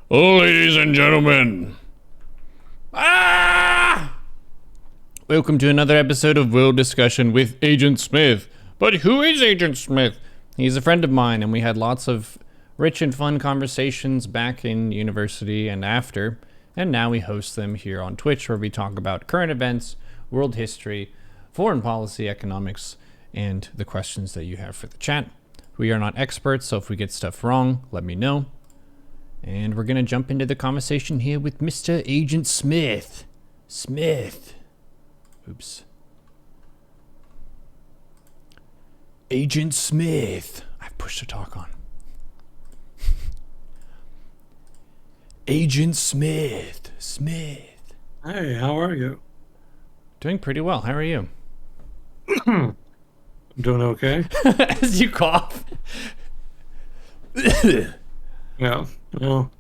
Ladies and gentlemen. Welcome to another episode of World Discussion with Agent Smith. But who is Agent Smith? He's a friend of mine, and we had lots of rich and fun conversations back in university and after. And now we host them here on Twitch, where we talk about current events, world history, foreign policy, economics, and the questions that you have for the chat. We are not experts, so if we get stuff wrong, let me know. And we're going to jump into the conversation here with Mr. Agent Smith. Oops. Agent Smith. I've pushed the talk on. Agent Smith. Hey, how are you? Doing pretty well. How are you? I'm doing okay. As you cough. Yeah, well,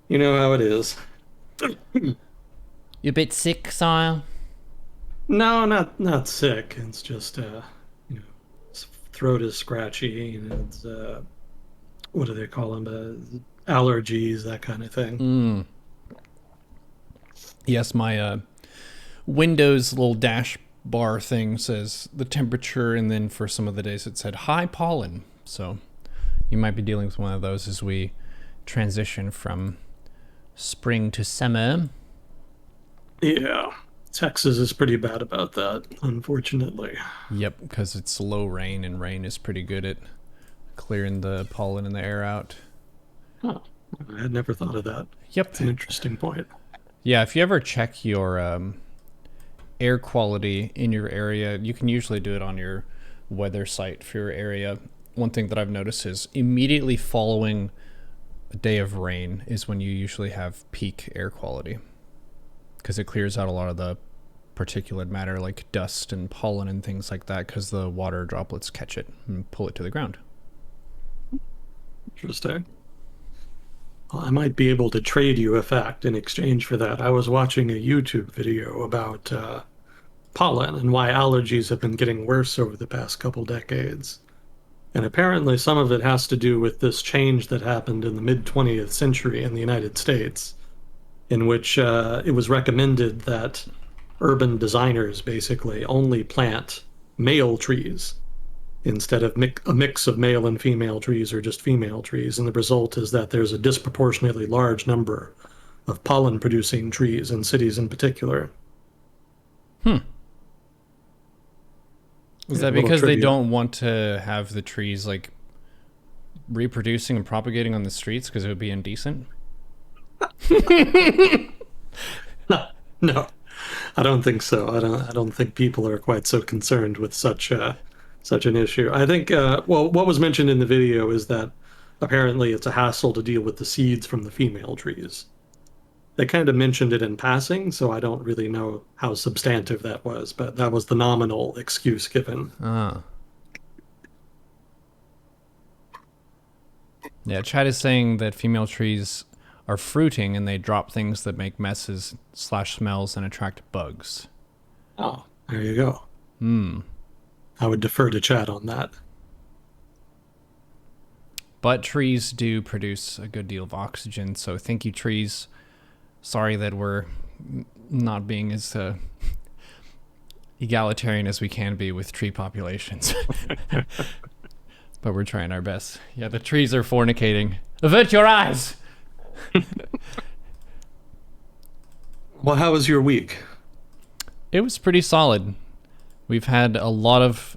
you know how it is. You a bit sick, sire? No, not sick. It's just, throat is scratchy, and it's, what do they call them? Allergies, that kind of thing. Yes, my Windows little dash bar thing says the temperature, and then for some of the days it said high pollen. So you might be dealing with one of those as we transition from spring to summer. Yeah, Texas is pretty bad about that, unfortunately. Yep, because it's low rain, and rain is pretty good at clearing the pollen in the air out. Huh. I had never thought of that. Yep. It's an interesting point. Yeah, if you ever check your air quality in your area, you can usually do it on your weather site for your area. One thing that I've noticed is immediately following a day of rain is when you usually have peak air quality, because it clears out a lot of the particulate matter like dust and pollen and things like that, because the water droplets catch it and pull it to the ground. Interesting. Well, I might be able to trade you a fact in exchange for that. I was watching a YouTube video about pollen and why allergies have been getting worse over the past couple decades. And apparently some of it has to do with this change that happened in the mid-20th century in the United States, in which it was recommended that urban designers basically only plant male trees instead of a mix of male and female trees or just female trees. And the result is that there's a disproportionately large number of pollen-producing trees in cities in particular. Is that because they don't want to have the trees like reproducing and propagating on the streets because it would be indecent? No, I don't think so. I don't think people are quite so concerned with such an issue. I think what was mentioned in the video is that apparently it's a hassle to deal with the seeds from the female trees. They kind of mentioned it in passing, so I don't really know how substantive that was, but that was the nominal excuse given. Yeah, chat is saying that female trees are fruiting and they drop things that make messes / smells and attract bugs. Oh, there you go. I would defer to chat on that. But trees do produce a good deal of oxygen, so thank you, trees. Sorry that we're not being as egalitarian as we can be with tree populations. But we're trying our best. Yeah, the trees are fornicating. Avert your eyes! Well, how was your week? It was pretty solid. We've had a lot of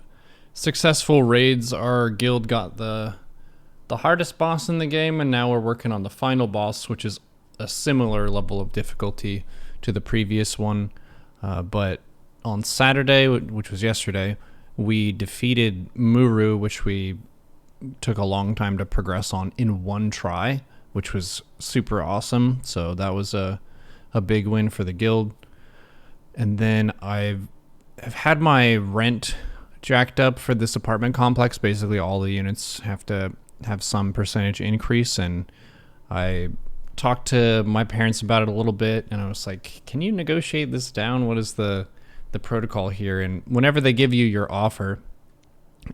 successful raids. Our guild got the hardest boss in the game, and now we're working on the final boss, which is a similar level of difficulty to the previous one. But on Saturday, which was yesterday, we defeated Muru, which we took a long time to progress on in one try, which was super awesome. So that was a big win for the guild. And then I've had my rent jacked up for this apartment complex. Basically all the units have to have some percentage increase, and I talked to my parents about it a little bit, and I was like, can you negotiate this down? What is the protocol here? And whenever they give you your offer,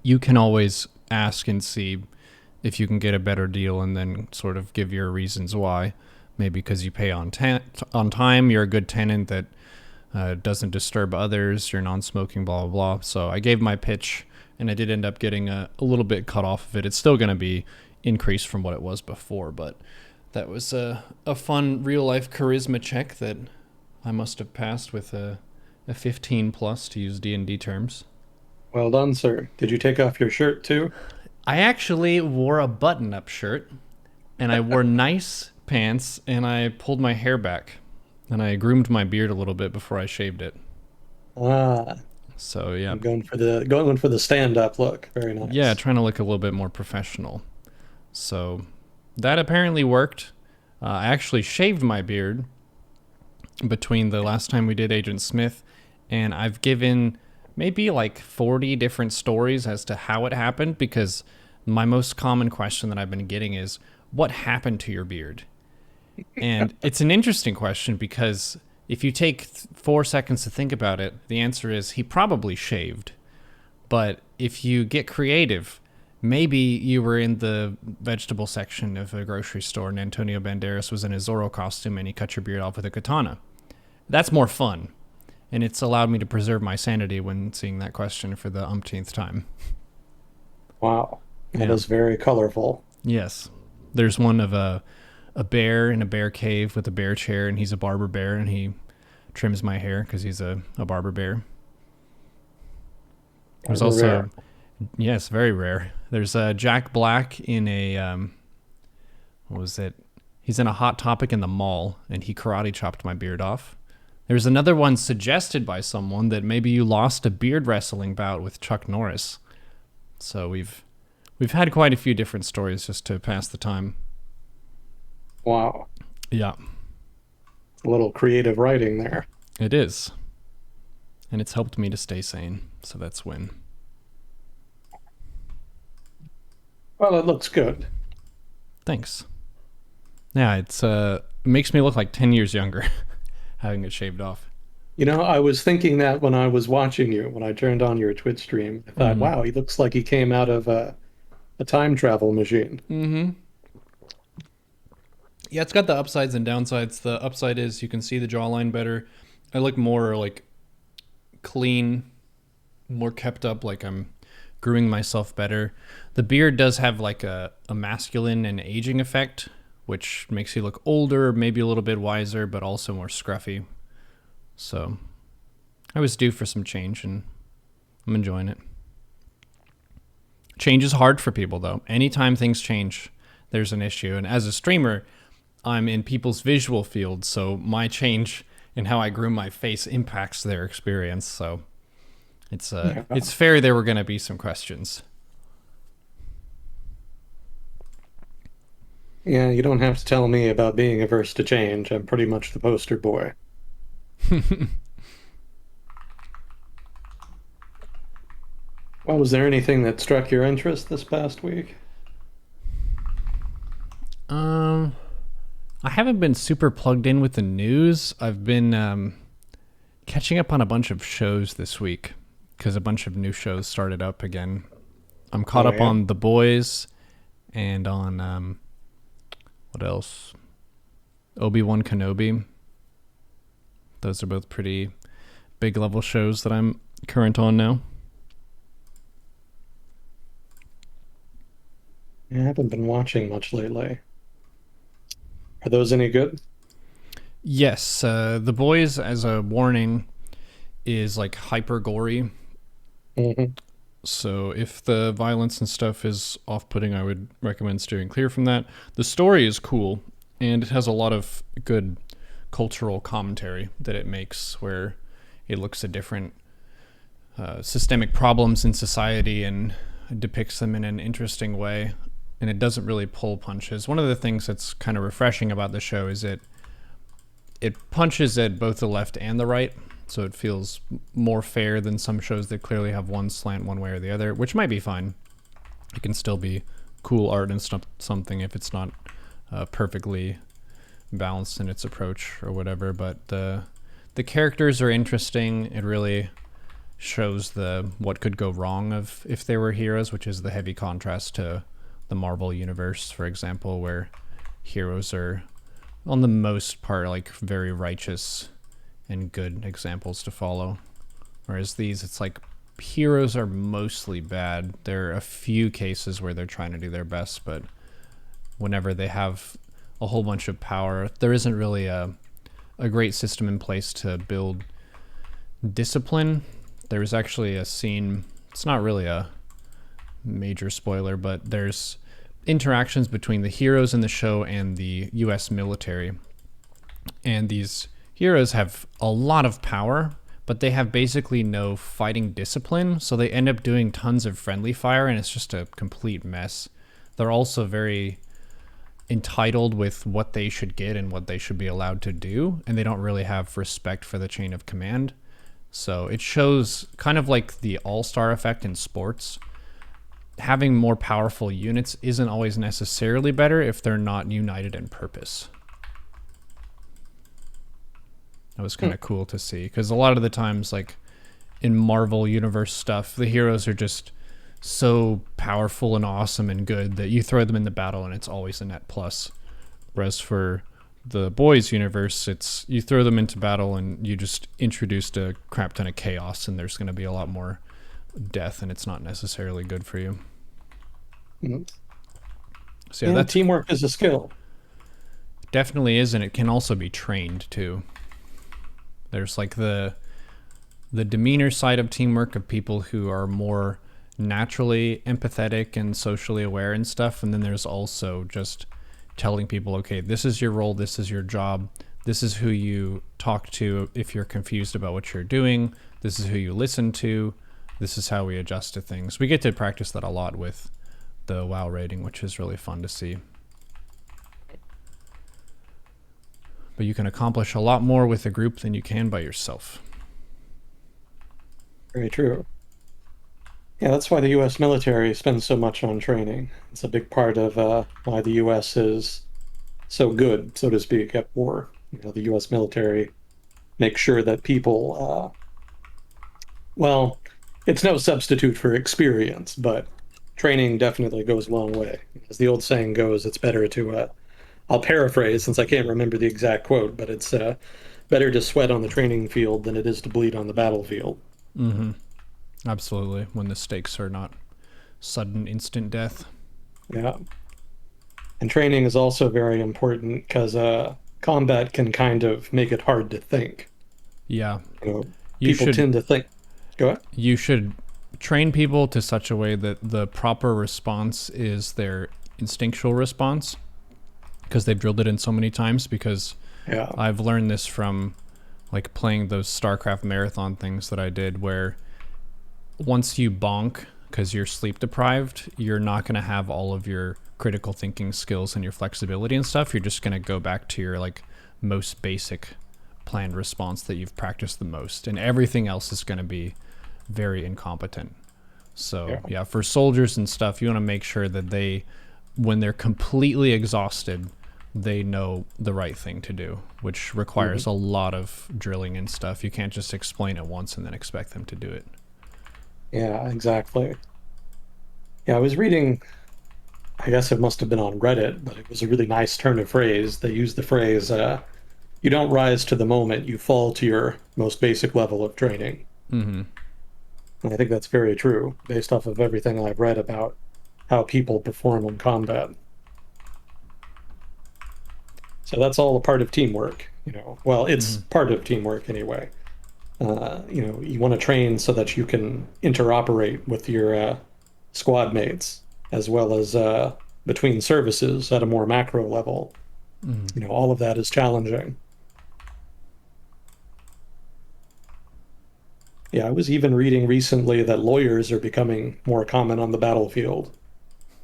you can always ask and see if you can get a better deal and then sort of give your reasons why. Maybe because you pay on time, you're a good tenant that doesn't disturb others, you're non-smoking, blah, blah, blah. So I gave my pitch, and I did end up getting a little bit cut off of it. It's still going to be increased from what it was before, but that was a fun real-life charisma check that I must have passed with a 15 plus, to use D&D terms. Well done, sir. Did you take off your shirt too? I actually wore a button-up shirt, and I wore nice pants, and I pulled my hair back, and I groomed my beard a little bit before I shaved it. Ah, So yeah, I'm going for the stand-up look. Very yeah, nice. trying to look a little bit more professional. So that apparently worked. I actually shaved my beard between the last time we did Agent Smith, and I've given maybe like 40 different stories as to how it happened, because my most common question that I've been getting is, what happened to your beard? And it's an interesting question, because if you take 4 seconds to think about it, the answer is he probably shaved. But if you get creative, maybe you were in the vegetable section of a grocery store and Antonio Banderas was in his Zorro costume and he cut your beard off with a katana. That's more fun. And it's allowed me to preserve my sanity when seeing that question for the umpteenth time. Wow, that Yeah. is very colorful. Yes. There's one of a bear in a bear cave with a bear chair, and he's a barber bear, and he trims my hair because he's a barber bear. There's Rather also, rare. yes, very rare. There's Jack Black in a, what was it? He's in a Hot Topic in the mall, and he karate chopped my beard off. There's another one suggested by someone that maybe you lost a beard wrestling bout with Chuck Norris. So we've had quite a few different stories just to pass the time. Wow, Yeah, a little creative writing there. it is. And it's helped me to stay sane, so that's win. Well, it looks good. Thanks. Yeah, it's makes me look like 10 years younger having it shaved off. You know, I was thinking that when I was watching you, when I turned on your Twitch stream, I thought, Mm-hmm. wow, he looks like he came out of a time travel machine. Mm-hmm. Yeah, it's got the upsides and downsides. The upside is you can see the jawline better. I look more like clean, more kept up, like I'm grooming myself better. The beard does have like a masculine and aging effect, which makes you look older, maybe a little bit wiser, but also more scruffy. So I was due for some change, and I'm enjoying it. Change is hard for people, though. Anytime things change, there's an issue. And as a streamer, I'm in people's visual field, so my change in how I groom my face impacts their experience. So Yeah. it's fair there were going to be some questions. Yeah, you don't have to tell me about being averse to change. I'm pretty much the poster boy. Well, was there anything that struck your interest this past week? Um, I haven't been super plugged in with the news. I've been catching up on a bunch of shows this week because a bunch of new shows started up again. I'm caught Oh, up yeah? on The Boys and on what else? Obi-Wan Kenobi. Those are both pretty big level shows that I'm current on now. Yeah, I haven't been watching much lately. Are those any good? Yes, The Boys, as a warning, is like hyper gory. Hmm. So if the violence and stuff is off-putting, I would recommend steering clear from that. The story is cool, and it has a lot of good cultural commentary that it makes, where it looks at different systemic problems in society and depicts them in an interesting way. And it doesn't really pull punches. One of the things that's kind of refreshing about the show is it punches at both the left and the right, so it feels more fair than some shows that clearly have one slant one way or the other, which might be fine. It can still be cool art and something if it's not perfectly balanced in its approach or whatever. But the characters are interesting. It really shows the what could go wrong of if they were heroes, which is the heavy contrast to the Marvel universe, for example, where heroes are, on the most part, like very righteous and good examples to follow. Whereas these, it's like heroes are mostly bad. There are a few cases where they're trying to do their best, but whenever they have a whole bunch of power, there isn't really a great system in place to build discipline. There was actually a scene, it's not really a major spoiler, but there's interactions between the heroes in the show and the US military. And these heroes have a lot of power, but they have basically no fighting discipline, so they end up doing tons of friendly fire, and it's just a complete mess. They're also very entitled with what they should get and what they should be allowed to do, and they don't really have respect for the chain of command. So it shows kind of like the all-star effect in sports. Having more powerful units isn't always necessarily better if they're not united in purpose. That was kind of cool to see, because a lot of the times, like in Marvel Universe stuff, the heroes are just so powerful and awesome and good that you throw them in the battle and it's always a net plus. Whereas for the boys universe, it's you throw them into battle and you just introduced a crap ton of chaos, and there's going to be a lot more death, and it's not necessarily good for you. Mm-hmm. So yeah, that teamwork is a skill. Definitely is, and it can also be trained too. There's like the demeanor side of teamwork of people who are more naturally empathetic and socially aware and stuff, and then there's also just telling people, okay, this is your role, this is your job, this is who you talk to if you're confused about what you're doing, this is who you listen to, this is how we adjust to things. We get to practice that a lot with the WoW rating, which is really fun to see. But you can accomplish a lot more with a group than you can by yourself. Very true. Yeah, that's why the U.S. military spends so much on training. It's a big part of why the U.S. is so good, so to speak, at war. You know, the U.S. military makes sure that people, well, it's no substitute for experience, but training definitely goes a long way. As the old saying goes, it's better to I'll paraphrase since I can't remember the exact quote, but it's better to sweat on the training field than it is to bleed on the battlefield. Mm-hmm. Absolutely. When the stakes are not sudden, instant death. Yeah. And training is also very important because combat can kind of make it hard to think. Yeah. You know, people tend to think. Go ahead. You should train people to such a way that the proper response is their instinctual response, because they've drilled it in so many times. Because I've learned this from like playing those StarCraft marathon things that I did, where once you bonk because you're sleep deprived, you're not going to have all of your critical thinking skills and your flexibility and stuff. You're just going to go back to your like most basic planned response that you've practiced the most, and everything else is going to be very incompetent. So yeah, for soldiers and stuff, you want to make sure that they, when they're completely exhausted, they know the right thing to do, which requires a lot of drilling and stuff. You can't just explain it once and then expect them to do it. Yeah, exactly. Yeah, I was reading, I guess it must have been on Reddit, but it was a really nice turn of phrase. They used the phrase, you don't rise to the moment, you fall to your most basic level of training. Mm-hmm. And I think that's very true, based off of everything I've read about how people perform in combat. So that's all a part of teamwork, you know. Well, it's part of teamwork anyway. You know, you want to train so that you can interoperate with your squad mates, as well as between services at a more macro level. You know, all of that is challenging. Yeah, I was even reading recently that lawyers are becoming more common on the battlefield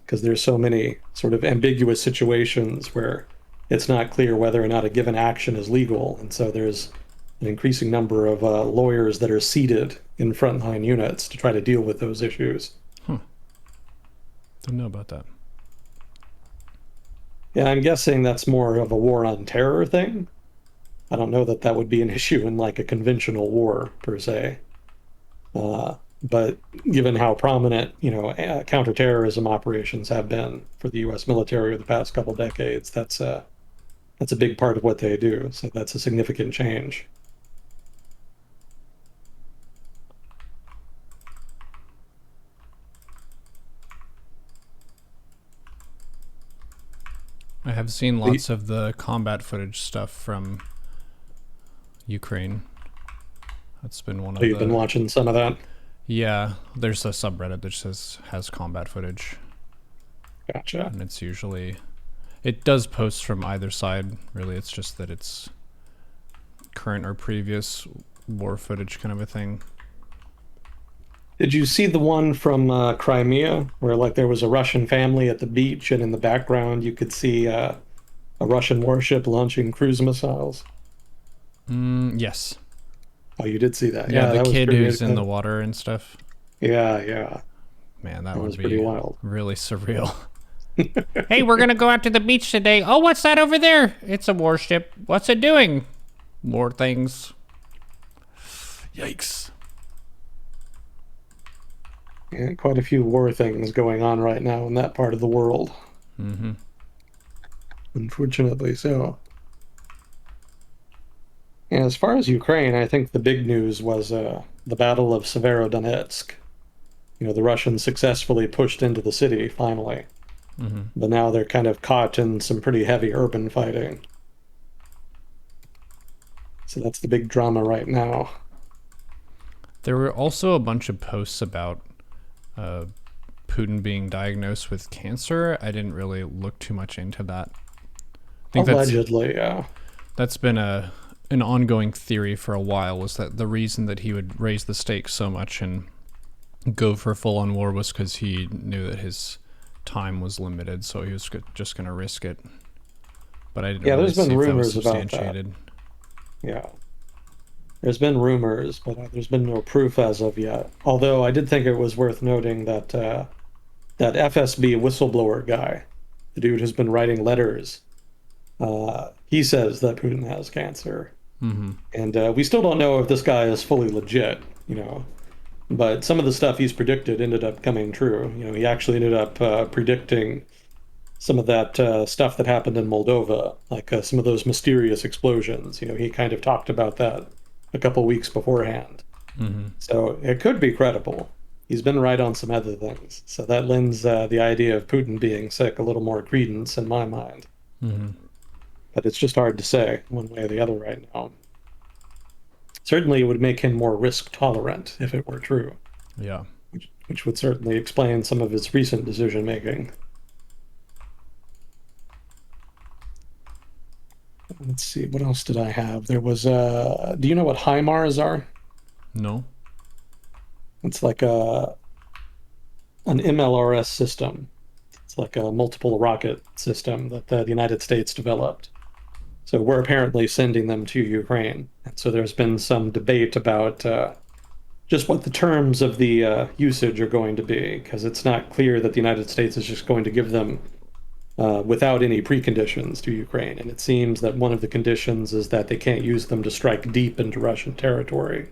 because there's so many sort of ambiguous situations where it's not clear whether or not a given action is legal. And so there's an increasing number of lawyers that are seated in frontline units to try to deal with those issues. Didn't know about that. Yeah, I'm guessing that's more of a war on terror thing. I don't know that that would be an issue in like a conventional war per se. But given how prominent, counterterrorism operations have been for the U.S. military over the past couple decades, that's a big part of what they do. So that's a significant change. I have seen The, lots of the combat footage stuff from Ukraine. That's been one so of you've been the. watching some of that. Yeah, there's a subreddit that says has combat footage, Gotcha. and it's usually it does post from either side. Really, it's just that it's current or previous war footage kind of a thing. Did you see the one from Crimea where like there was a Russian family at the beach and in the background you could see a Russian warship launching cruise missiles? Yes. Oh, you did see that. Yeah, Yeah, the that was kid pretty who's in the water and stuff. yeah, yeah. Man, that That would was pretty be wild. really surreal. Hey, we're gonna go out to the beach today. Oh, what's that over there? It's a warship. What's it doing? More things. Yikes. Yeah, quite a few war things going on right now in that part of the world. Unfortunately so. Yeah, as far as Ukraine, I think the big news was the Battle of Severodonetsk. The Russians successfully pushed into the city finally, but now they're kind of caught in some pretty heavy urban fighting. So that's the big drama right now. There were also a bunch of posts about uh, Putin being diagnosed with cancer. I didn't really look too much into that. I think Allegedly, that's been an ongoing theory for a while. Was that the reason that he would raise the stakes so much and go for full on war was because he knew that his time was limited, so he was just going to risk it. But I didn't yeah, really there's been see if that was rumors about that. substantiated. Yeah, there's been rumors, but there's been no proof as of yet. Although I did think it was worth noting that that FSB whistleblower guy, the dude who's been writing letters, he says that Putin has cancer. And we still don't know if this guy is fully legit, but some of the stuff he's predicted ended up coming true. He actually ended up predicting some of that stuff that happened in Moldova, like some of those mysterious explosions. He kind of talked about that a couple weeks beforehand. So it could be credible. He's been right on some other things. So that lends the idea of Putin being sick a little more credence in my mind. But it's just hard to say one way or the other right now. Certainly, it would make him more risk tolerant if it were true, Yeah. which would certainly explain some of his recent decision making. Let's see, what else did I have? There was do you know what HIMARS are? No. It's like an MLRS system. It's like a multiple rocket system that the United States developed. So we're apparently sending them to Ukraine. And so there's been some debate about just what the terms of the usage are going to be, because it's not clear that the United States is just going to give them without any preconditions to Ukraine. And it seems that one of the conditions is that they can't use them to strike deep into Russian territory,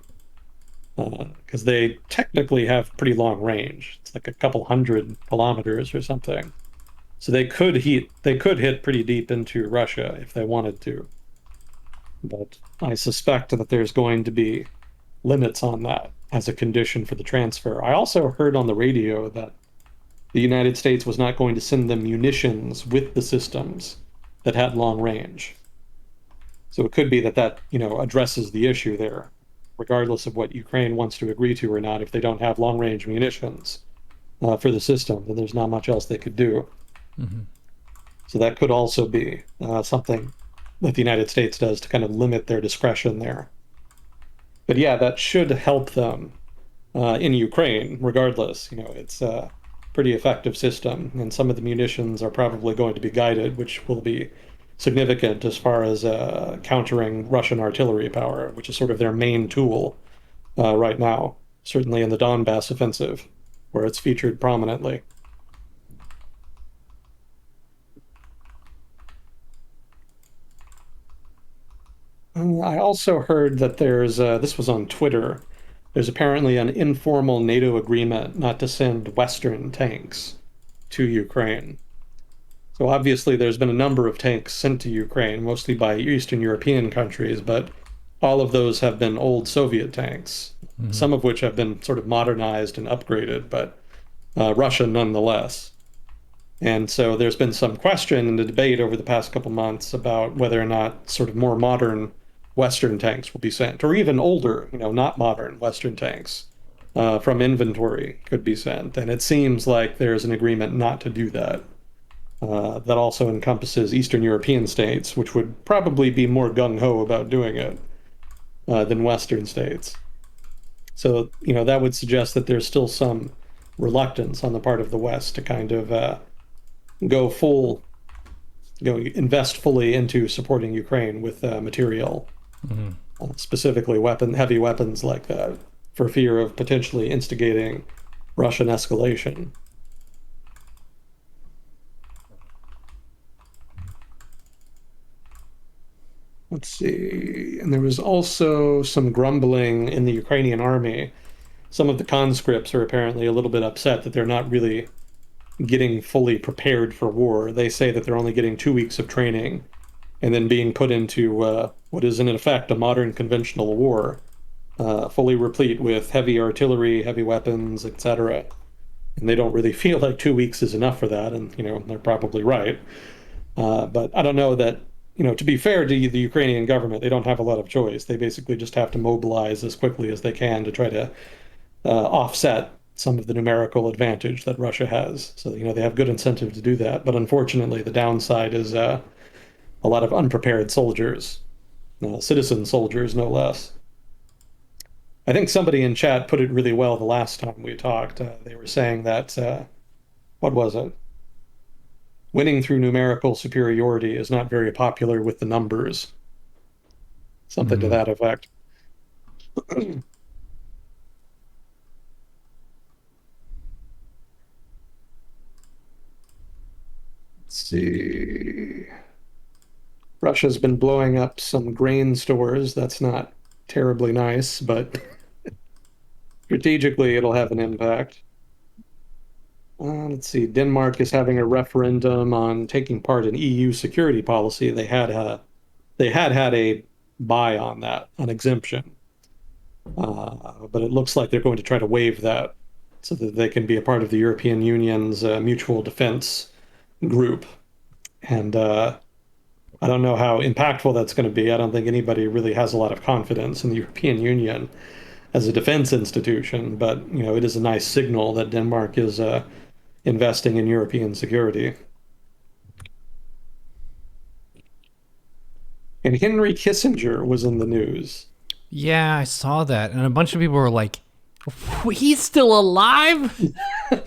because they technically have pretty long range. It's like a couple 100 kilometers or something. So they could hit pretty deep into Russia if they wanted to. But I suspect that there's going to be limits on that as a condition for the transfer. I also heard on the radio that the United States was not going to send them munitions with the systems that had long range. So it could be that addresses the issue there, regardless of what Ukraine wants to agree to or not. If they don't have long range munitions for the system, then there's not much else they could do. So that could also be something that the United States does to kind of limit their discretion there. But yeah, that should help them in Ukraine, regardless. It's a pretty effective system, and some of the munitions are probably going to be guided, which will be significant as far as countering Russian artillery power, which is sort of their main tool right now, certainly in the Donbass offensive, where it's featured prominently. I also heard that this was on Twitter, There's apparently an informal NATO agreement not to send Western tanks to Ukraine. So obviously, there's been a number of tanks sent to Ukraine, mostly by Eastern European countries, but all of those have been old Soviet tanks, Hmm. some of which have been sort of modernized and upgraded, but Russian nonetheless. And so there's been some question and a debate over the past couple months about whether or not sort of more modern Western tanks will be sent, or even older, not modern Western tanks from inventory could be sent. And it seems like there's an agreement not to do that. That also encompasses Eastern European states, which would probably be more gung ho about doing it than Western states. So, that would suggest that there's still some reluctance on the part of the West to kind of go full, invest fully into supporting Ukraine with material, Hmm. specifically heavy weapons like that, for fear of potentially instigating Russian escalation. Let's see. And there was also some grumbling in the Ukrainian army. Some of the conscripts are apparently a little bit upset that they're not really getting fully prepared for war. They say that they're only getting 2 weeks of training and then being put into what is in effect a modern conventional war, fully replete with heavy artillery, heavy weapons, etc. And they don't really feel like 2 weeks is enough for that, and they're probably right. But I don't know that, to be fair to the Ukrainian government, they don't have a lot of choice. They basically just have to mobilize as quickly as they can to try to offset some of the numerical advantage that Russia has. So, they have good incentive to do that. But unfortunately, the downside is a lot of unprepared soldiers, citizen soldiers, no less. I think somebody in chat put it really well the last time we talked. They were saying that, what was it? Winning through numerical superiority is not very popular with the numbers, something to Hmm. that effect. Let's see. Russia's been blowing up some grain stores. That's not terribly nice, but strategically it'll have an impact. Let's see. Denmark is having a referendum on taking part in EU security policy. They had a buy on that, an exemption, but it looks like they're going to try to waive that so that they can be a part of the European Union's mutual defense group. And I don't know how impactful that's going to be. I don't think anybody really has a lot of confidence in the European Union as a defense institution, but it is a nice signal that Denmark is investing in European security. And Henry Kissinger was in the news. Yeah, I saw that, and a bunch of people were like, "He's still alive?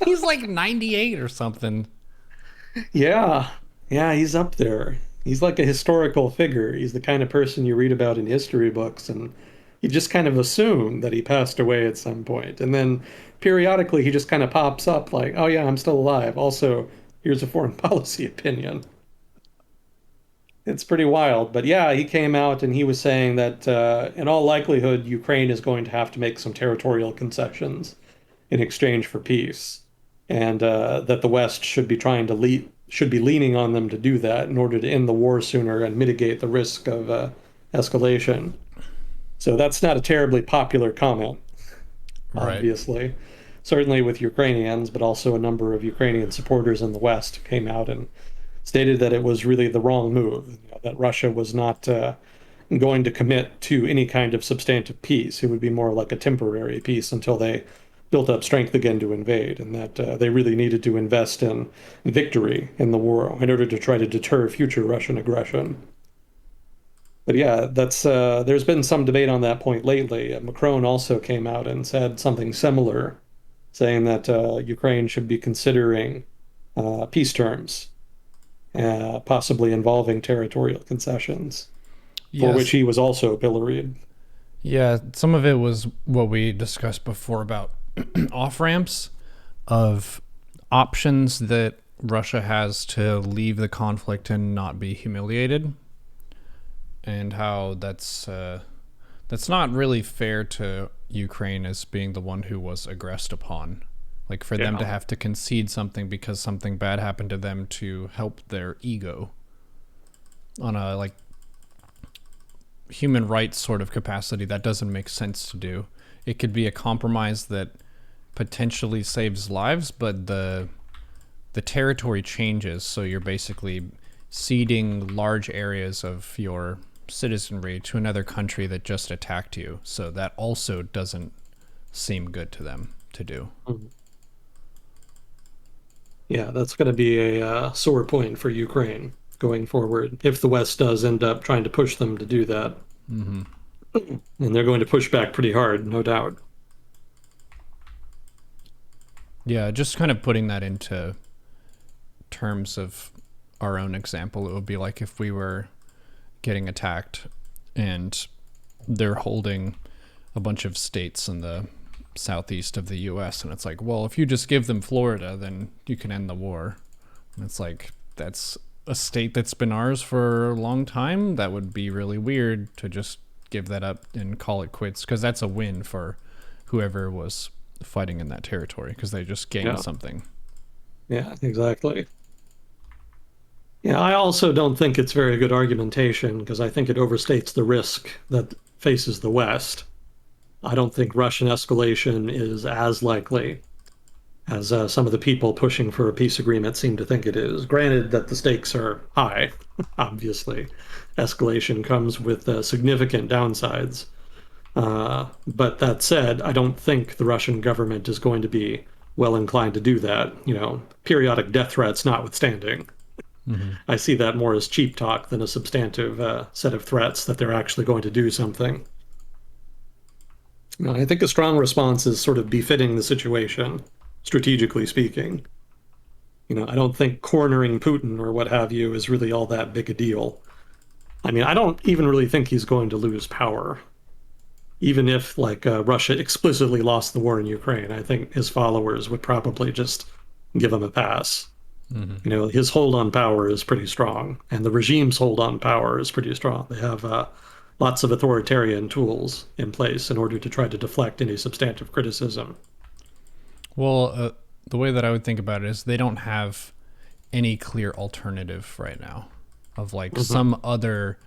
He's like 98 or something." Yeah, yeah, he's up there. He's like a historical figure. He's the kind of person you read about in history books, and you just kind of assume that he passed away at some point. And then periodically he just kind of pops up like, oh yeah, I'm still alive. Also, here's a foreign policy opinion. It's pretty wild. But yeah, he came out and he was saying that in all likelihood, Ukraine is going to have to make some territorial concessions in exchange for peace, and that the West should be trying to should be leaning on them to do that in order to end the war sooner and mitigate the risk of escalation. So that's not a terribly popular comment, Right. obviously. Certainly with Ukrainians, but also a number of Ukrainian supporters in the West came out and stated that it was really the wrong move, that Russia was not going to commit to any kind of substantive peace. It would be more like a temporary peace until they built up strength again to invade, and that they really needed to invest in victory in the war in order to try to deter future Russian aggression. But yeah, that's there's been some debate on that point lately. Macron also came out and said something similar, saying that Ukraine should be considering peace terms, possibly involving territorial concessions, for which Yes. he was also pilloried. Yeah, some of it was what we discussed before about off ramps of options that Russia has to leave the conflict and not be humiliated, and how that's not really fair to Ukraine as being the one who was aggressed upon. Like for them to Yeah. have to concede something because something bad happened to them to help their ego on a like human rights sort of capacity, that doesn't make sense to do. It could be a compromise that potentially saves lives, but the territory changes, so you're basically ceding large areas of your citizenry to another country that just attacked you. So that also doesn't seem good to them to do. Mhm. Yeah, that's going to be a sore point for Ukraine going forward if the West does end up trying to push them to do that. Mm-hmm. And they're going to push back pretty hard, no doubt. Yeah, just kind of putting that into terms of our own example, it would be like if we were getting attacked and they're holding a bunch of states in the southeast of the US, and it's like, well, if you just give them Florida, then you can end the war. And it's like, that's a state that's been ours for a long time. That would be really weird to just give that up and call it quits, because that's a win for whoever was fighting in that territory, because they just gained Yeah, something. yeah, exactly. Yeah, I also don't think it's very good argumentation because I think it overstates the risk that faces the West. I don't think Russian escalation is as likely as some of the people pushing for a peace agreement seem to think it is. Granted that the stakes are high, obviously. Escalation comes with significant downsides. But that said, I don't think the Russian government is going to be well inclined to do that, periodic death threats notwithstanding. Mm-hmm. I see that more as cheap talk than a substantive set of threats that they're actually going to do something. I think a strong response is sort of befitting the situation, strategically speaking. I don't think cornering Putin or what have you is really all that big a deal. I mean, I don't even really think he's going to lose power. Even if, like, Russia explicitly lost the war in Ukraine, I think his followers would probably just give him a pass. Mm-hmm. His hold on power is pretty strong, and the regime's hold on power is pretty strong. They have lots of authoritarian tools in place in order to try to deflect any substantive criticism. Well, the way that I would think about it is they don't have any clear alternative right now of like Hmm. some other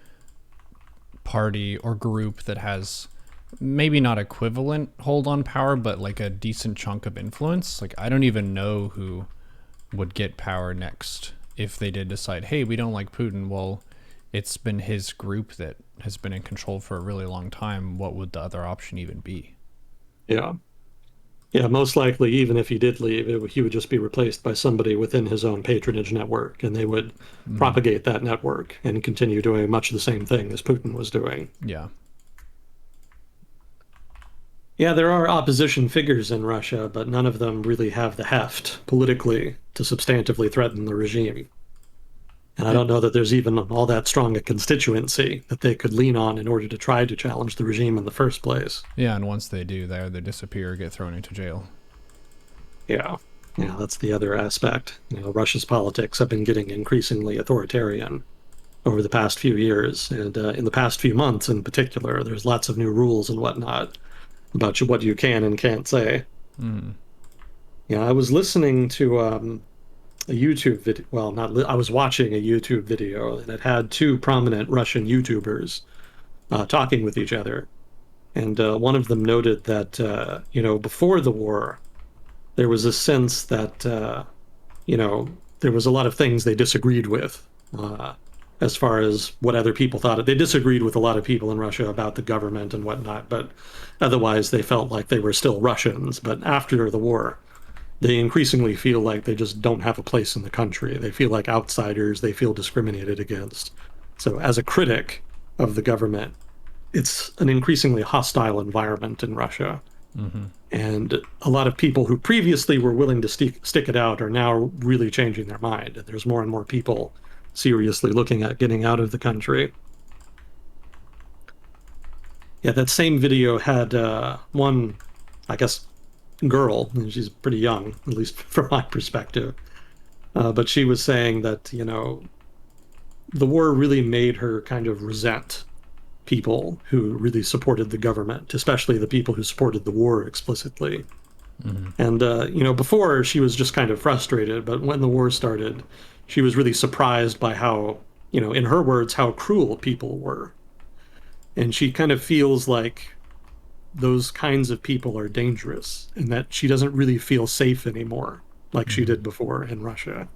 party or group that has maybe not equivalent hold on power, but like a decent chunk of influence. Like, I don't even know who would get power next if they did decide, hey, we don't like Putin. Well, it's been his group that has been in control for a really long time. What would the other option even be? Yeah. Yeah, most likely, even if he did leave, he would just be replaced by somebody within his own patronage network, and they would Mm-hmm. propagate that network and continue doing much the same thing as Putin was doing. Yeah. Yeah, there are opposition figures in Russia, but none of them really have the heft politically to substantively threaten the regime. And I And don't know that there's even all that strong a constituency that they could lean on in order to try to challenge the regime in the first place. yeah, and once they do, they either disappear or get thrown into jail. Yeah. Yeah, that's the other aspect. Russia's politics have been getting increasingly authoritarian over the past few years. And in the past few months in particular, there's lots of new rules and whatnot about what you can and can't say. Mm. Yeah, I was listening to a YouTube video. Well, not I was watching a YouTube video, and it had two prominent Russian YouTubers talking with each other. And one of them noted that, before the war, there was a sense that, you know, there was a lot of things they disagreed with uh, as far as what other people thought. They disagreed with a lot of people in Russia about the government and whatnot, but otherwise they felt like they were still Russians. But after the war, they increasingly feel like they just don't have a place in the country. They feel like outsiders, they feel discriminated against. So, as a critic of the government, it's an increasingly hostile environment in Russia. Mm-hmm. And a lot of people who previously were willing to stick it out are now really changing their mind. And there's more and more people seriously looking at getting out of the country. Yeah, that same video had one, I guess, girl, and she's pretty young, at least from my perspective. But she was saying that, the war really made her kind of resent people who really supported the government, especially the people who supported the war explicitly. Hmm. And, before she was just kind of frustrated, but when the war started, she was really surprised by how, in her words, how cruel people were. And she kind of feels like those kinds of people are dangerous and that she doesn't really feel safe anymore like she Hmm. did before in Russia.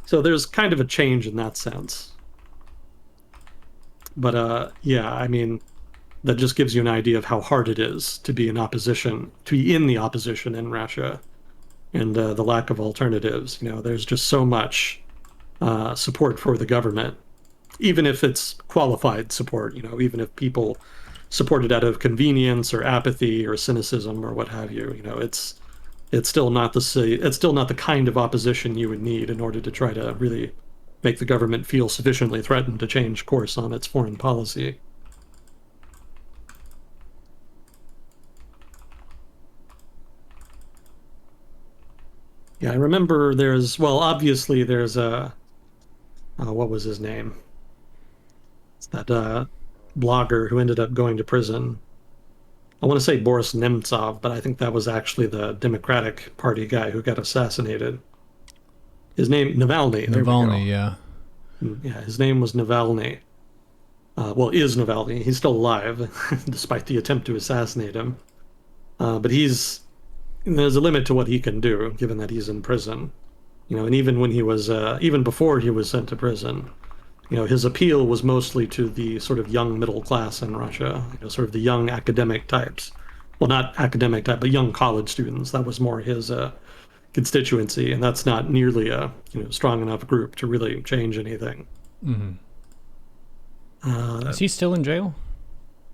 So there's kind of a change in that sense. But yeah, I mean, that just gives you an idea of how hard it is to be in opposition, to be in the opposition in Russia, and the lack of alternatives. There's just so much support for the government, even if it's qualified support, even if people support it out of convenience or apathy or cynicism or what have you. It's still not it's still not the kind of opposition you would need in order to try to really make the government feel sufficiently threatened to change course on its foreign policy. Yeah, I remember well, obviously there's what was his name? It's that blogger who ended up going to prison. I want to say Boris Nemtsov, but I think that was actually the Democratic Party guy who got assassinated. His name, Navalny, there we go. Navalny, yeah. Yeah, his name was Navalny. Well, is Navalny. He's still alive, despite the attempt to assassinate him. But there's a limit to what he can do, given that he's in prison. And even when even before he was sent to prison, his appeal was mostly to the sort of young middle class in Russia, sort of the young academic types. Well, not academic type, but young college students. That was more his constituency, and that's not nearly a strong enough group to really change anything. Hmm. Uh, Is he still in jail?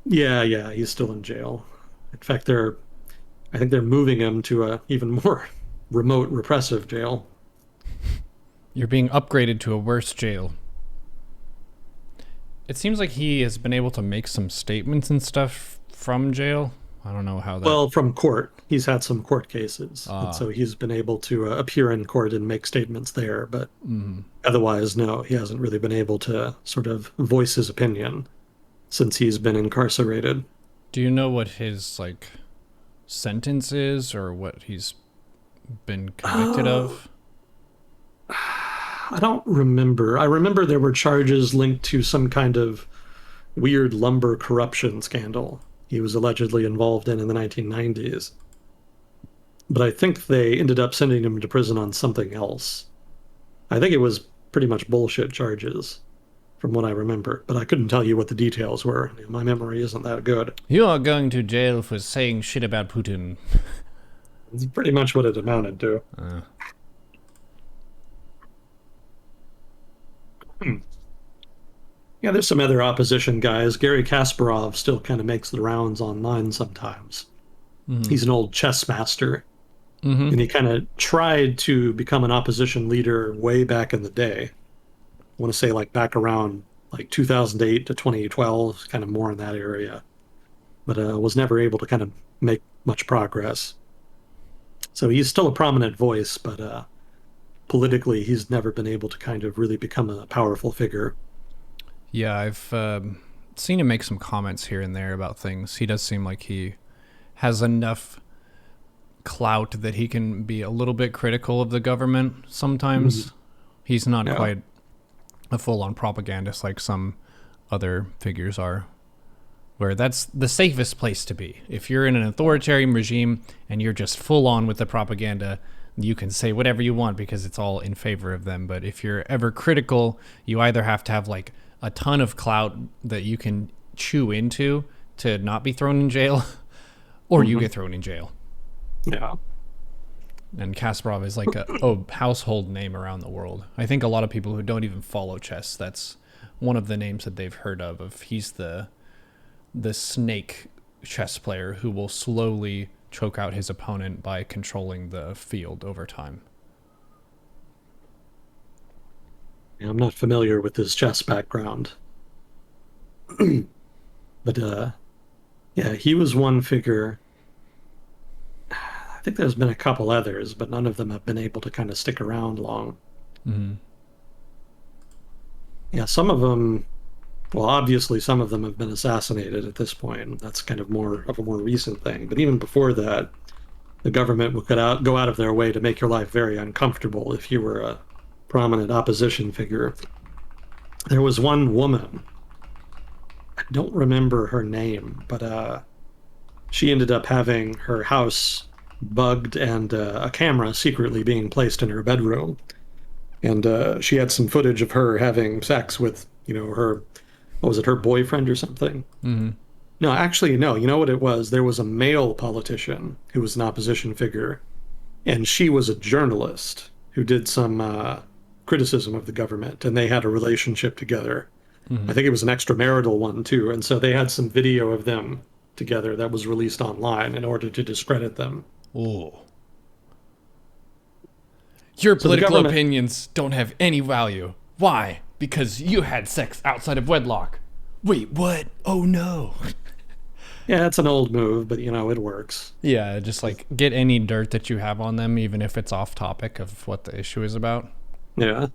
yeah, yeah, he's still in jail. In fact, I think they're moving him to a even more remote, repressive jail. You're being upgraded to a worse jail. It seems like he has been able to make some statements and stuff from jail. I don't know how that. Well, from court, he's had some court cases, and Ah. so he's been able to appear in court and make statements there. But Mm. otherwise, no, he hasn't really been able to sort of voice his opinion since he's been incarcerated. Do you know what his sentence is, or what he's been convicted Uh, of? I don't remember. I remember there were charges linked to some kind of weird lumber corruption scandal he was allegedly involved in the 1990s. But I think they ended up sending him to prison on something else. I think it was pretty much bullshit charges, from what I remember, but I couldn't tell you what the details were. My memory isn't that good. You are going to jail for saying shit about Putin. It's pretty much what it amounted to. Uh, Hmm. Yeah, there's some other opposition guys. Gary Kasparov still kind of makes the rounds online sometimes. mm-hmm. He's an old chess master, Mm-hmm. and he kind of tried to become an opposition leader way back in the day. I want to say like back around like 2008 to 2012, kind of more in that area, but was never able to kind of make much progress. So he's still a prominent voice, but politically, he's never been able to kind of really become a powerful figure. Yeah, I've seen him make some comments here and there about things. He does seem like he has enough clout that he can be a little bit critical of the government Mhm. sometimes. He's not Yeah. quite a full-on propagandist like some other figures are, where that's the safest place to be. If you're in an authoritarian regime and you're just full on with the propaganda, you can say whatever you want because it's all in favor of them. But if you're ever critical, you either have to have a ton of clout that you can chew into to not be thrown in jail, or you Mhm. get thrown in jail. Yeah. And Kasparov is a household name around the world. I think a lot of people who don't even follow chess, that's one of the names that they've heard of. He's the snake chess player who will slowly choke out his opponent by controlling the field over time. Yeah, I'm not familiar with his chess background, but yeah, he was one figure. I think there's been a couple others, but none of them have been able to kind of stick around long. Mm-hmm. Yeah, some of them Well, obviously, some of them have been assassinated at this point. That's kind of more of a more recent thing. But even before that, the government would go out of their way to make your life very uncomfortable if you were a prominent opposition figure. There was one woman, I don't remember her name, but she ended up having her house bugged and a camera secretly being placed in her bedroom. And she had some footage of her having sex with, her, what was it, her boyfriend or something? Hmm. No, actually, no. You know what it was? There was a male politician who was an opposition figure, and she was a journalist who did some criticism of the government, and they had a relationship together. I Hmm. think it was an extramarital one too, and so they had some video of them together that was released online in order to discredit them. Ooh. Your So the political government, opinions don't have any value. Why? Because you had sex outside of wedlock. Wait, what? Oh no. yeah, it's an old move, but it works. Yeah, just like get any dirt that you have on them, even if it's off topic of what the issue is about. Yeah.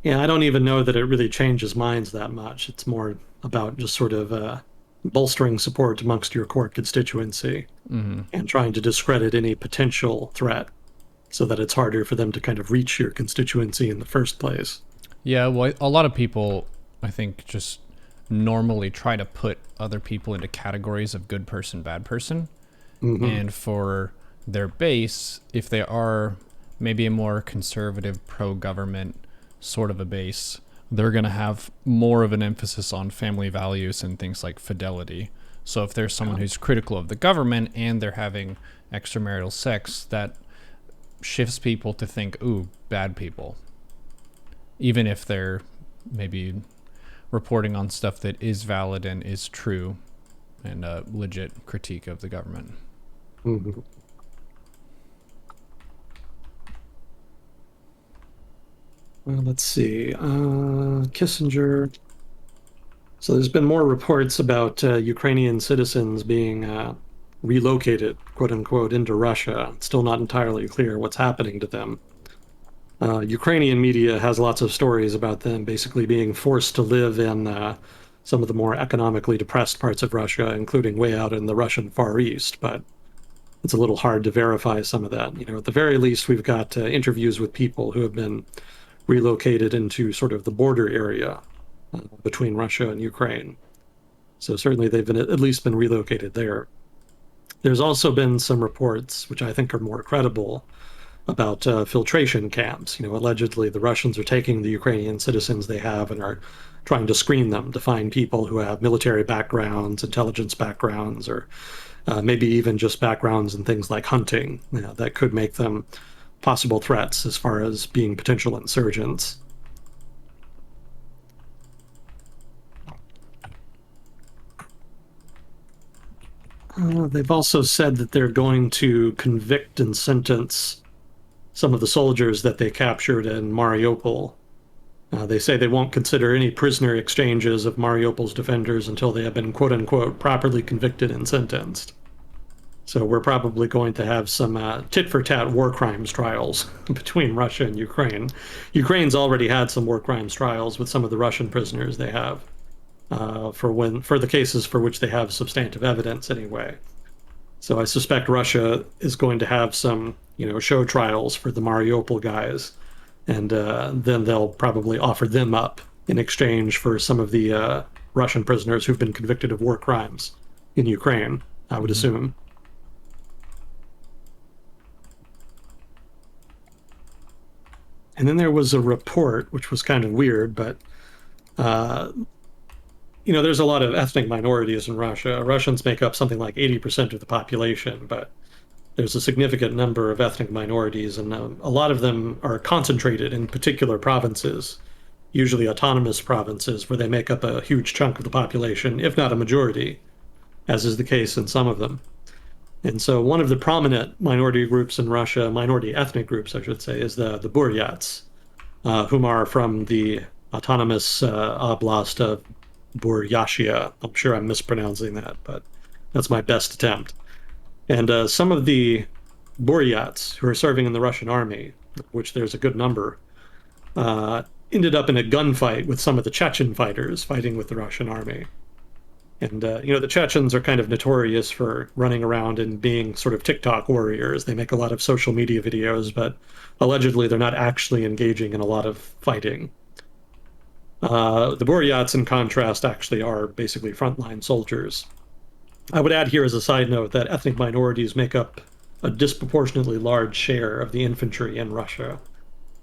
Yeah, I don't even know that it really changes minds that much. It's more about just sort of bolstering support amongst your core constituency Hmm. and trying to discredit any potential threat so that it's harder for them to kind of reach your constituency in the first place. Yeah, well, a lot of people, I think, just normally try to put other people into categories of good person, bad person. Hmm. And for their base, if they are maybe a more conservative, pro government sort of a base, they're going to have more of an emphasis on family values and things like fidelity. So if there's someone who's critical of the government and they're having extramarital sex, that shifts people to think, ooh, bad people, even if they're maybe reporting on stuff that is valid and is true and a legit critique of the government. Hmm. Well, let's see. Kissinger. So there's been more reports about Ukrainian citizens being relocated, quote unquote, into Russia. It's still not entirely clear what's happening to them. Ukrainian media has lots of stories about them basically being forced to live in some of the more economically depressed parts of Russia, including way out in the Russian Far East. But it's a little hard to verify some of that. At the very least, we've got interviews with people who have been relocated into sort of the border area between Russia and Ukraine. So certainly they've been at least been relocated there. There's also been some reports, which I think are more credible, about filtration camps. Allegedly the Russians are taking the Ukrainian citizens they have and are trying to screen them to find people who have military backgrounds, intelligence backgrounds, or maybe even just backgrounds in things like hunting that could make them possible threats as far as being potential insurgents. They've also said that they're going to convict and sentence some of the soldiers that they captured in Mariupol. They say they won't consider any prisoner exchanges of Mariupol's defenders until they have been, quote unquote, properly convicted and sentenced. So we're probably going to have some tit for tat war crimes trials between Russia and Ukraine. Ukraine's already had some war crimes trials with some of the Russian prisoners they have for the cases for which they have substantive evidence anyway. So I suspect Russia is going to have some, show trials for the Mariupol guys, and then they'll probably offer them up in exchange for some of the Russian prisoners who've been convicted of war crimes in Ukraine, I would Mm-hmm. assume. And then there was a report, which was kind of weird, but uh, there's a lot of ethnic minorities in Russia. Russians make up something like 80% of the population, but there's a significant number of ethnic minorities, and a lot of them are concentrated in particular provinces, usually autonomous provinces, where they make up a huge chunk of the population, if not a majority, as is the case in some of them. And so one of the prominent minority groups in Russia, minority ethnic groups, I should say, is the Buryats, whom are from the autonomous oblast of Buryatia. I'm sure I'm mispronouncing that, but that's my best attempt. And some of the Buryats who are serving in the Russian army, which there's a good number, ended up in a gunfight with some of the Chechen fighters fighting with the Russian army. And, the Chechens are kind of notorious for running around and being sort of TikTok warriors. They make a lot of social media videos, but allegedly they're not actually engaging in a lot of fighting. The Buryats, in contrast, actually are basically frontline soldiers. I would add here as a side note that ethnic minorities make up a disproportionately large share of the infantry in Russia.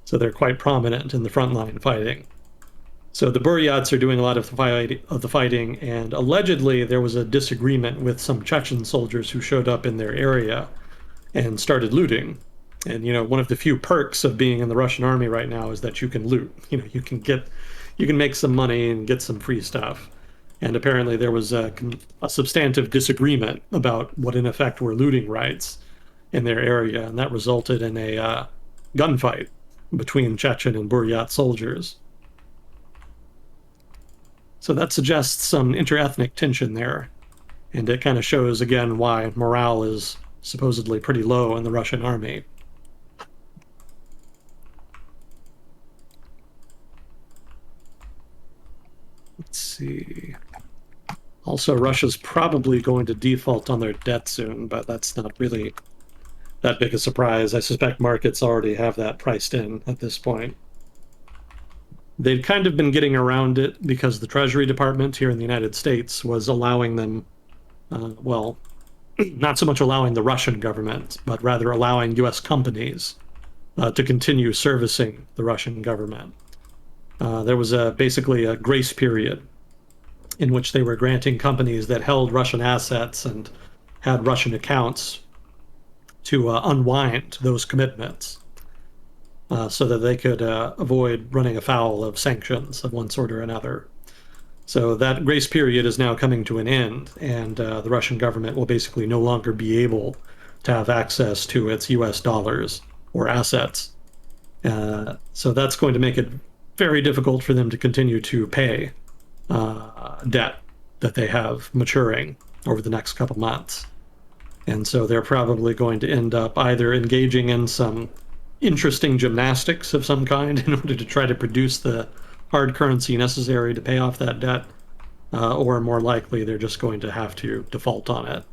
So they're quite prominent in the frontline fighting. So the Buryats are doing a lot of the fighting, and allegedly there was a disagreement with some Chechen soldiers who showed up in their area and started looting. And one of the few perks of being in the Russian army right now is that you can loot. You can make some money and get some free stuff. And apparently there was a substantive disagreement about what in effect were looting rights in their area, and that resulted in a gunfight between Chechen and Buryat soldiers. So that suggests some interethnic tension there, and it kind of shows again why morale is supposedly pretty low in the Russian army. Let's see. Also, Russia's probably going to default on their debt soon, but that's not really that big a surprise. I suspect markets already have that priced in at this point. They've kind of been getting around it because the Treasury Department here in the United States was allowing them, well, not so much allowing the Russian government, but rather allowing U.S. companies to continue servicing the Russian government. There was basically a grace period in which they were granting companies that held Russian assets and had Russian accounts to unwind those commitments so that they could avoid running afoul of sanctions of one sort or another. So that grace period is now coming to an end, and the Russian government will basically no longer be able to have access to its US dollars or assets. So that's going to make it very difficult for them to continue to pay debt that they have maturing over the next couple months. And so they're probably going to end up either engaging in some interesting gymnastics of some kind in order to try to produce the hard currency necessary to pay off that debt, or more likely they're just going to have to default on it.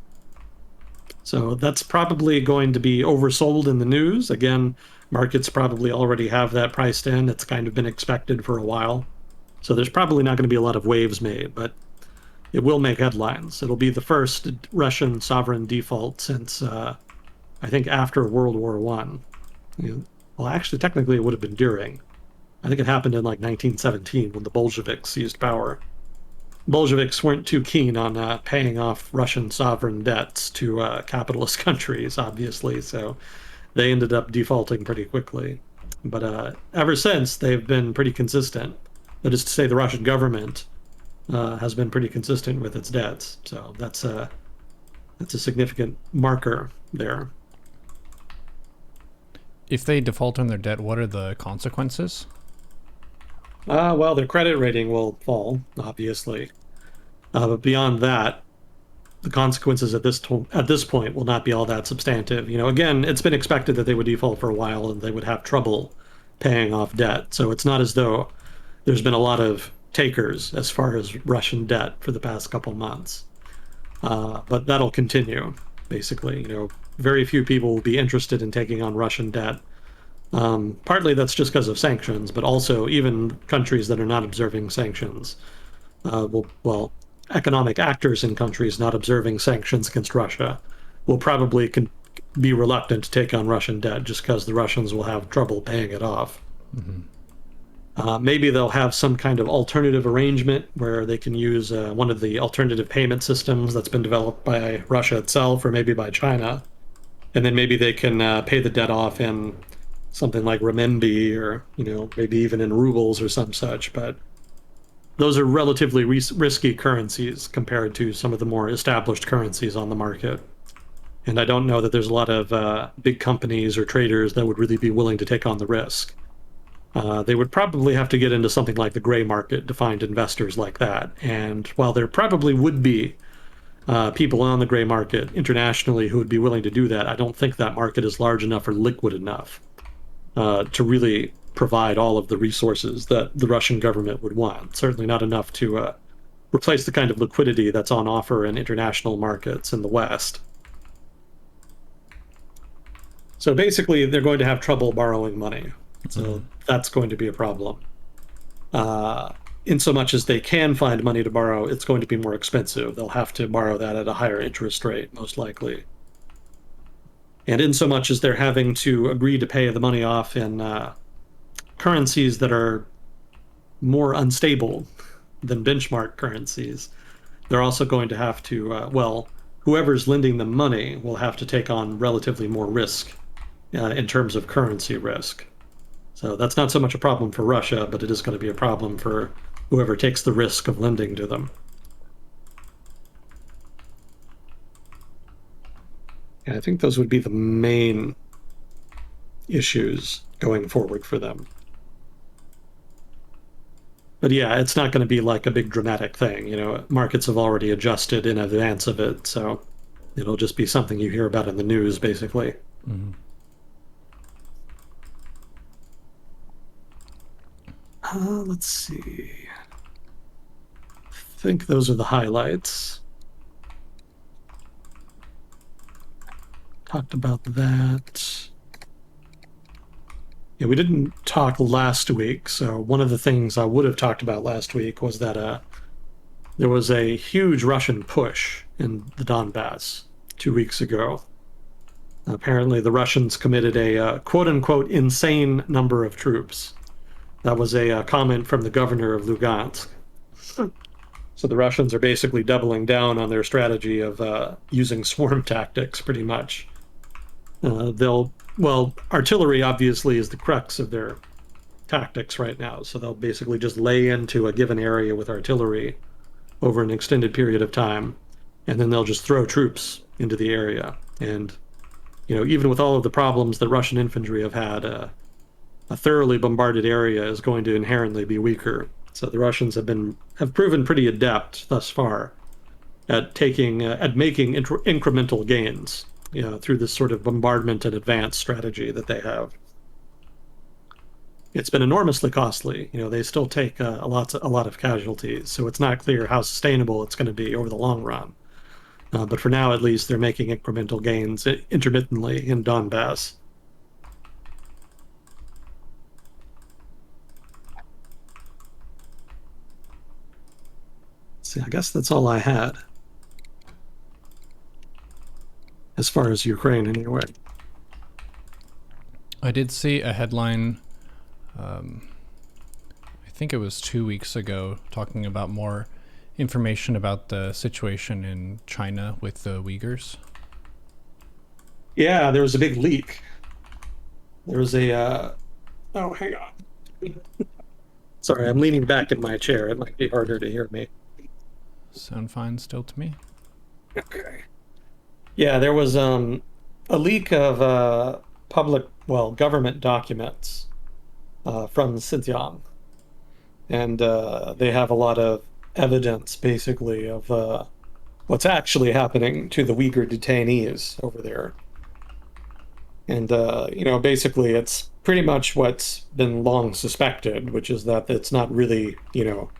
So that's probably going to be oversold in the news. Again, markets probably already have that priced in. It's kind of been expected for a while. So there's probably not going to be a lot of waves made, but it will make headlines. It'll be the first Russian sovereign default since, I think, after World War I. Well, actually, technically, it would have been during. I think it happened in like 1917 when the Bolsheviks seized power. Bolsheviks weren't too keen on paying off Russian sovereign debts to capitalist countries, obviously, so they ended up defaulting pretty quickly. But ever since, they've been pretty consistent. That is to say, the Russian government has been pretty consistent with its debts, so that's a significant marker there. If they default on their debt, what are the consequences? Well, their credit rating will fall, obviously. But beyond that, the consequences at this point will not be all that substantive. Again, it's been expected that they would default for a while and they would have trouble paying off debt. So it's not as though there's been a lot of takers as far as Russian debt for the past couple months. But that'll continue, basically. Very few people will be interested in taking on Russian debt. Partly that's just because of sanctions, but also even countries that are not observing sanctions, economic actors in countries not observing sanctions against Russia will probably be reluctant to take on Russian debt just because the Russians will have trouble paying it off. Mm-hmm. Maybe they'll have some kind of alternative arrangement where they can use one of the alternative payment systems that's been developed by Russia itself or maybe by China. And then maybe they can pay the debt off in something like renminbi or, maybe even in rubles or some such. But those are relatively risky currencies compared to some of the more established currencies on the market. And I don't know that there's a lot of big companies or traders that would really be willing to take on the risk. They would probably have to get into something like the gray market to find investors like that. And while there probably would be people on the gray market internationally who would be willing to do that, I don't think that market is large enough or liquid enough to really provide all of the resources that the Russian government would want. Certainly not enough to replace the kind of liquidity that's on offer in international markets in the West. So basically, they're going to have trouble borrowing money. So that's going to be a problem. In so much as they can find money to borrow, it's going to be more expensive. They'll have to borrow that at a higher interest rate, most likely. And in so much as they're having to agree to pay the money off in currencies that are more unstable than benchmark currencies, they're also going to have to, well, whoever's lending them money will have to take on relatively more risk in terms of currency risk. So that's not so much a problem for Russia, but it is going to be a problem for whoever takes the risk of lending to them. And I think those would be the main issues going forward for them. But yeah, it's not going to be like a big dramatic thing. You know, markets have already adjusted in advance of it, so it'll just be something you hear about in the news, basically. Mm-hmm. Let's see. I think those are the highlights. Talked about that. Yeah, we didn't talk last week, so one of the things I would have talked about last week was that there was a huge Russian push in the Donbass 2 weeks ago. Apparently, the Russians committed a quote-unquote insane number of troops. That was a comment from the governor of Lugansk. So the Russians are basically doubling down on their strategy of using swarm tactics, pretty much. Well, artillery obviously is the crux of their tactics right now. So they'll basically just lay into a given area with artillery over an extended period of time, and then they'll just throw troops into the area. And, you know, even with all of the problems that Russian infantry have had, a thoroughly bombarded area is going to inherently be weaker. So the Russians have proven pretty adept thus far at making incremental gains, you know, through this sort of bombardment and advance strategy that they have. It's been enormously costly. You know, they still take a lot of casualties, so it's not clear how sustainable it's going to be over the long run. But for now, at least, they're making incremental gains intermittently in Donbass. See, I guess that's all I had. As far as Ukraine, anyway. I did see a headline, I think it was 2 weeks ago, talking about more information about the situation in China with the Uyghurs. Yeah, there was a big leak. There was a... Oh, hang on. Sorry, I'm leaning back in my chair. It might be harder to hear me. Sound fine still to me? Okay. Yeah, there was a leak of government documents from Xinjiang. And they have a lot of evidence, basically, of what's actually happening to the Uyghur detainees over there. And, you know, basically it's pretty much what's been long suspected, which is that it's not really, you know,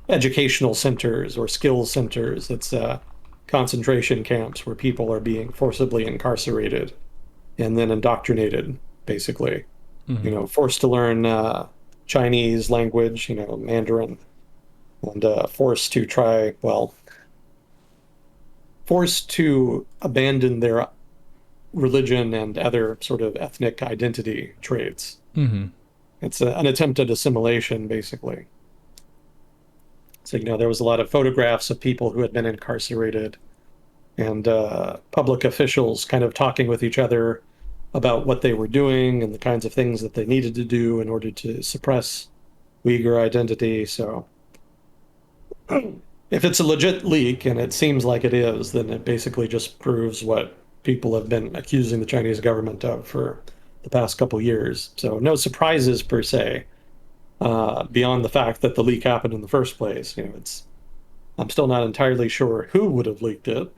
educational centers or skills centers. It's concentration camps where people are being forcibly incarcerated and then indoctrinated, basically. Mm-hmm. You know, forced to learn Chinese language, you know, Mandarin, and forced to abandon their religion and other sort of ethnic identity traits. Mm-hmm. It's an attempted assimilation, basically. So, you know, there was a lot of photographs of people who had been incarcerated and public officials kind of talking with each other about what they were doing and the kinds of things that they needed to do in order to suppress Uyghur identity. So if it's a legit leak, and it seems like it is, then it basically just proves what people have been accusing the Chinese government of for the past couple years. So no surprises per se. Beyond the fact that the leak happened in the first place. You know, I'm still not entirely sure who would have leaked it.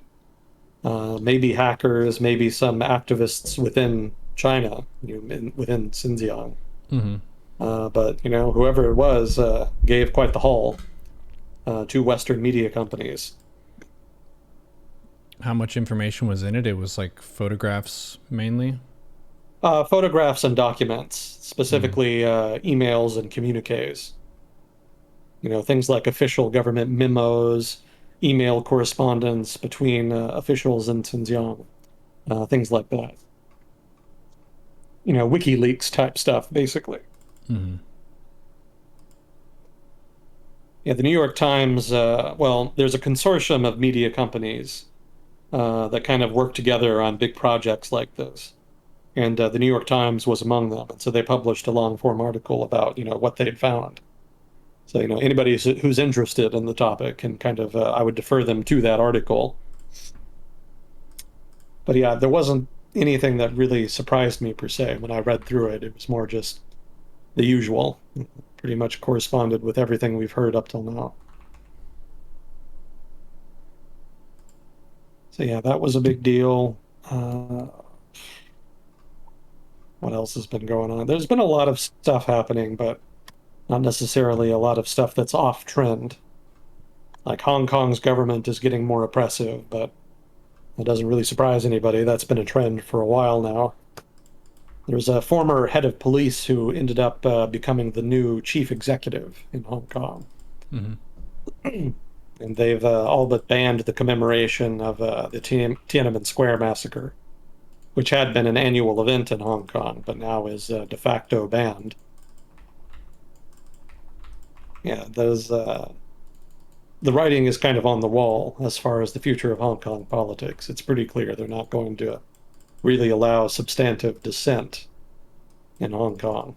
Maybe hackers, maybe some activists within China, you know, within Xinjiang. Mm-hmm. But whoever it was gave quite the haul to Western media companies. How much information was in it? It was like photographs mainly. Photographs and documents, Mm. specifically emails and communiques. Things like official government memos, email correspondence between officials in Xinjiang, things like that. WikiLeaks type stuff, basically. Mm-hmm. Yeah, the New York Times, well, there's a consortium of media companies that kind of work together on big projects like this. And the New York Times was among them. And so they published a long form article about, what they'd found. So, anybody who's interested in the topic can kind of, I would defer them to that article. But yeah, there wasn't anything that really surprised me per se when I read through it. It was more just the usual, pretty much corresponded with everything we've heard up till now. So yeah, that was a big deal. What else has been going on? There's been a lot of stuff happening, but not necessarily a lot of stuff that's off trend. Like Hong Kong's government is getting more oppressive, but it doesn't really surprise anybody. That's been a trend for a while now. There's a former head of police who ended up becoming the new chief executive in Hong Kong. Mm-hmm. And they've all but banned the commemoration of the Tiananmen Square massacre, which had been an annual event in Hong Kong, but now is de facto banned. Yeah, the writing is kind of on the wall as far as the future of Hong Kong politics. It's pretty clear they're not going to really allow substantive dissent in Hong Kong.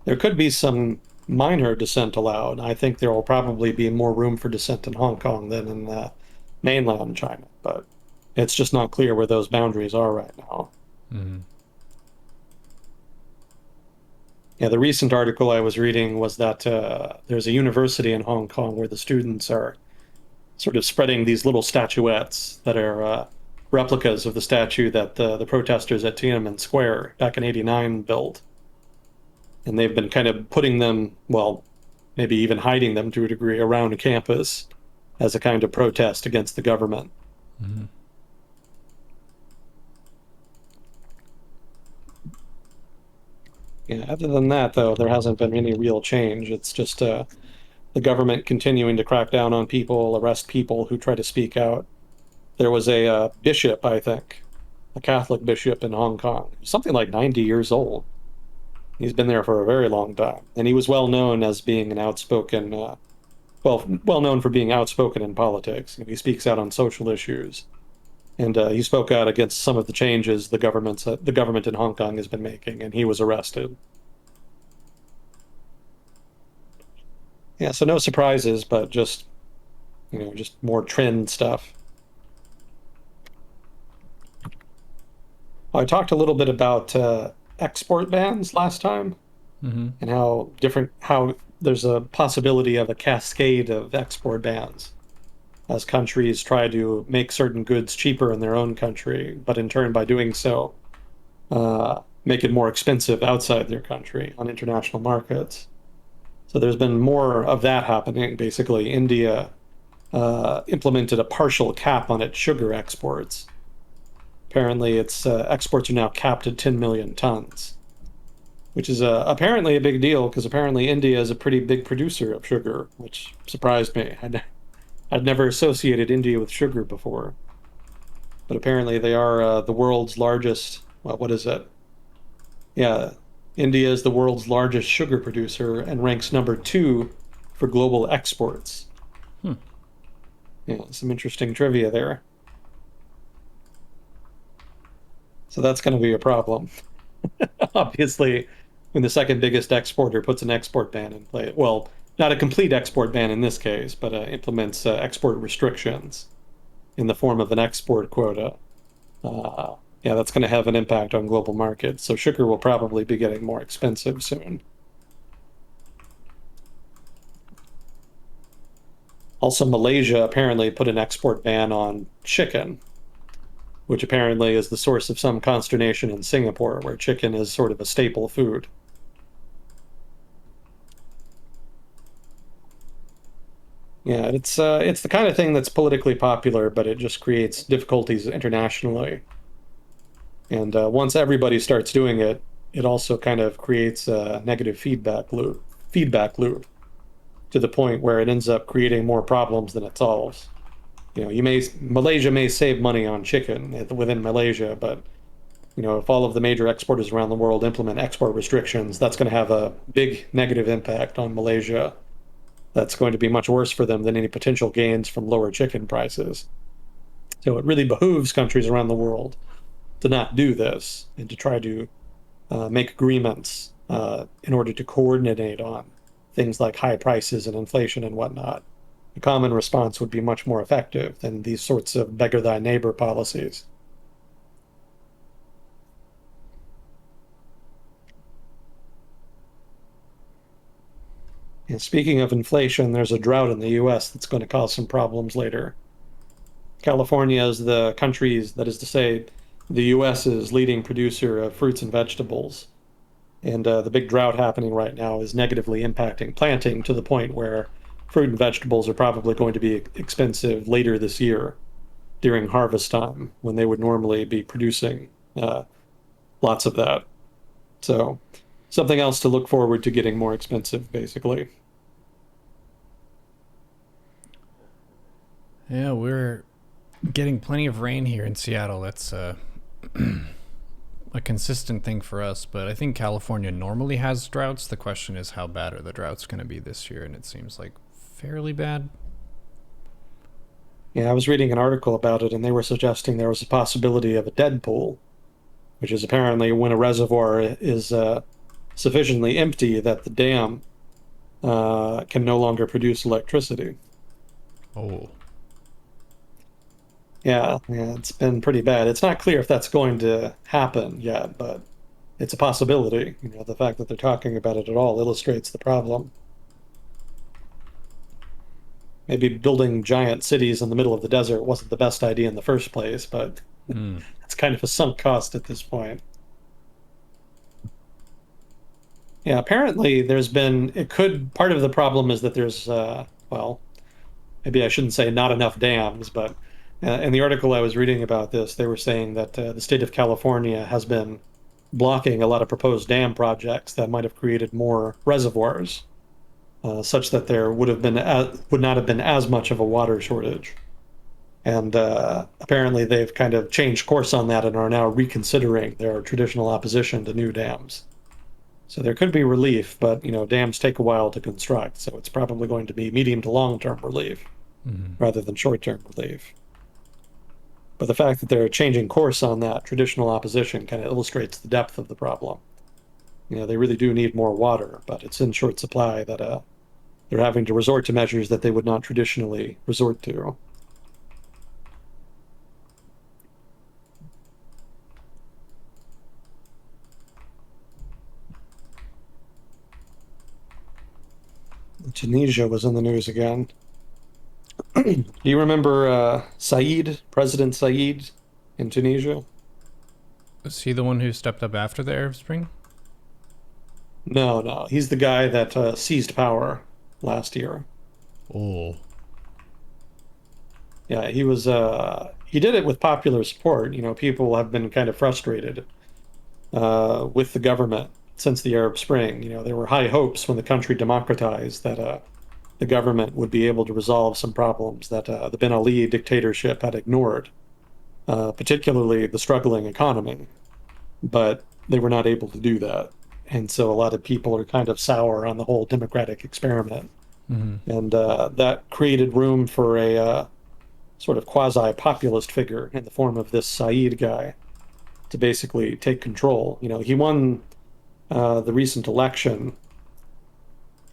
There could be some minor dissent allowed. I think there will probably be more room for dissent in Hong Kong than in mainland China, but it's just not clear where those boundaries are right now. Mm-hmm. Yeah, the recent article I was reading was that there's a university in Hong Kong where the students are sort of spreading these little statuettes that are replicas of the statue that the protesters at Tiananmen Square back in '89 built. And they've been kind of putting them, well, maybe even hiding them to a degree around campus as a kind of protest against the government. Mm-hmm. Yeah, other than that, though, there hasn't been any real change. It's just the government continuing to crack down on people, arrest people who try to speak out. There was a bishop, I think, a Catholic bishop in Hong Kong, something like 90 years old. He's been there for a very long time, and he was well known as being an outspoken, well known for being outspoken in politics. He speaks out on social issues, and he spoke out against some of the changes the government in Hong Kong has been making, and he was arrested. Yeah, so no surprises, but just more trend stuff. I talked a little bit about export bans last time Mm-hmm. and how there's a possibility of a cascade of export bans as countries try to make certain goods cheaper in their own country, but in turn, by doing so, make it more expensive outside their country on international markets. So there's been more of that happening. Basically, India implemented a partial cap on its sugar exports. Apparently, its exports are now capped at 10 million tons, which is apparently a big deal because apparently India is a pretty big producer of sugar, which surprised me. I'd never associated India with sugar before, but apparently they are the world's largest. Well, what is it? Yeah, India is the world's largest sugar producer and ranks number two for global exports. Hmm. Yeah, some interesting trivia there. So that's going to be a problem. Obviously, when the second biggest exporter puts an export ban in place, well, not a complete export ban in this case, but implements export restrictions in the form of an export quota. Yeah, that's going to have an impact on global markets. So sugar will probably be getting more expensive soon. Also, Malaysia apparently put an export ban on chicken, which apparently is the source of some consternation in Singapore, where chicken is sort of a staple food. Yeah, it's the kind of thing that's politically popular, but it just creates difficulties internationally. And once everybody starts doing it, it also kind of creates a negative feedback loop to the point where it ends up creating more problems than it solves. Malaysia may save money on chicken within Malaysia, but if all of the major exporters around the world implement export restrictions, that's going to have a big negative impact on Malaysia. That's going to be much worse for them than any potential gains from lower chicken prices. So it really behooves countries around the world to not do this and to try to make agreements in order to coordinate on things like high prices and inflation and whatnot. A common response would be much more effective than these sorts of beggar thy neighbor policies. And speaking of inflation, there's a drought in the US that's going to cause some problems later. California is the country's, that is to say, the US's leading producer of fruits and vegetables. And the big drought happening right now is negatively impacting planting to the point where fruit and vegetables are probably going to be expensive later this year during harvest time when they would normally be producing lots of that. So, something else to look forward to getting more expensive, basically. Yeah, we're getting plenty of rain here in Seattle. That's a consistent thing for us, but I think California normally has droughts. The question is how bad are the droughts going to be this year, and it seems like fairly bad. Yeah, I was reading an article about it, and they were suggesting there was a possibility of a dead pool, which is apparently when a reservoir is sufficiently empty that the dam can no longer produce electricity. Oh, Yeah, it's been pretty bad. It's not clear if that's going to happen yet, but it's a possibility. The fact that they're talking about it at all illustrates the problem. Maybe building giant cities in the middle of the desert wasn't the best idea in the first place, but it's kind of a sunk cost at this point. Yeah, apparently part of the problem is that there's, well, maybe I shouldn't say not enough dams, but in the article I was reading about this, they were saying that the state of California has been blocking a lot of proposed dam projects that might have created more reservoirs, such that there would not have been as much of a water shortage. And apparently they've kind of changed course on that and are now reconsidering their traditional opposition to new dams. So there could be relief, but dams take a while to construct, so it's probably going to be medium to long-term relief rather than short-term relief. But the fact that they're changing course on that traditional opposition kind of illustrates the depth of the problem. They really do need more water, but it's in short supply that they're having to resort to measures that they would not traditionally resort to. Tunisia was in the news again. Do you remember President Said in Tunisia? is he the one who stepped up after the Arab Spring? No, no, he's the guy that seized power last year. Oh, Yeah, he did it with popular support. People have been kind of frustrated with the government since the Arab Spring. There were high hopes when the country democratized that the government would be able to resolve some problems that the Ben Ali dictatorship had ignored, particularly the struggling economy. But they were not able to do that. And so a lot of people are kind of sour on the whole democratic experiment. And that created room for a sort of quasi-populist figure in the form of this Said guy to basically take control. He won the recent election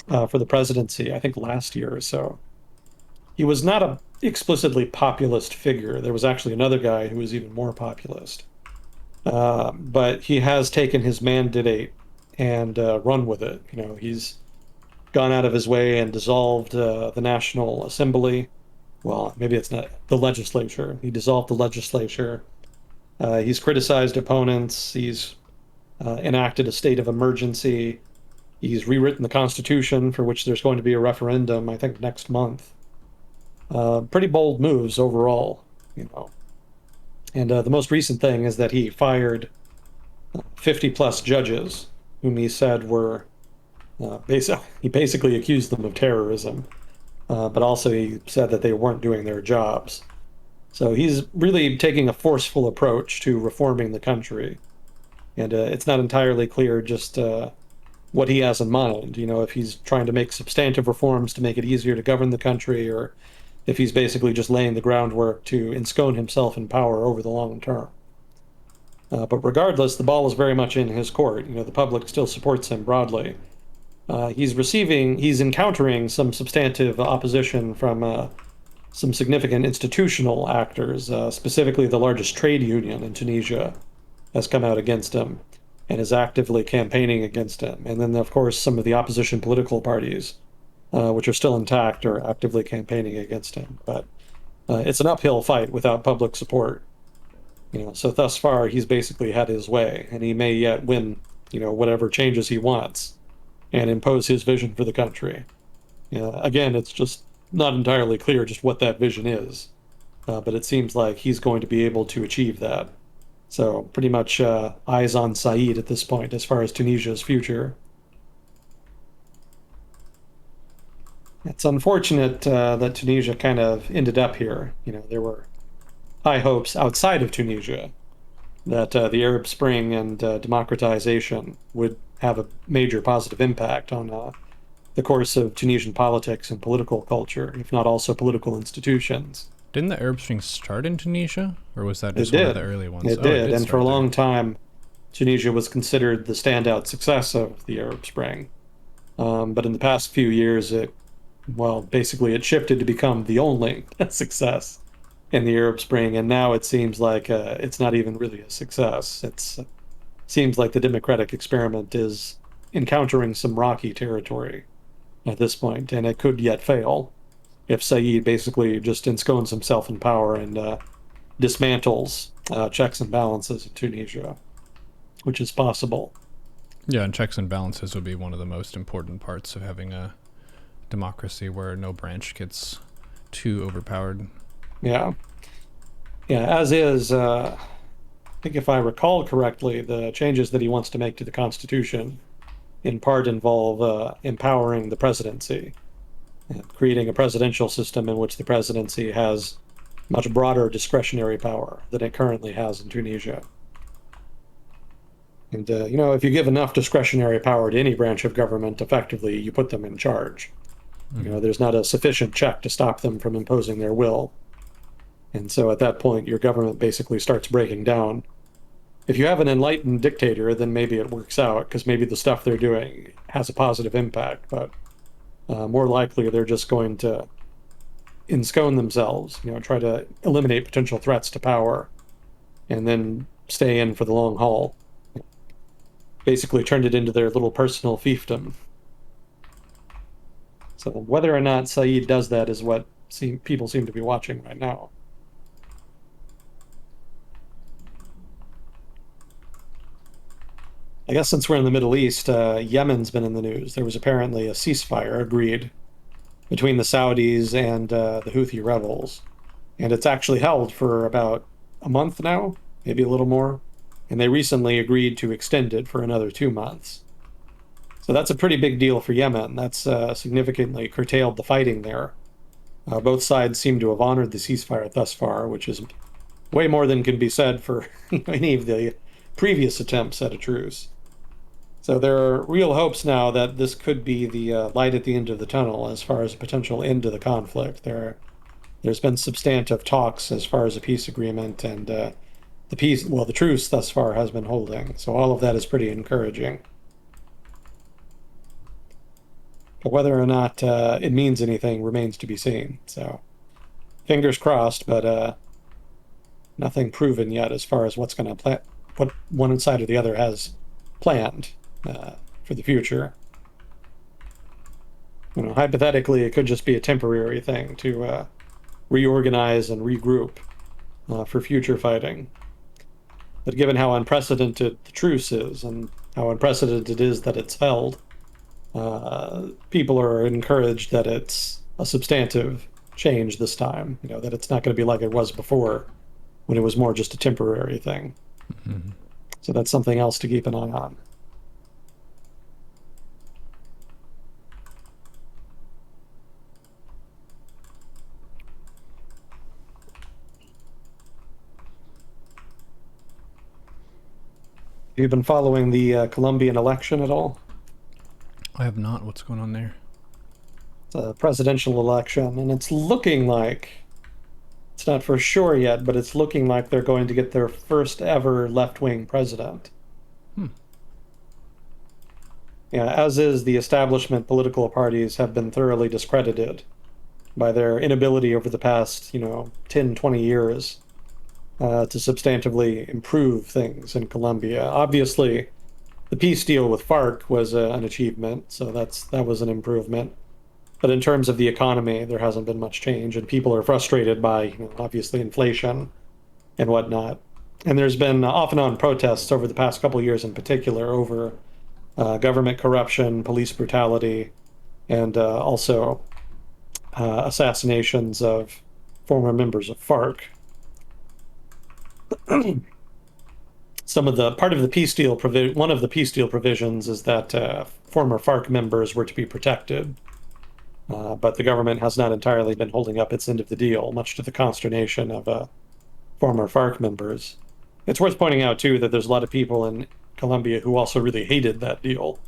for the presidency, I think last year or so. He was not a explicitly populist figure. There was actually another guy who was even more populist. But he has taken his mandate and run with it. He's gone out of his way and dissolved the National Assembly. Well, maybe it's not the legislature. He dissolved the legislature. He's criticized opponents. He's enacted a state of emergency. He's rewritten the Constitution, for which there's going to be a referendum, I think, next month. Pretty bold moves overall, you know. And the most recent thing is that he fired 50 plus judges whom he said were he basically accused them of terrorism, but also he said that they weren't doing their jobs. So he's really taking a forceful approach to reforming the country. And it's not entirely clear just what he has in mind. You know, if he's trying to make substantive reforms to make it easier to govern the country, or if he's basically just laying the groundwork to enscone himself in power over the long term. But regardless, the ball is very much in his court. You know, the public still supports him broadly. He's encountering some substantive opposition from some significant institutional actors, specifically the largest trade union in Tunisia has come out against him and is actively campaigning against him. And then, of course, some of the opposition political parties, which are still intact, are actively campaigning against him. But it's an uphill fight without public support. You know, so thus far he's basically had his way, and he may yet win, you know, whatever changes he wants and impose his vision for the country. Again, it's just not entirely clear just what that vision is, but it seems like he's going to be able to achieve that. So pretty much eyes on Said at this point as far as Tunisia's future. It's unfortunate that Tunisia kind of ended up here. You know, there were high hopes outside of Tunisia that the Arab Spring and democratization would have a major positive impact on the course of Tunisian politics and political culture, if not also political institutions. Didn't the Arab Spring start in Tunisia, or was that It just one of did. the early ones? It Oh, it did. did And for a start there. long time, Tunisia was considered the standout success of the Arab Spring. But in the past few years, basically it shifted to become the only success in the Arab Spring. And now it seems like it's not even really a success. It seems like the democratic experiment is encountering some rocky territory at this point, and it could yet fail if Said basically just enscones himself in power and dismantles checks and balances in Tunisia, which is possible. Yeah, and checks and balances would be one of the most important parts of having a democracy where no branch gets too overpowered. Yeah. Yeah, as is, I think if I recall correctly, the changes that he wants to make to the Constitution in part involve empowering the presidency, and creating a presidential system in which the presidency has much broader discretionary power than it currently has in Tunisia. And, you know, if you give enough discretionary power to any branch of government, effectively, you put them in charge. You know, there's not a sufficient check to stop them from imposing their will. And so at that point, your government basically starts breaking down. If you have an enlightened dictator, then maybe it works out because maybe the stuff they're doing has a positive impact. But more likely, they're just going to enscone themselves, you know, try to eliminate potential threats to power and then stay in for the long haul. Basically turned it into their little personal fiefdom. So whether or not Said does that is what people seem to be watching right now. I guess since we're in the Middle East, Yemen's been in the news. There was apparently a ceasefire agreed between the Saudis and the Houthi rebels. And it's actually held for about a month now, maybe a little more. And they recently agreed to extend it for another 2 months. So that's a pretty big deal for Yemen. That's significantly curtailed the fighting there. Both sides seem to have honored the ceasefire thus far, which is way more than can be said for any of the previous attempts at a truce. So there are real hopes now that this could be the light at the end of the tunnel as far as a potential end to the conflict. There's been substantive talks as far as a peace agreement, and the truce thus far has been holding. So all of that is pretty encouraging. But whether or not it means anything remains to be seen. So fingers crossed, but nothing proven yet as far as what one side or the other has planned for the future. You know, hypothetically, it could just be a temporary thing to reorganize and regroup for future fighting. But given how unprecedented the truce is and how unprecedented it is that it's held, people are encouraged that it's a substantive change this time, that it's not going to be like it was before when it was more just a temporary thing. So that's something else to keep an eye on. Have you been following the Colombian election at all? I have not. What's going on there? It's a presidential election, and it's looking like, it's not for sure yet, but it's looking like they're going to get their first ever left-wing president. Hmm. Yeah, as is the establishment, political parties have been thoroughly discredited by their inability over the past, 10, 20 years to substantively improve things in Colombia. Obviously, the peace deal with FARC was an achievement, so that was an improvement. But in terms of the economy, there hasn't been much change, and people are frustrated by, obviously inflation and whatnot. And there's been off and on protests over the past couple of years, in particular, over government corruption, police brutality, and also assassinations of former members of FARC. Some of the part of the peace deal one of the peace deal provisions is that former FARC members were to be protected, but the government has not entirely been holding up its end of the deal, much to the consternation of former FARC members. It's worth pointing out too that there's a lot of people in Colombia who also really hated that deal,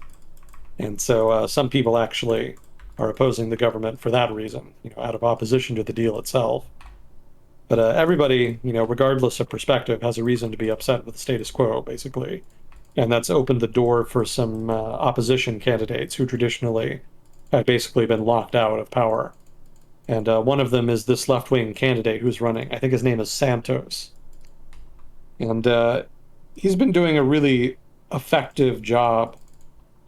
and so some people actually are opposing the government for that reason, out of opposition to the deal itself. But everybody, regardless of perspective, has a reason to be upset with the status quo, basically. And that's opened the door for some opposition candidates who traditionally had basically been locked out of power. And one of them is this left-wing candidate who's running. I think his name is Santos. And he's been doing a really effective job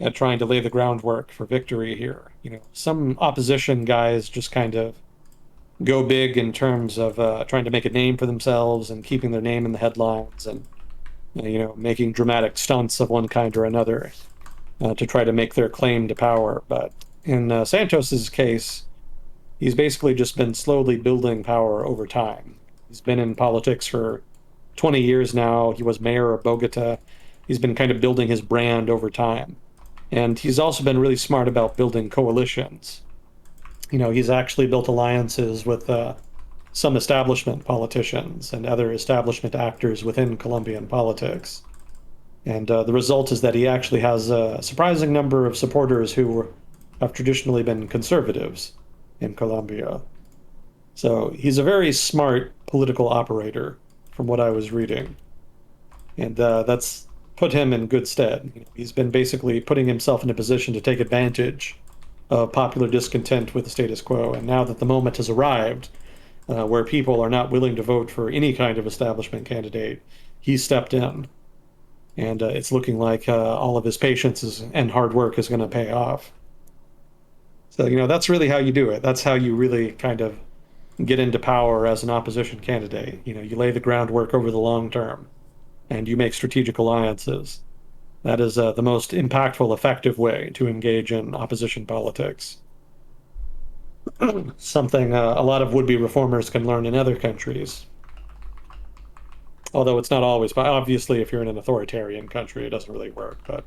at trying to lay the groundwork for victory here. Some opposition guys just kind of go big in terms of trying to make a name for themselves and keeping their name in the headlines and making dramatic stunts of one kind or another to try to make their claim to power. But in Santos's case, he's basically just been slowly building power over time. He's been in politics for 20 years now. He was mayor of Bogota. He's been kind of building his brand over time. And he's also been really smart about building coalitions. He's actually built alliances with some establishment politicians and other establishment actors within Colombian politics. And the result is that he actually has a surprising number of supporters who have traditionally been conservatives in Colombia. So he's a very smart political operator, from what I was reading. And that's put him in good stead. He's been basically putting himself in a position to take advantage of popular discontent with the status quo. And now that the moment has arrived, where people are not willing to vote for any kind of establishment candidate, he's stepped in. And it's looking like all of his patience and hard work is going to pay off. So, that's really how you do it. That's how you really kind of get into power as an opposition candidate. You lay the groundwork over the long term and you make strategic alliances. That is the most impactful, effective way to engage in opposition politics. Something a lot of would-be reformers can learn in other countries. Although it's not always, but obviously if you're in an authoritarian country, it doesn't really work. But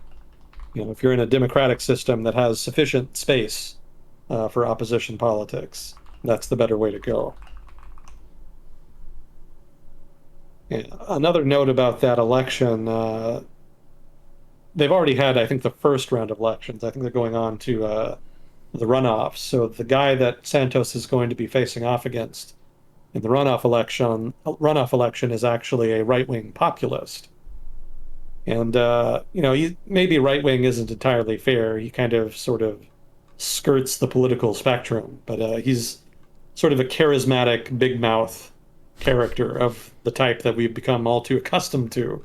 if you're in a democratic system that has sufficient space for opposition politics, that's the better way to go. Yeah. Another note about that election, they've already had, I think, the first round of elections. I think they're going on to the runoffs. So the guy that Santos is going to be facing off against in the runoff election is actually a right-wing populist. And maybe right-wing isn't entirely fair. He kind of sort of skirts the political spectrum, but he's sort of a charismatic, big mouth character of the type that we've become all too accustomed to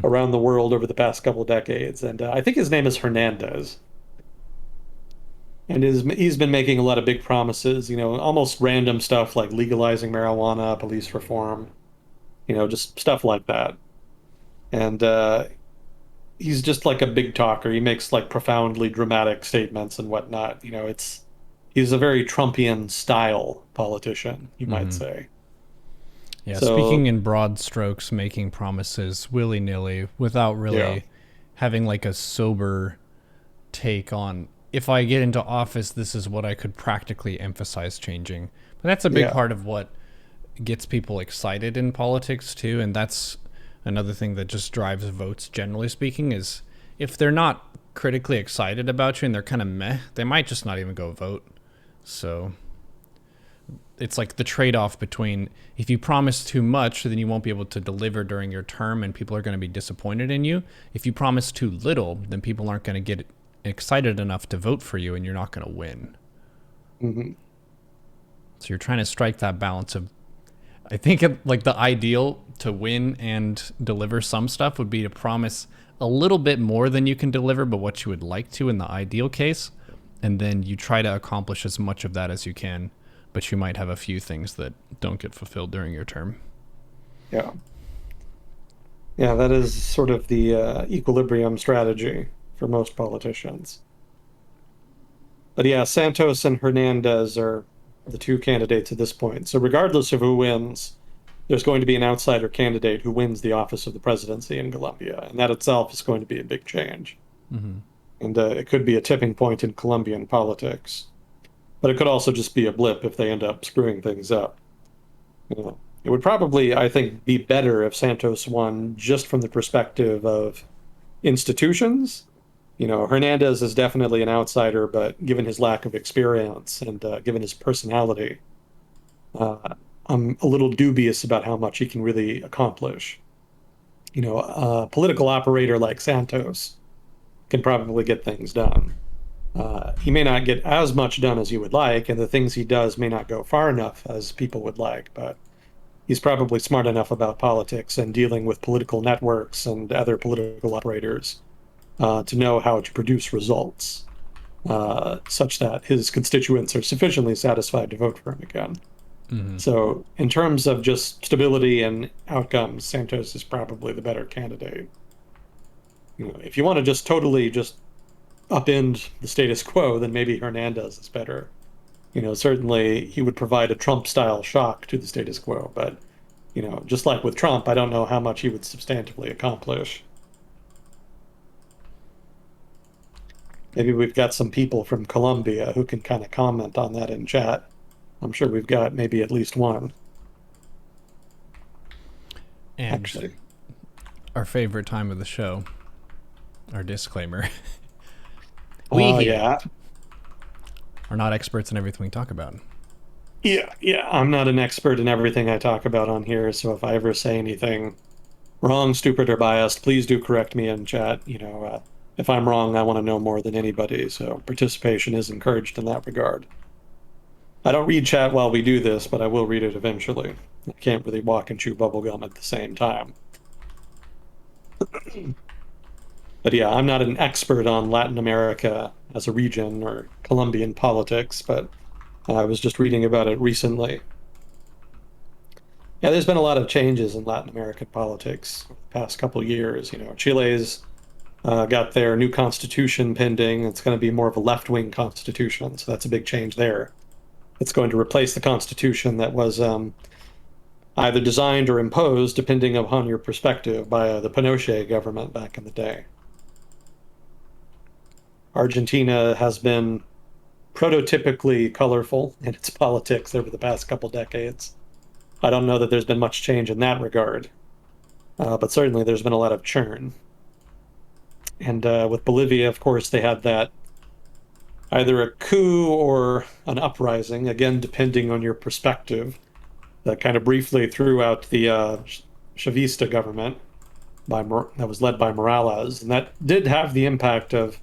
around the world over the past couple of decades. And I think his name is Hernandez. And he's been making a lot of big promises, almost random stuff like legalizing marijuana, police reform, just stuff like that. And he's just like a big talker. He makes like profoundly dramatic statements and whatnot. he's a very Trumpian style politician, you might Hmm. say. Yeah, speaking So in broad strokes, making promises willy nilly without yeah, really having like a sober take on, if I get into office, this is what I could practically emphasize changing. But that's a big yeah, part of what gets people excited in politics too, and that's another thing that just drives votes generally speaking is if they're not critically excited about you and they're kind of meh, they might just not even go vote. So it's like the trade-off between if you promise too much then you won't be able to deliver during your term and people are going to be disappointed in you. If you promise too little, then people aren't going to get excited enough to vote for you and you're not going to win. hmm So you're trying to strike that balance of, I think like the ideal to win and deliver some stuff would be to promise a little bit more than you can deliver, but what you would like to in the ideal case. And then you try to accomplish as much of that as you can, but you might have a few things that don't get fulfilled during your term. yeah, yeah. That is sort of the equilibrium strategy for most politicians. But yeah, Santos and Hernandez are the two candidates at this point. So regardless of who wins, there's going to be an outsider candidate who wins the office of the presidency in Colombia, and that itself is going to be a big change. Mm-hmm. And it could be a tipping point in Colombian politics. But it could also just be a blip if they end up screwing things up. You know, it would probably, I think, be better if Santos won just from the perspective of institutions. Hernandez is definitely an outsider, but given his lack of experience and given his personality, uh, I'm a little dubious about how much he can really accomplish. A political operator like Santos can probably get things done. He may not get as much done as you would like, and the things he does may not go far enough as people would like, but he's probably smart enough about politics and dealing with political networks and other political operators to know how to produce results such that his constituents are sufficiently satisfied to vote for him again. Mm-hmm. So, in terms of just stability and outcomes, Santos is probably the better candidate. If you want to just totally just upend the status quo, then maybe Hernandez is better. Certainly he would provide a Trump-style shock to the status quo, but just like with Trump, I don't know how much he would substantively accomplish. Maybe we've got some people from Colombia who can kind of comment on that in chat. I'm sure we've got maybe at least one, And actually. our favorite time of the show, our disclaimer. We Oh, here yeah. are not experts in everything we talk about. Yeah, yeah. I'm not an expert in everything I talk about on here, so if I ever say anything wrong, stupid, or biased, please do correct me in chat. If I'm wrong, I want to know more than anybody, so participation is encouraged in that regard. I don't read chat while we do this, but I will read it eventually. I can't really walk and chew bubblegum at the same time. But yeah, I'm not an expert on Latin America as a region or Colombian politics, but I was just reading about it recently. Yeah, there's been a lot of changes in Latin American politics over the past couple of years. Chile's got their new constitution pending. It's going to be more of a left-wing constitution, so that's a big change there. It's going to replace the constitution that was either designed or imposed, depending upon your perspective, by the Pinochet government back in the day. Argentina has been prototypically colorful in its politics over the past couple decades. I don't know that there's been much change in that regard, but certainly there's been a lot of churn. And with Bolivia, of course, they had that either a coup or an uprising, again, depending on your perspective, that kind of briefly threw out the Chavista government that was led by Morales. And that did have the impact of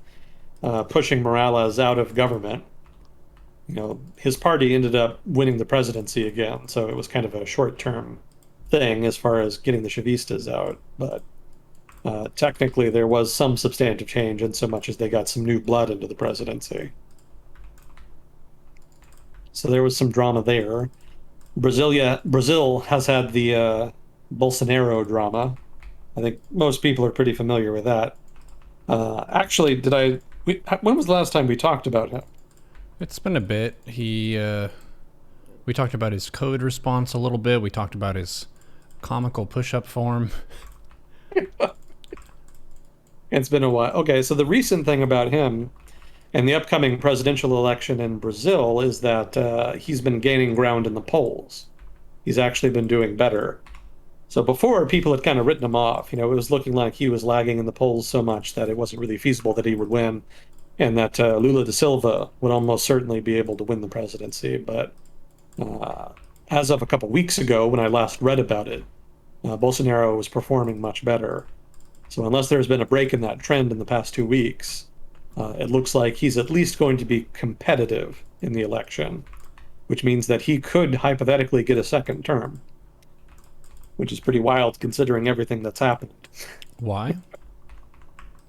pushing Morales out of government. His party ended up winning the presidency again, so it was kind of a short-term thing as far as getting the Chavistas out. But technically, there was some substantive change in so much as they got some new blood into the presidency. So there was some drama there. Brazil has had the Bolsonaro drama. I think most people are pretty familiar with that. Actually, when was the last time we talked about him? It's been a bit. We talked about his code response a little bit. We talked about his comical push-up form. It's been a while. Okay, so the recent thing about him and the upcoming presidential election in Brazil is that he's been gaining ground in the polls. He's actually been doing better. So before, people had kind of written him off. It was looking like he was lagging in the polls so much that it wasn't really feasible that he would win, and that Lula da Silva would almost certainly be able to win the presidency. But uh, as of a couple weeks ago, when I last read about it, Bolsonaro was performing much better. So unless there's been a break in that trend in the past 2 weeks, it looks like he's at least going to be competitive in the election, which means that he could hypothetically get a second term, which is pretty wild considering everything that's happened. Why?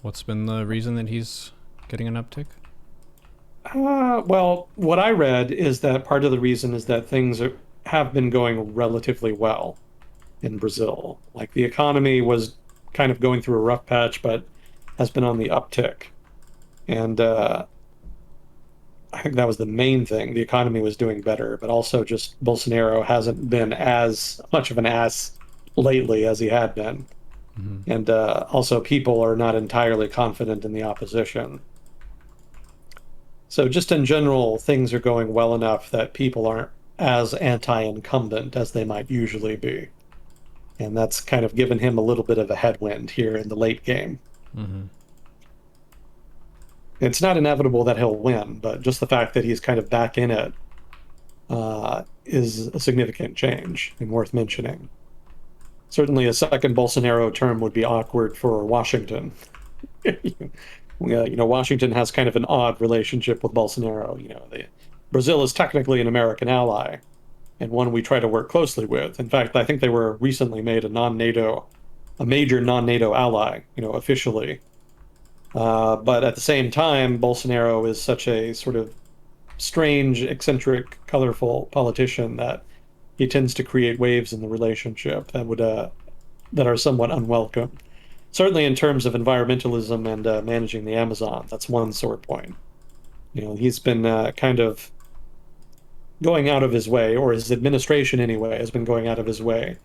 What's been the reason that he's getting an uptick? Well, what I read is that part of the reason is that have been going relatively well in Brazil. Like the economy was kind of going through a rough patch, but has been on the uptick. And I think that was the main thing. The economy was doing better, but also just Bolsonaro hasn't been as much of an ass lately as he had been. Mm-hmm. And also, people are not entirely confident in the opposition. So, just in general, things are going well enough that people aren't as anti-incumbent as they might usually be. And that's kind of given him a little bit of a headwind here in the late game. Mm-hmm. It's not inevitable that he'll win, but just the fact that he's kind of back in it is a significant change and worth mentioning. Certainly, a second Bolsonaro term would be awkward for Washington. Washington has kind of an odd relationship with Bolsonaro. Brazil is technically an American ally and one we try to work closely with. In fact, I think they were recently made a major non-NATO ally, officially. But at the same time, Bolsonaro is such a sort of strange, eccentric, colorful politician that he tends to create waves in the relationship that are somewhat unwelcome. Certainly, in terms of environmentalism and managing the Amazon, that's one sore point. He's been kind of going out of his way, or his administration anyway, has been going out of his way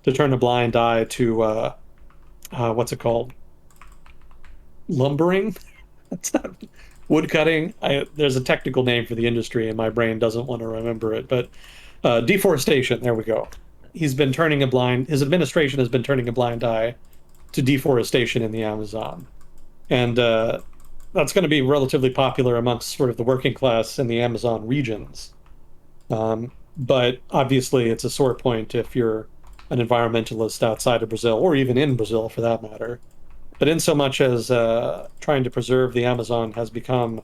to turn a blind eye to what's it called? Lumbering? That's not wood cutting. There's a technical name for the industry, and my brain doesn't want to remember it. But deforestation. There we go. His administration has been turning a blind eye to deforestation in the Amazon, and that's going to be relatively popular amongst sort of the working class in the Amazon regions. But obviously, it's a sore point if you're an environmentalist outside of Brazil, or even in Brazil for that matter. But in so much as trying to preserve the Amazon has become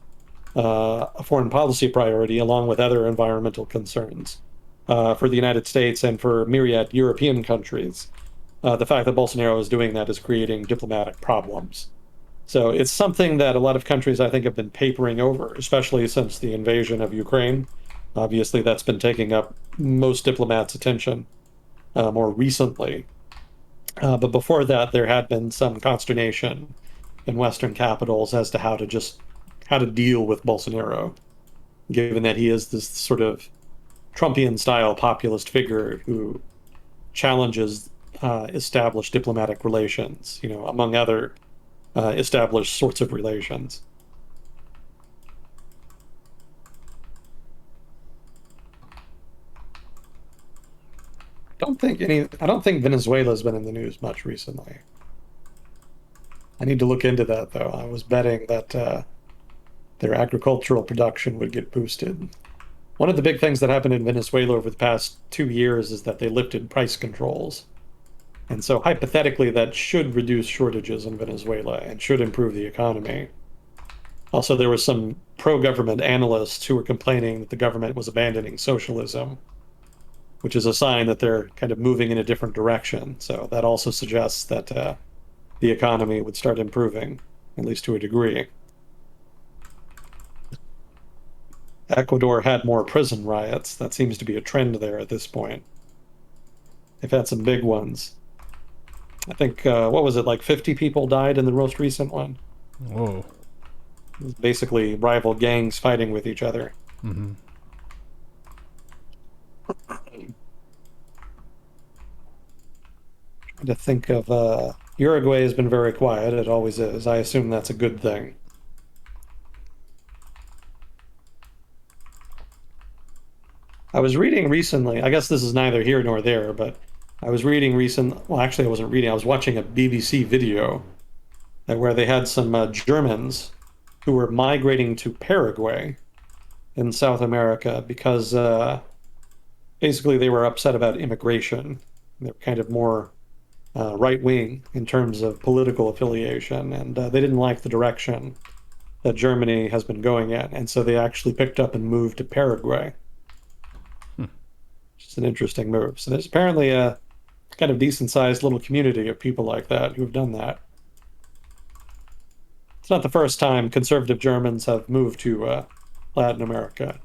a foreign policy priority, along with other environmental concerns for the United States and for myriad European countries, the fact that Bolsonaro is doing that is creating diplomatic problems. So it's something that a lot of countries, I think, have been papering over, especially since the invasion of Ukraine. Obviously, that's been taking up most diplomats' attention more recently. But before that, there had been some consternation in Western capitals as to how to deal with Bolsonaro, given that he is this sort of Trumpian-style populist figure who challenges established diplomatic relations, among other established sorts of relations. I don't think Venezuela's been in the news much recently. I need to look into that, though. I was betting that their agricultural production would get boosted. One of the big things that happened in Venezuela over the past 2 years is that they lifted price controls. And so hypothetically, that should reduce shortages in Venezuela and should improve the economy. Also, there were some pro-government analysts who were complaining that the government was abandoning socialism, which is a sign that they're kind of moving in a different direction. So that also suggests that the economy would start improving, at least to a degree. Ecuador had more prison riots. That seems to be a trend there at this point. They've had some big ones. I think, what was it, like 50 people died in the most recent one? Whoa. It was basically rival gangs fighting with each other. Hmm. To think of Uruguay has been very quiet. It always is. I assume that's a good thing. I was reading recently, I guess this is neither here nor there, but I was reading well, actually, I wasn't reading, I was watching a BBC video where they had some Germans who were migrating to Paraguay in South America because basically they were upset about immigration. They're kind of more right wing in terms of political affiliation, and they didn't like the direction that Germany has been going in. And so they actually picked up and moved to Paraguay. It's an interesting move. So there's apparently a kind of decent sized little community of people like that who've done that. It's not the first time conservative Germans have moved to Latin America.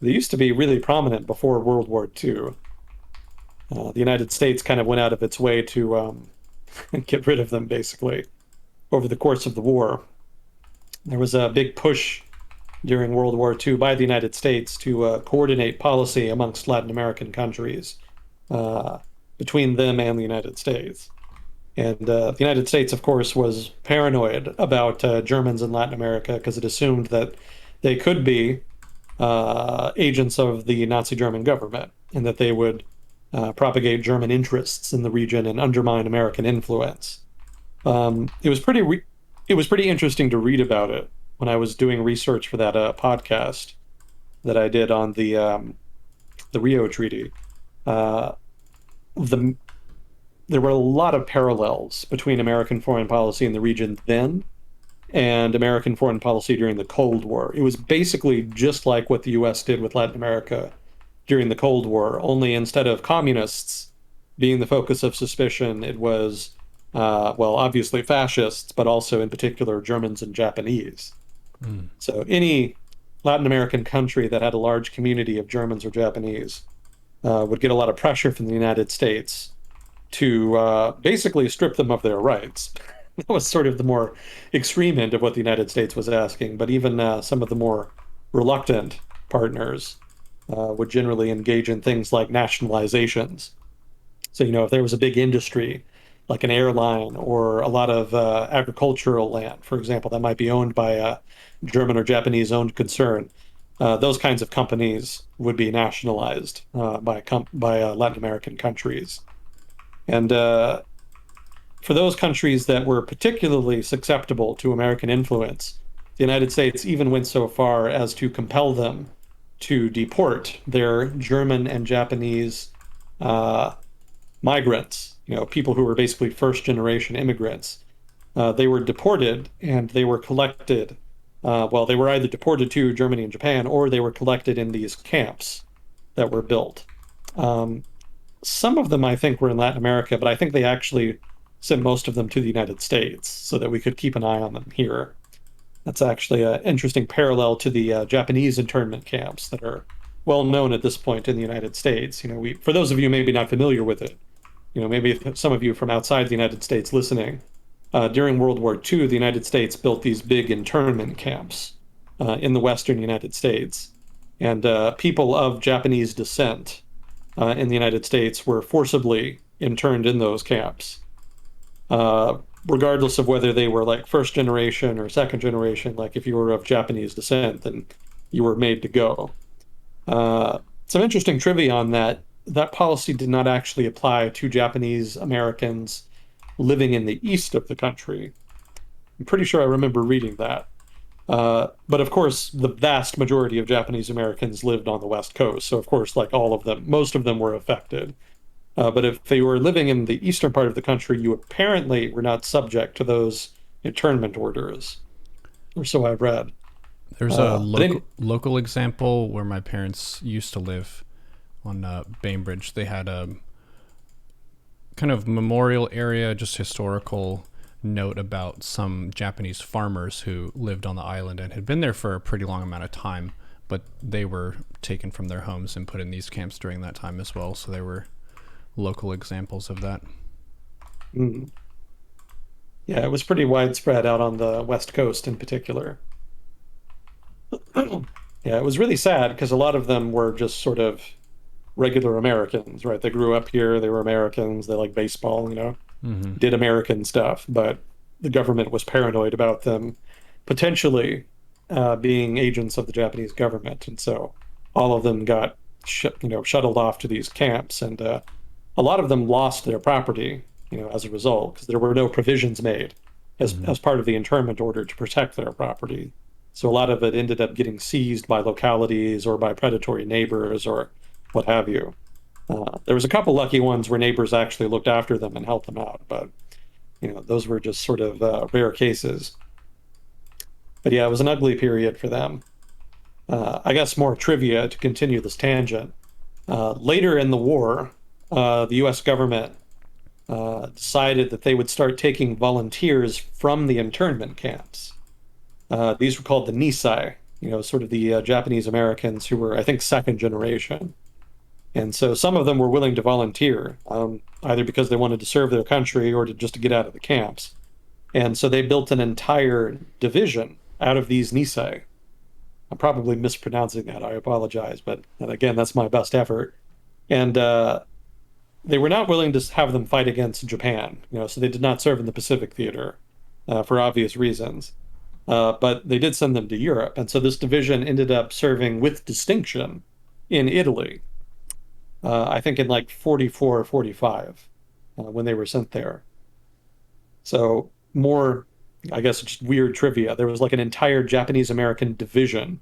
They used to be really prominent before World War II. The United States kind of went out of its way to get rid of them, basically, over the course of the war. There was a big push during World War II by the United States to coordinate policy amongst Latin American countries uh, between them and the United States. And the United States, of course, was paranoid about Germans in Latin America because it assumed that they could be agents of the Nazi German government and that they would propagate German interests in the region and undermine American influence. It was it was pretty interesting to read about it when I was doing research for that podcast that I did on the Rio Treaty. Uh, the There were a lot of parallels between American foreign policy in the region then and American foreign policy during the Cold War. It was basically just like what the US did with Latin America during the Cold War, only instead of communists being the focus of suspicion, it was, well, obviously fascists, but also in particular Germans and Japanese. Mm. So any Latin American country that had a large community of Germans or Japanese would get a lot of pressure from the United States to basically strip them of their rights. That was sort of the more extreme end of what the United States was asking, but even some of the more reluctant partners would generally engage in things like nationalizations. So, if there was a big industry, like an airline or a lot of agricultural land, for example, that might be owned by a German or Japanese owned concern, those kinds of companies would be nationalized by Latin American countries. And for those countries that were particularly susceptible to American influence, the United States even went so far as to compel them to deport their German and Japanese uh, migrants, people who were basically first generation immigrants. They were deported and they were collected. Well, they were either deported to Germany and Japan or they were collected in these camps that were built. Um, some of them, I think, were in Latin America, but I think they actually sent most of them to the United States so that we could keep an eye on them here. That's actually an interesting parallel to the Japanese internment camps that are well known at this point in the United States. For those of you maybe not familiar with it, maybe some of you from outside the United States listening, during World War II, the United States built these big internment camps in the Western United States. And people of Japanese descent in the United States were forcibly interned in those camps, uh, regardless of whether they were like first generation or second generation. Like if you were of Japanese descent, then you were made to go. Some interesting trivia on that. That policy did not actually apply to Japanese Americans living in the east of the country. I'm pretty sure I remember reading that. But of course, the vast majority of Japanese Americans lived on the West Coast. So, of course, like all of them, most of them were affected. But if they were living in the eastern part of the country, you apparently were not subject to those internment orders, or so I've read. There's a But any, local example where my parents used to live on Bainbridge. They had a kind of memorial area, just historical note about some Japanese farmers who lived on the island and had been there for a pretty long amount of time, but they were taken from their homes and put in these camps during that time as well. So there were local examples of that. mm, yeah, it was pretty widespread out on the West Coast in particular. Yeah, it was really sad because a lot of them were just sort of regular Americans, right? They grew up here, they were Americans, they like baseball, Hmm. did American stuff, but the government was paranoid about them potentially being agents of the Japanese government, and so all of them got shuttled off to these camps, and a lot of them lost their property, as a result, because there were no provisions made as part of the internment order to protect their property. So a lot of it ended up getting seized by localities or by predatory neighbors or what have you. There was a couple lucky ones where neighbors actually looked after them and helped them out, but those were just sort of rare cases. But yeah, it was an ugly period for them. I guess more trivia to continue this tangent. Later in the war, the U.S. government decided that they would start taking volunteers from the internment camps. These were called the Nisei, sort of the Japanese Americans who were, I think, second generation. And so some of them were willing to volunteer, either because they wanted to serve their country or just to get out of the camps. And so they built an entire division out of these Nisei. I'm probably mispronouncing that. I apologize, but again, that's my best effort. And they were not willing to have them fight against Japan, so they did not serve in the Pacific Theater for obvious reasons. But they did send them to Europe. And so this division ended up serving with distinction in Italy, I think in like 44 or 45 when they were sent there. So more, I guess, just weird trivia. There was like an entire Japanese American division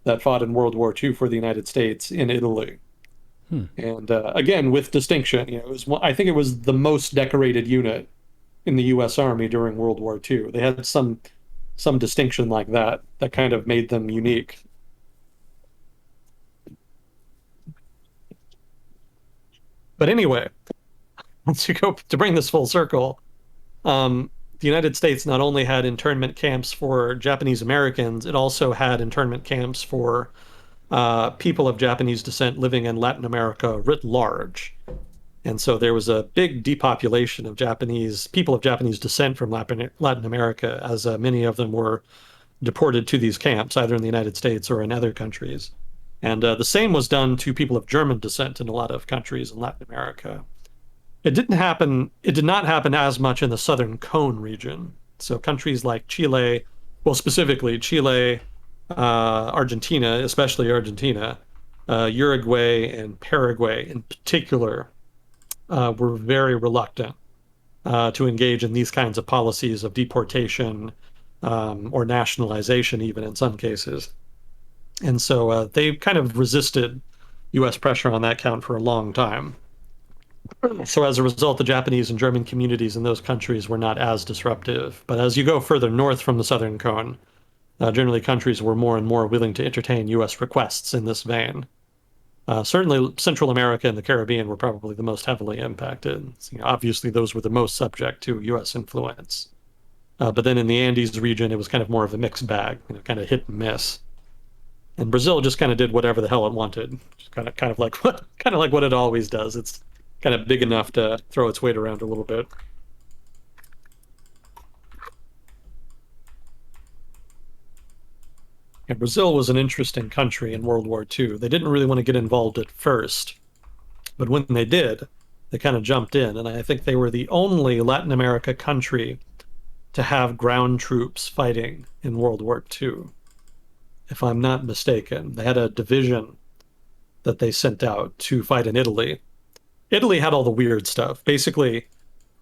that fought in World War II for the United States in Italy. Hmm. And again, with distinction, I think it was the most decorated unit in the U.S. Army during World War II. They had some distinction like that kind of made them unique. But anyway, once you go to bring this full circle, the United States not only had internment camps for Japanese Americans, it also had internment camps for people of Japanese descent living in Latin America writ large. And so there was a big depopulation of people of Japanese descent from Latin America, as many of them were deported to these camps, either in the United States or in other countries. And the same was done to people of German descent in a lot of countries in Latin America. It did not happen as much in the Southern Cone region. So countries like Chile, well, specifically Chile, Argentina, especially Argentina, Uruguay, and Paraguay in particular, were very reluctant to engage in these kinds of policies of deportation or nationalization, even in some cases. And so they kind of resisted U.S. pressure on that count for a long time. So as a result, the Japanese and German communities in those countries were not as disruptive. But as you go further north from the Southern Cone, generally countries were more and more willing to entertain U.S. requests in this vein. Certainly, Central America and the Caribbean were probably the most heavily impacted. Obviously, those were the most subject to U.S. influence. But then in the Andes region, it was kind of more of a mixed bag, kind of hit and miss. And Brazil just kind of did whatever the hell it wanted, just kind of like what it always does. It's kind of big enough to throw its weight around a little bit. And Brazil was an interesting country in World War II. They didn't really want to get involved at first, but when they did, they kind of jumped in. And I think they were the only Latin America country to have ground troops fighting in World War II, if I'm not mistaken. They had a division that they sent out to fight in Italy. Italy had all the weird stuff. Basically,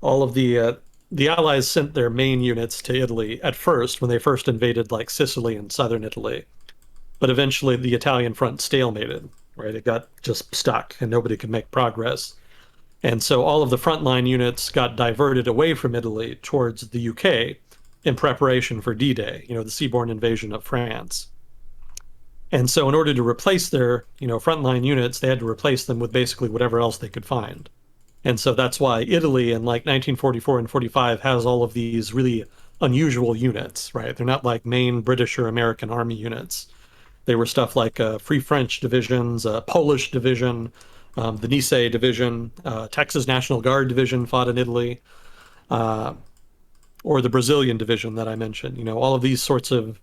all of the Allies sent their main units to Italy at first when they first invaded like Sicily and southern Italy. But eventually the Italian front stalemated, right? It got just stuck and nobody could make progress. And so all of the frontline units got diverted away from Italy towards the UK in preparation for D-Day, the seaborne invasion of France. And so in order to replace their, frontline units, they had to replace them with basically whatever else they could find. And so that's why Italy in like 1944 and 45 has all of these really unusual units, right? They're not like main British or American army units. They were stuff like Free French divisions, Polish division, the Nisei division, Texas National Guard division fought in Italy, or the Brazilian division that I mentioned. All of these sorts of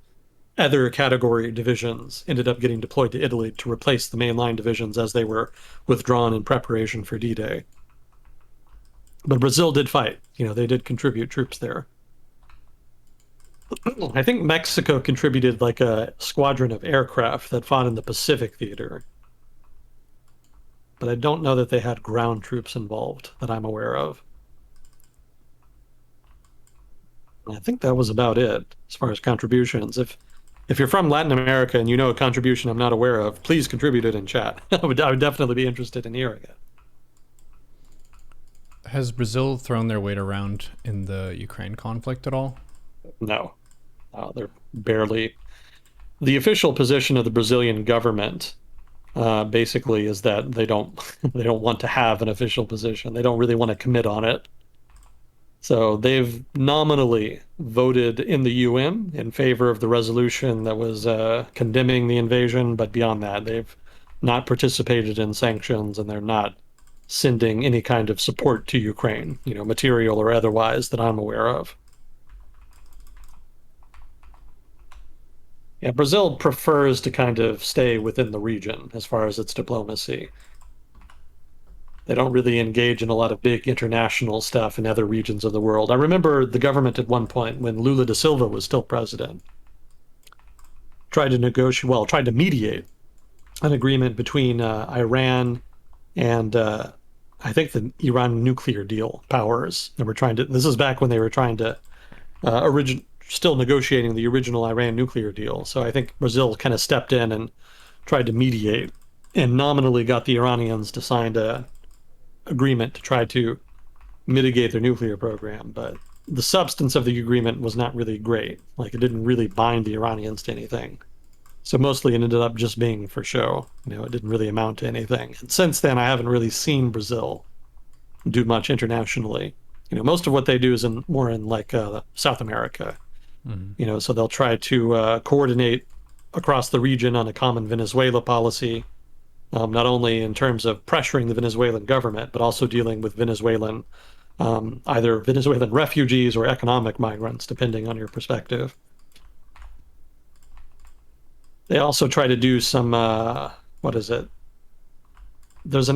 other category divisions ended up getting deployed to Italy to replace the mainline divisions as they were withdrawn in preparation for D-Day. But Brazil did fight. They did contribute troops there. I think Mexico contributed like a squadron of aircraft that fought in the Pacific theater. But I don't know that they had ground troops involved that I'm aware of. I think that was about it as far as contributions. If you're from Latin America and you know a contribution I'm not aware of, please contribute it in chat. I would definitely be interested in hearing it. Has Brazil thrown their weight around in the Ukraine conflict at all? No, they're barely. The official position of the Brazilian government basically is that they don't they don't want to have an official position. They don't really want to commit on it. So they've nominally voted in the UN in favor of the resolution that was condemning the invasion, but beyond that, they've not participated in sanctions, and they're not sending any kind of support to Ukraine, material or otherwise, that I'm aware of. Yeah, Brazil prefers to kind of stay within the region as far as its diplomacy. They don't really engage in a lot of big international stuff in other regions of the world. I remember the government at one point, when Lula da Silva was still president, tried to mediate an agreement between Iran and I think the Iran nuclear deal powers. And this is back when they were trying to still negotiating the original Iran nuclear deal. So I think Brazil kind of stepped in and tried to mediate and nominally got the Iranians to sign a agreement to try to mitigate their nuclear program. But the substance of the agreement was not really great. Like, it didn't really bind the Iranians to anything. So mostly it ended up just being for show. It didn't really amount to anything. And since then, I haven't really seen Brazil do much internationally. Most of what they do is more in like South America. Mm-hmm. So they'll try to coordinate across the region on a common Venezuela policy, not only in terms of pressuring the Venezuelan government, but also dealing with either Venezuelan refugees or economic migrants, depending on your perspective. They also try to do some, what is it? There's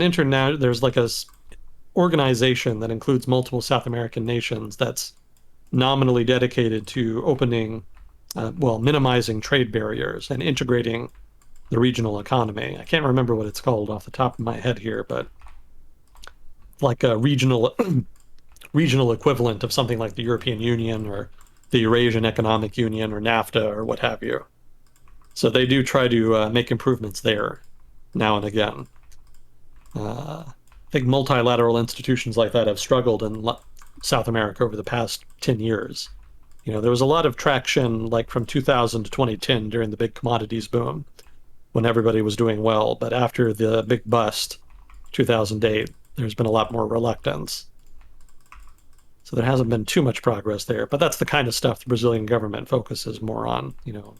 like a organization that includes multiple South American nations that's nominally dedicated to minimizing trade barriers and integrating the regional economy. I can't remember what it's called off the top of my head here, but like a regional equivalent of something like the European Union or the Eurasian Economic Union or NAFTA or what have you. So they do try to make improvements there now and again. I think multilateral institutions like that have struggled in South America over the past 10 years. There was a lot of traction like from 2000 to 2010 during the big commodities boom, when everybody was doing well. But after the big bust, 2008, there's been a lot more reluctance. So there hasn't been too much progress there. But that's the kind of stuff the Brazilian government focuses more on,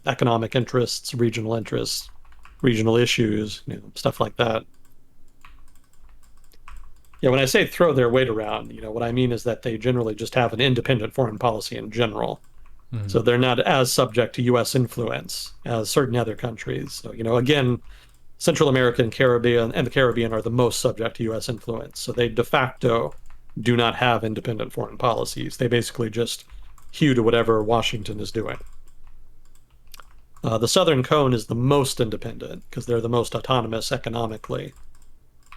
economic interests, regional issues, stuff like that. Yeah, when I say throw their weight around, what I mean is that they generally just have an independent foreign policy in general. Mm-hmm. So they're not as subject to U.S. influence as certain other countries. So, again, Central America and the Caribbean are the most subject to U.S. influence. So they de facto do not have independent foreign policies. They basically just hew to whatever Washington is doing. The Southern Cone is the most independent because they're the most autonomous economically.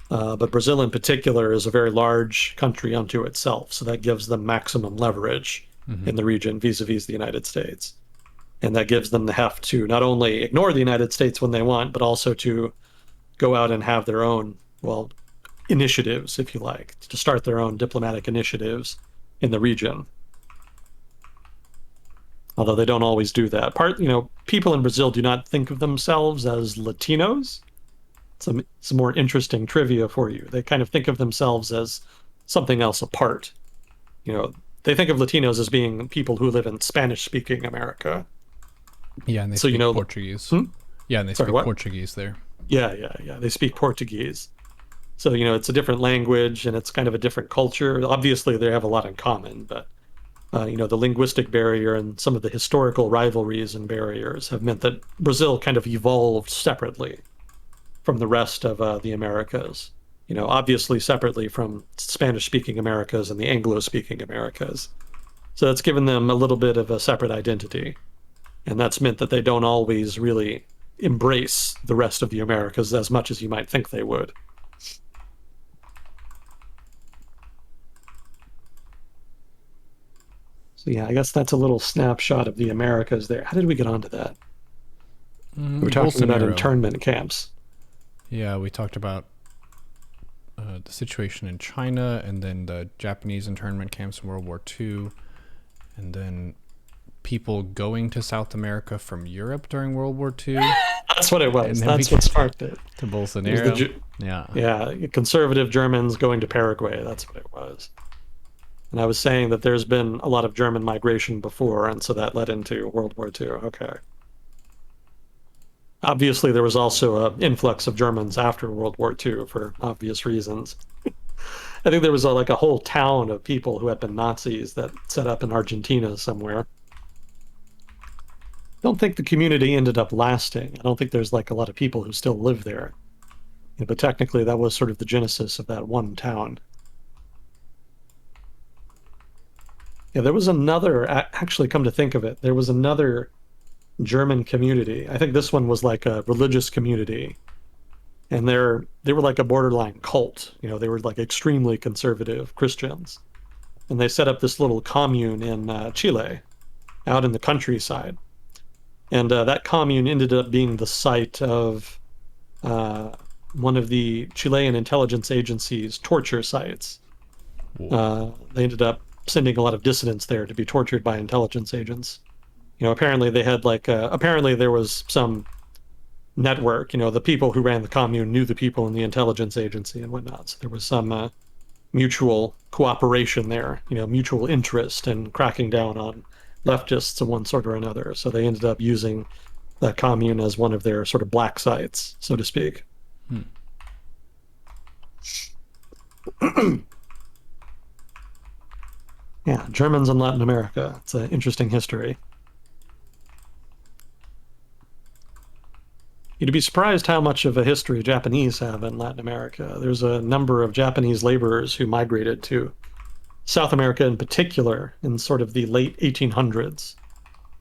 But Brazil in particular is a very large country unto itself, so that gives them maximum leverage in the region vis-a-vis the United States. And that gives them the heft to not only ignore the United States when they want, but also to go out and have their own, initiatives, if you like, to start their own diplomatic initiatives in the region. Although they don't always do that. People in Brazil do not think of themselves as Latinos. Some more interesting trivia for you. They kind of think of themselves as something else apart. They think of Latinos as being people who live in Spanish-speaking America. Yeah, and they speak Portuguese. Yeah, and they speak Portuguese there. Yeah. They speak Portuguese. So, it's a different language and it's kind of a different culture. Obviously, they have a lot in common, but The linguistic barrier and some of the historical rivalries and barriers have meant that Brazil kind of evolved separately from the rest of the Americas. Obviously separately from Spanish-speaking Americas and the Anglo-speaking Americas. So that's given them a little bit of a separate identity. And that's meant that they don't always really embrace the rest of the Americas as much as you might think they would. So yeah, I guess that's a little snapshot of the Americas there. How did we get onto that? We were talking about Bolsonaro. internment camps. Yeah, we talked about the situation in China, and then the Japanese internment camps in World War II, and then people going to South America from Europe during World War II. That's what it was. And then That's what sparked it. To It was Bolsonaro. Yeah. yeah, conservative Germans going to Paraguay. That's what it was. And I was saying that there's been a lot of German migration before, and so that led into World War II. Okay. Obviously, there was also an influx of Germans after World War II for obvious reasons. I think there was like a whole town of people who had been Nazis that set up in Argentina somewhere. Don't think the community ended up lasting. I don't think there's like a lot of people who still live there. But technically, that was sort of the genesis of that one town. Yeah, there was another, actually, come to think of it, there was another German community. I think this one was like a religious community. And they were like a borderline cult. They were like extremely conservative Christians. And they set up this little commune in Chile, out in the countryside. And that commune ended up being the site of one of the Chilean intelligence agency's torture sites. They ended up sending a lot of dissidents there to be tortured by intelligence agents. Apparently they had apparently there was some network. The people who ran the commune knew the people in the intelligence agency and whatnot. So there was some mutual cooperation there, mutual interest in cracking down on leftists of one sort or another. So they ended up using that commune as one of their sort of black sites, so to speak. Yeah, Germans in Latin America. It's an interesting history. You'd be surprised how much of a history Japanese have in Latin America. There's a number of Japanese laborers who migrated to South America in particular in sort of the late 1800s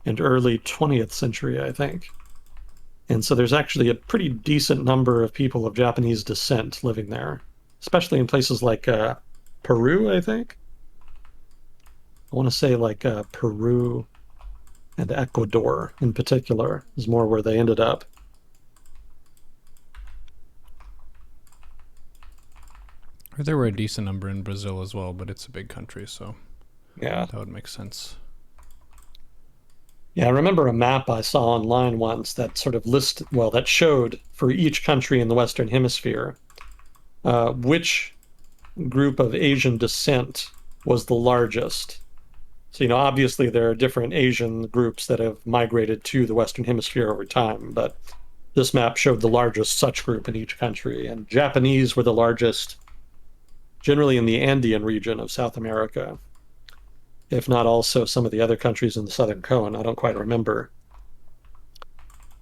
and early 20th century, I think. And so there's actually a pretty decent number of people of Japanese descent living there, especially in places like Peru, I think. I want to say like Peru and Ecuador in particular is more where they ended up. There were a decent number in Brazil as well, but it's a big country, so yeah, that would make sense. Yeah, I remember a map I saw online once that sort of that showed for each country in the Western Hemisphere which group of Asian descent was the largest. So, obviously there are different Asian groups that have migrated to the Western Hemisphere over time, but this map showed the largest such group in each country, and Japanese were the largest generally in the Andean region of South America, if not also some of the other countries in the Southern Cone. I don't quite remember.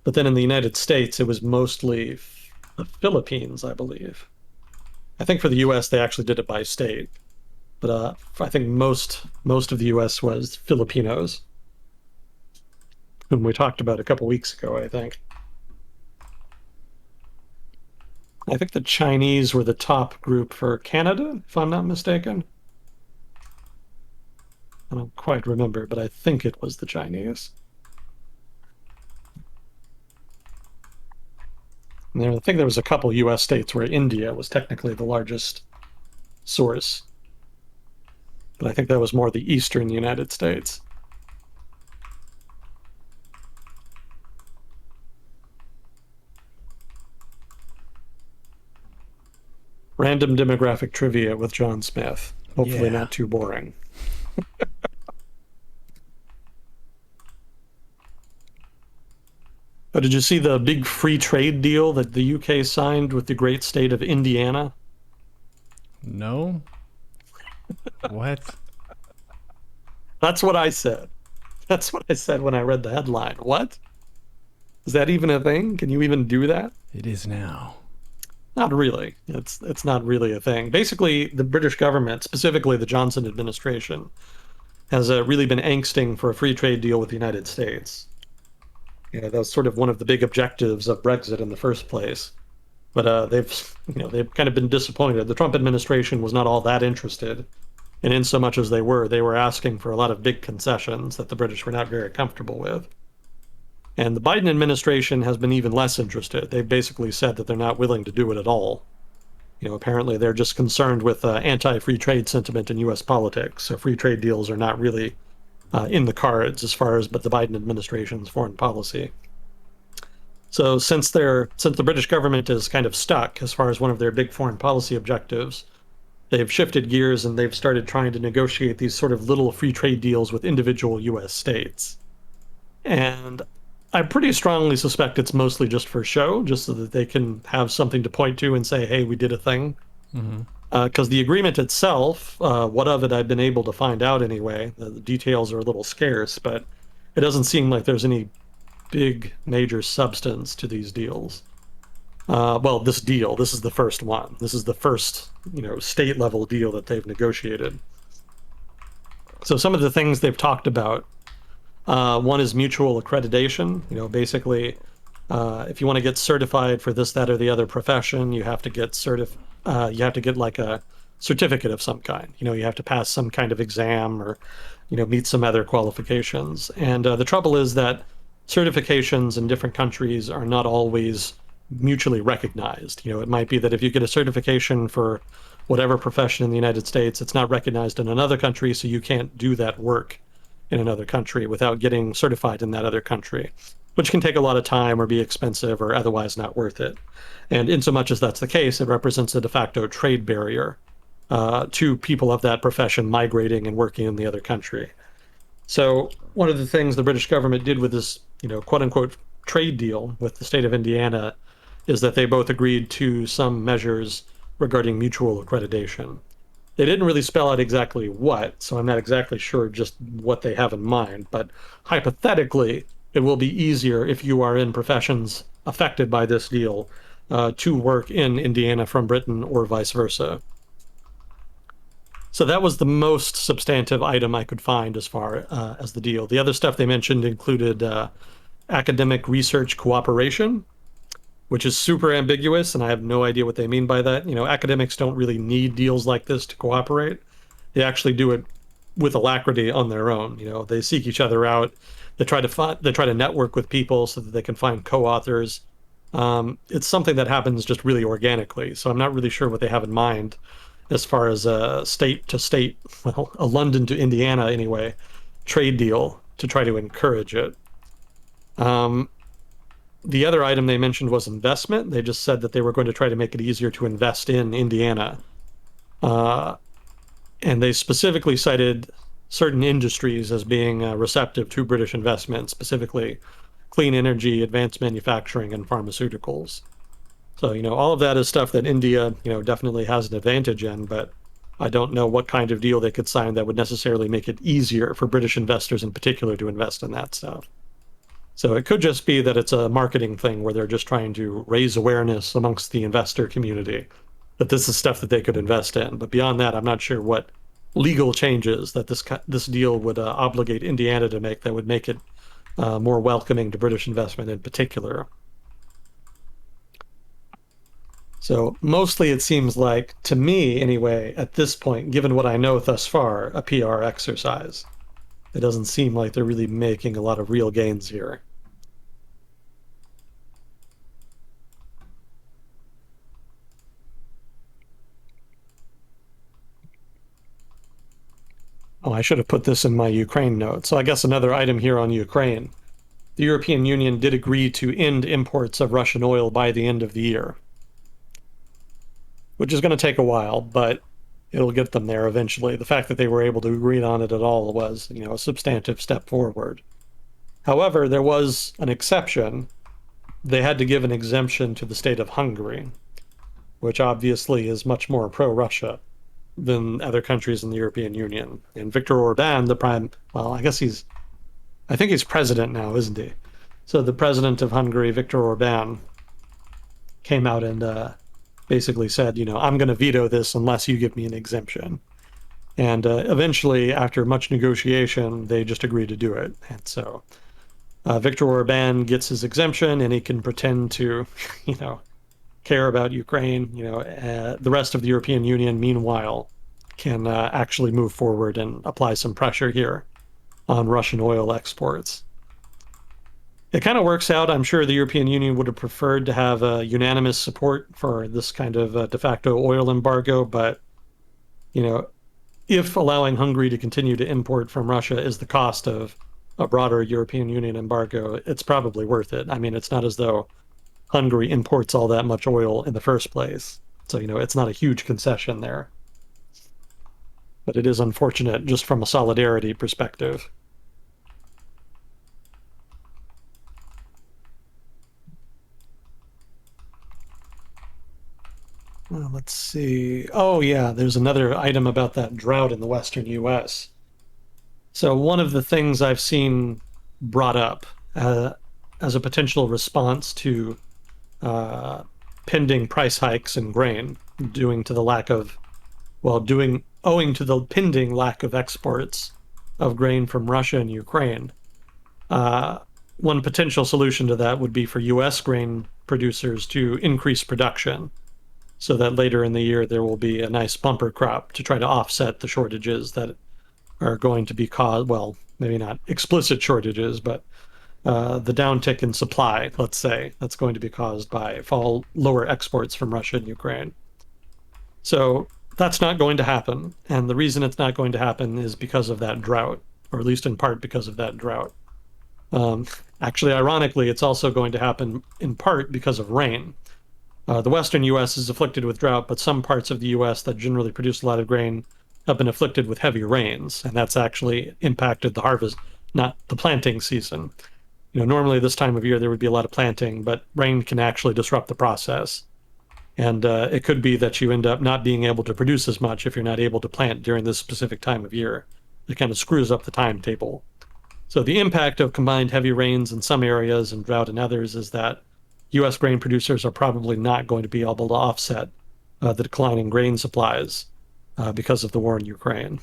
But then in the United States, it was mostly the Philippines, I believe. I think for the US, they actually did it by state. But I think most of the US was Filipinos, whom we talked about a couple weeks ago, I think. I think the Chinese were the top group for Canada, if I'm not mistaken. I don't quite remember, but I think it was the Chinese. And I think there was a couple US states where India was technically the largest source. But I think that was more the eastern United States. Random demographic trivia with John Smith. Hopefully not too boring. Oh, did you see the big free trade deal that the UK signed with the great state of Indiana? No. What? That's what I said. That's what I said when I read the headline. What? Is that even a thing? Can you even do that? It is now. Not really. It's not really a thing. Basically, the British government, specifically the Johnson administration, has really been angsting for a free trade deal with the United States. That was sort of one of the big objectives of Brexit in the first place. But they've kind of been disappointed. The Trump administration was not all that interested, and in so much as they were asking for a lot of big concessions that the British were not very comfortable with. And the Biden administration has been even less interested. They've basically said that they're not willing to do it at all. Apparently they're just concerned with anti-free trade sentiment in U.S. politics. So free trade deals are not really in the cards as far as but the Biden administration's foreign policy. So since the British government is kind of stuck as far as one of their big foreign policy objectives, they've shifted gears and they've started trying to negotiate these sort of little free trade deals with individual U.S. states. And I pretty strongly suspect it's mostly just for show, just so that they can have something to point to and say, hey, we did a thing. Because the agreement itself, what of it I've been able to find out anyway, the details are a little scarce, but it doesn't seem like there's any big major substance to these deals. Well, this is the first one. This is the first, state level deal that they've negotiated. So some of the things they've talked about, one is mutual accreditation. Basically, if you want to get certified for this, that, or the other profession, you have to get like a certificate of some kind. You have to pass some kind of exam or, meet some other qualifications. And the trouble is that certifications in different countries are not always mutually recognized. It might be that if you get a certification for whatever profession in the United States, it's not recognized in another country, so you can't do that work in another country without getting certified in that other country, which can take a lot of time or be expensive or otherwise not worth it. And in so much as that's the case, it represents a de facto trade barrier to people of that profession migrating and working in the other country. So one of the things the British government did with this, quote unquote, trade deal with the state of Indiana is that they both agreed to some measures regarding mutual accreditation. They didn't really spell out exactly what, so I'm not exactly sure just what they have in mind, but hypothetically, it will be easier if you are in professions affected by this deal to work in Indiana from Britain or vice versa. So that was the most substantive item I could find as far as the deal. The other stuff they mentioned included academic research cooperation, which is super ambiguous, and I have no idea what they mean by that. Academics don't really need deals like this to cooperate. They actually do it with alacrity on their own. They seek each other out. They try to network with people so that they can find co-authors. It's something that happens just really organically. So I'm not really sure what they have in mind as far as a state to state, well, a London to Indiana anyway, trade deal to try to encourage it. The other item they mentioned was investment. They just said that they were going to try to make it easier to invest in Indiana. And they specifically cited certain industries as being receptive to British investment, specifically clean energy, advanced manufacturing, and pharmaceuticals. So, all of that is stuff that India, definitely has an advantage in, but I don't know what kind of deal they could sign that would necessarily make it easier for British investors in particular to invest in that stuff. So it could just be that it's a marketing thing where they're just trying to raise awareness amongst the investor community that this is stuff that they could invest in. But beyond that, I'm not sure what legal changes that this deal would obligate Indiana to make that would make it more welcoming to British investment in particular. So mostly it seems like, to me anyway, at this point, given what I know thus far, a PR exercise. It doesn't seem like they're really making a lot of real gains here. Oh, I should have put this in my Ukraine note. So I guess another item here on Ukraine. The European Union did agree to end imports of Russian oil by the end of the year, which is going to take a while, but it'll get them there eventually. The fact that they were able to agree on it at all was, a substantive step forward. However, there was an exception. They had to give an exemption to the state of Hungary, which obviously is much more pro-Russia than other countries in the European Union. And Viktor Orban, the prime, well, I think he's president now, isn't he? So the president of Hungary, Viktor Orban, came out and basically said, I'm going to veto this unless you give me an exemption. And eventually, after much negotiation, they just agreed to do it. And so Viktor Orban gets his exemption, and he can pretend to, care about Ukraine. The rest of the European Union, meanwhile, can actually move forward and apply some pressure here on Russian oil exports. It kind of works out. I'm sure the European Union would have preferred to have unanimous support for this kind of de facto oil embargo, but if allowing Hungary to continue to import from Russia is the cost of a broader European Union embargo, it's probably worth it. I mean, it's not as though Hungary imports all that much oil in the first place. So, it's not a huge concession there. But it is unfortunate just from a solidarity perspective. Well, let's see. Oh, yeah, there's another item about that drought in the western US. So, one of the things I've seen brought up as a potential response to pending price hikes in grain, owing to the pending lack of exports of grain from Russia and Ukraine. One potential solution to that would be for US grain producers to increase production so that later in the year there will be a nice bumper crop to try to offset the shortages that are going to be caused, well, maybe not explicit shortages, but the downtick in supply, let's say, that's going to be caused by lower exports from Russia and Ukraine. So that's not going to happen. And the reason it's not going to happen is because of that drought, or at least in part because of that drought. Actually, ironically, it's also going to happen in part because of rain. The western U.S. is afflicted with drought, but some parts of the U.S. that generally produce a lot of grain have been afflicted with heavy rains, and that's actually impacted the harvest, not the planting season. Normally this time of year there would be a lot of planting, but rain can actually disrupt the process. And it could be that you end up not being able to produce as much if you're not able to plant during this specific time of year. It kind of screws up the timetable. So the impact of combined heavy rains in some areas and drought in others is that U.S. grain producers are probably not going to be able to offset the decline in grain supplies because of the war in Ukraine.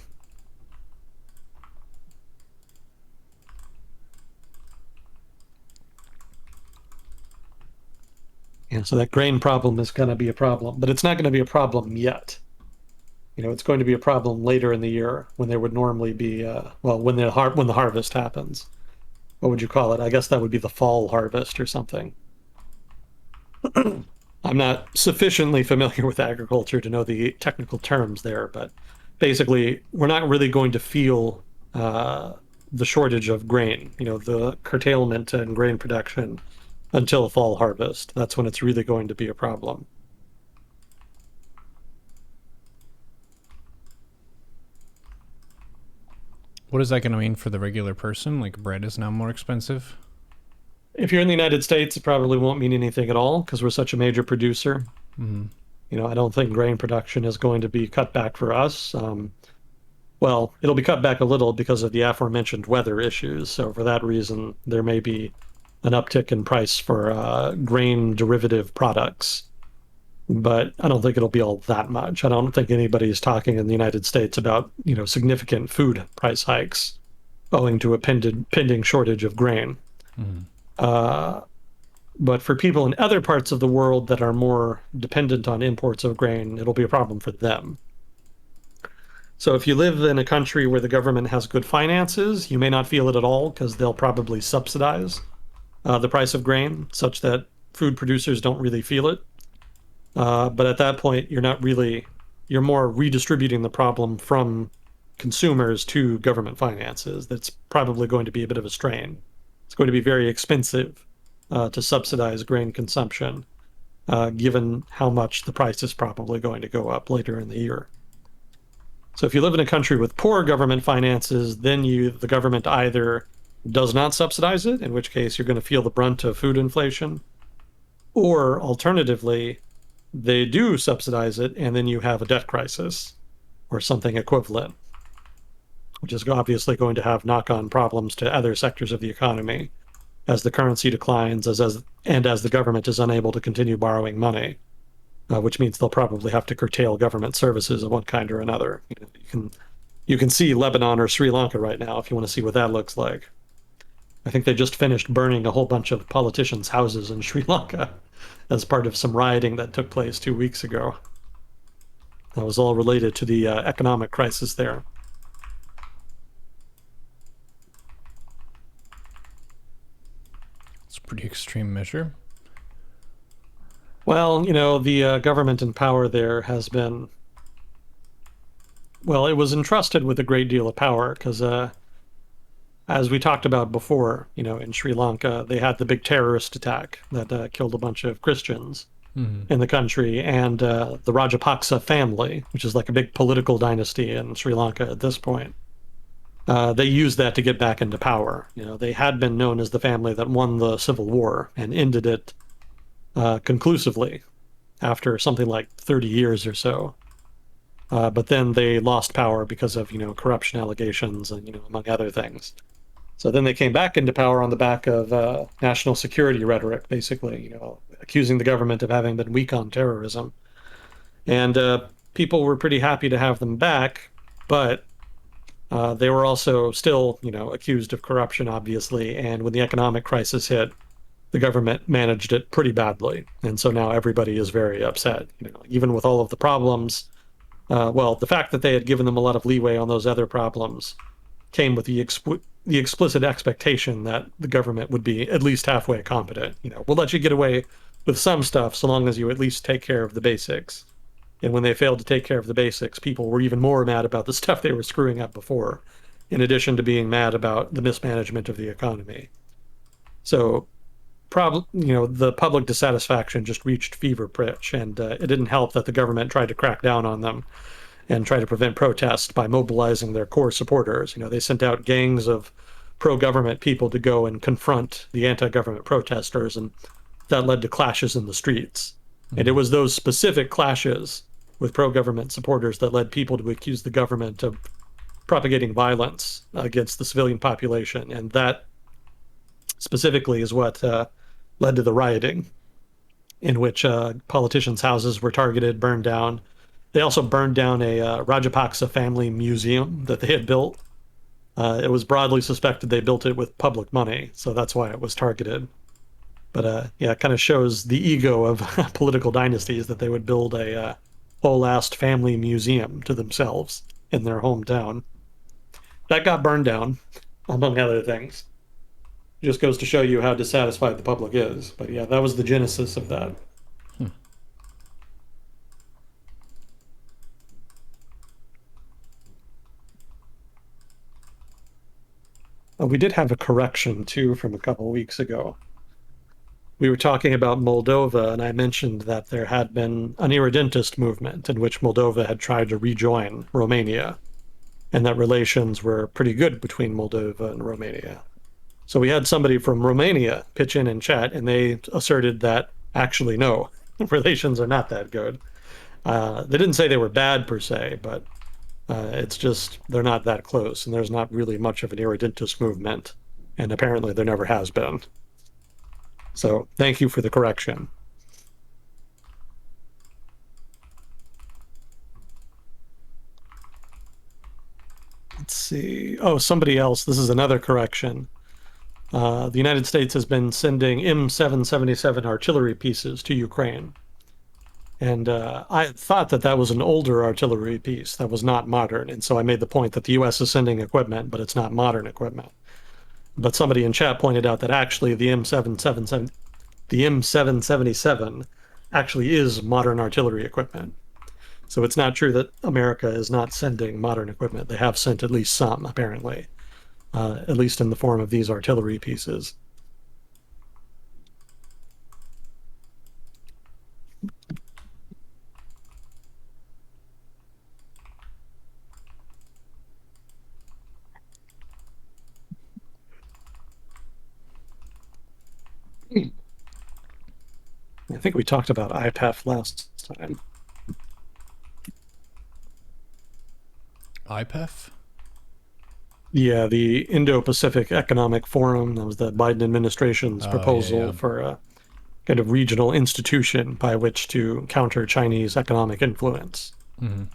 So that grain problem is going to be a problem, but it's not going to be a problem yet. It's going to be a problem later in the year when there would normally be, when the harvest happens. What would you call it? I guess that would be the fall harvest or something. I'm not sufficiently familiar with agriculture to know the technical terms there, but basically, we're not really going to feel the shortage of grain, the curtailment in grain production until fall harvest. That's when it's really going to be a problem. What is that going to mean for the regular person? Like bread is now more expensive? If you're in the United States, it probably won't mean anything at all because we're such a major producer. Mm-hmm. I don't think grain production is going to be cut back for us. Well, it'll be cut back a little because of the aforementioned weather issues. So for that reason, there may be an uptick in price for grain derivative products. But I don't think it'll be all that much. I don't think anybody's talking in the United States about, significant food price hikes owing to a pending shortage of grain. Mm-hmm. But for people in other parts of the world that are more dependent on imports of grain, it'll be a problem for them. So if you live in a country where the government has good finances, you may not feel it at all because they'll probably subsidize the price of grain such that food producers don't really feel it. But at that point, you're more redistributing the problem from consumers to government finances. That's probably going to be a bit of a strain. It's going to be very expensive to subsidize grain consumption, given how much the price is probably going to go up later in the year. So if you live in a country with poor government finances, then the government either does not subsidize it, in which case you're going to feel the brunt of food inflation, or alternatively, they do subsidize it, and then you have a debt crisis. or something equivalent, which is obviously going to have knock-on problems to other sectors of the economy as the currency declines, as the government is unable to continue borrowing money, which means they'll probably have to curtail government services of one kind or another. You can see Lebanon or Sri Lanka right now if you want to see what that looks like. I think they just finished burning a whole bunch of politicians' houses in Sri Lanka as part of some rioting that took place 2 weeks ago. That was all related to the economic crisis there. It's a pretty extreme measure. Well, the government in power there has been, well, it was entrusted with a great deal of power because, as we talked about before, in Sri Lanka, they had the big terrorist attack that killed a bunch of Christians in the country, and the Rajapaksa family, which is like a big political dynasty in Sri Lanka at this point, they used that to get back into power. They had been known as the family that won the Civil War and ended it conclusively after something like 30 years or so. But then they lost power because of, corruption allegations and, among other things. So then they came back into power on the back of national security rhetoric, basically, accusing the government of having been weak on terrorism. And people were pretty happy to have them back, but they were also still, accused of corruption, obviously. And when the economic crisis hit, the government managed it pretty badly. And so now everybody is very upset, even with all of the problems. Well, the fact that they had given them a lot of leeway on those other problems came with the explicit expectation that the government would be at least halfway competent. We'll let you get away with some stuff so long as you at least take care of the basics. And when they failed to take care of the basics, people were even more mad about the stuff they were screwing up before, in addition to being mad about the mismanagement of the economy. So, the public dissatisfaction just reached fever pitch, and it didn't help that the government tried to crack down on them and try to prevent protests by mobilizing their core supporters. They sent out gangs of pro-government people to go and confront the anti-government protesters, and that led to clashes in the streets. And it was those specific clashes with pro-government supporters that led people to accuse the government of propagating violence against the civilian population. And that specifically is what led to the rioting, in which politicians' houses were targeted, burned down. They also burned down a Rajapaksa family museum that they had built. It was broadly suspected they built it with public money, so that's why it was targeted. But it kind of shows the ego of political dynasties that they would build a whole-assed family museum to themselves in their hometown. That got burned down, among other things. It just goes to show you how dissatisfied the public is. But yeah, that was the genesis of that. We did have a correction, too, from a couple weeks ago. We were talking about Moldova, and I mentioned that there had been an irredentist movement in which Moldova had tried to rejoin Romania, and that relations were pretty good between Moldova and Romania. So we had somebody from Romania pitch in and chat, and they asserted that actually, no, relations are not that good. They didn't say they were bad per se, but it's just they're not that close, and there's not really much of an irredentist movement, and apparently there never has been. So thank you for the correction. Let's see. Oh, somebody else. This is another correction. The United States has been sending M777 artillery pieces to Ukraine. And I thought that that was an older artillery piece that was not modern. And so I made the point that the U.S. is sending equipment, but it's not modern equipment. But somebody in chat pointed out that actually the M777 actually is modern artillery equipment. So it's not true that America is not sending modern equipment. They have sent at least some, apparently, at least in the form of these artillery pieces. I think we talked about IPAF last time. IPEF? Yeah, the Indo-Pacific Economic Forum. That was the Biden administration's Oh, yeah, proposal yeah. for a kind of regional institution by which to counter Chinese economic influence. Hmm.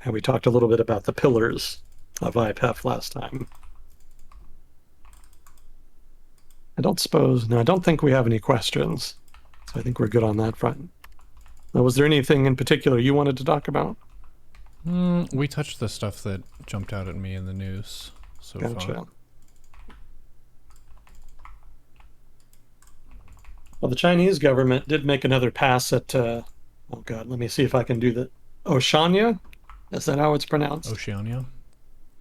And we talked a little bit about the pillars of IPEF last time. I don't think we have any questions. So I think we're good on that front. Now, was there anything in particular you wanted to talk about? We touched the stuff that jumped out at me in the news so far. Gotcha. Well, the Chinese government did make another pass at, oh God, let me see if I can do that. Oceania? Is that how it's pronounced? Oceania?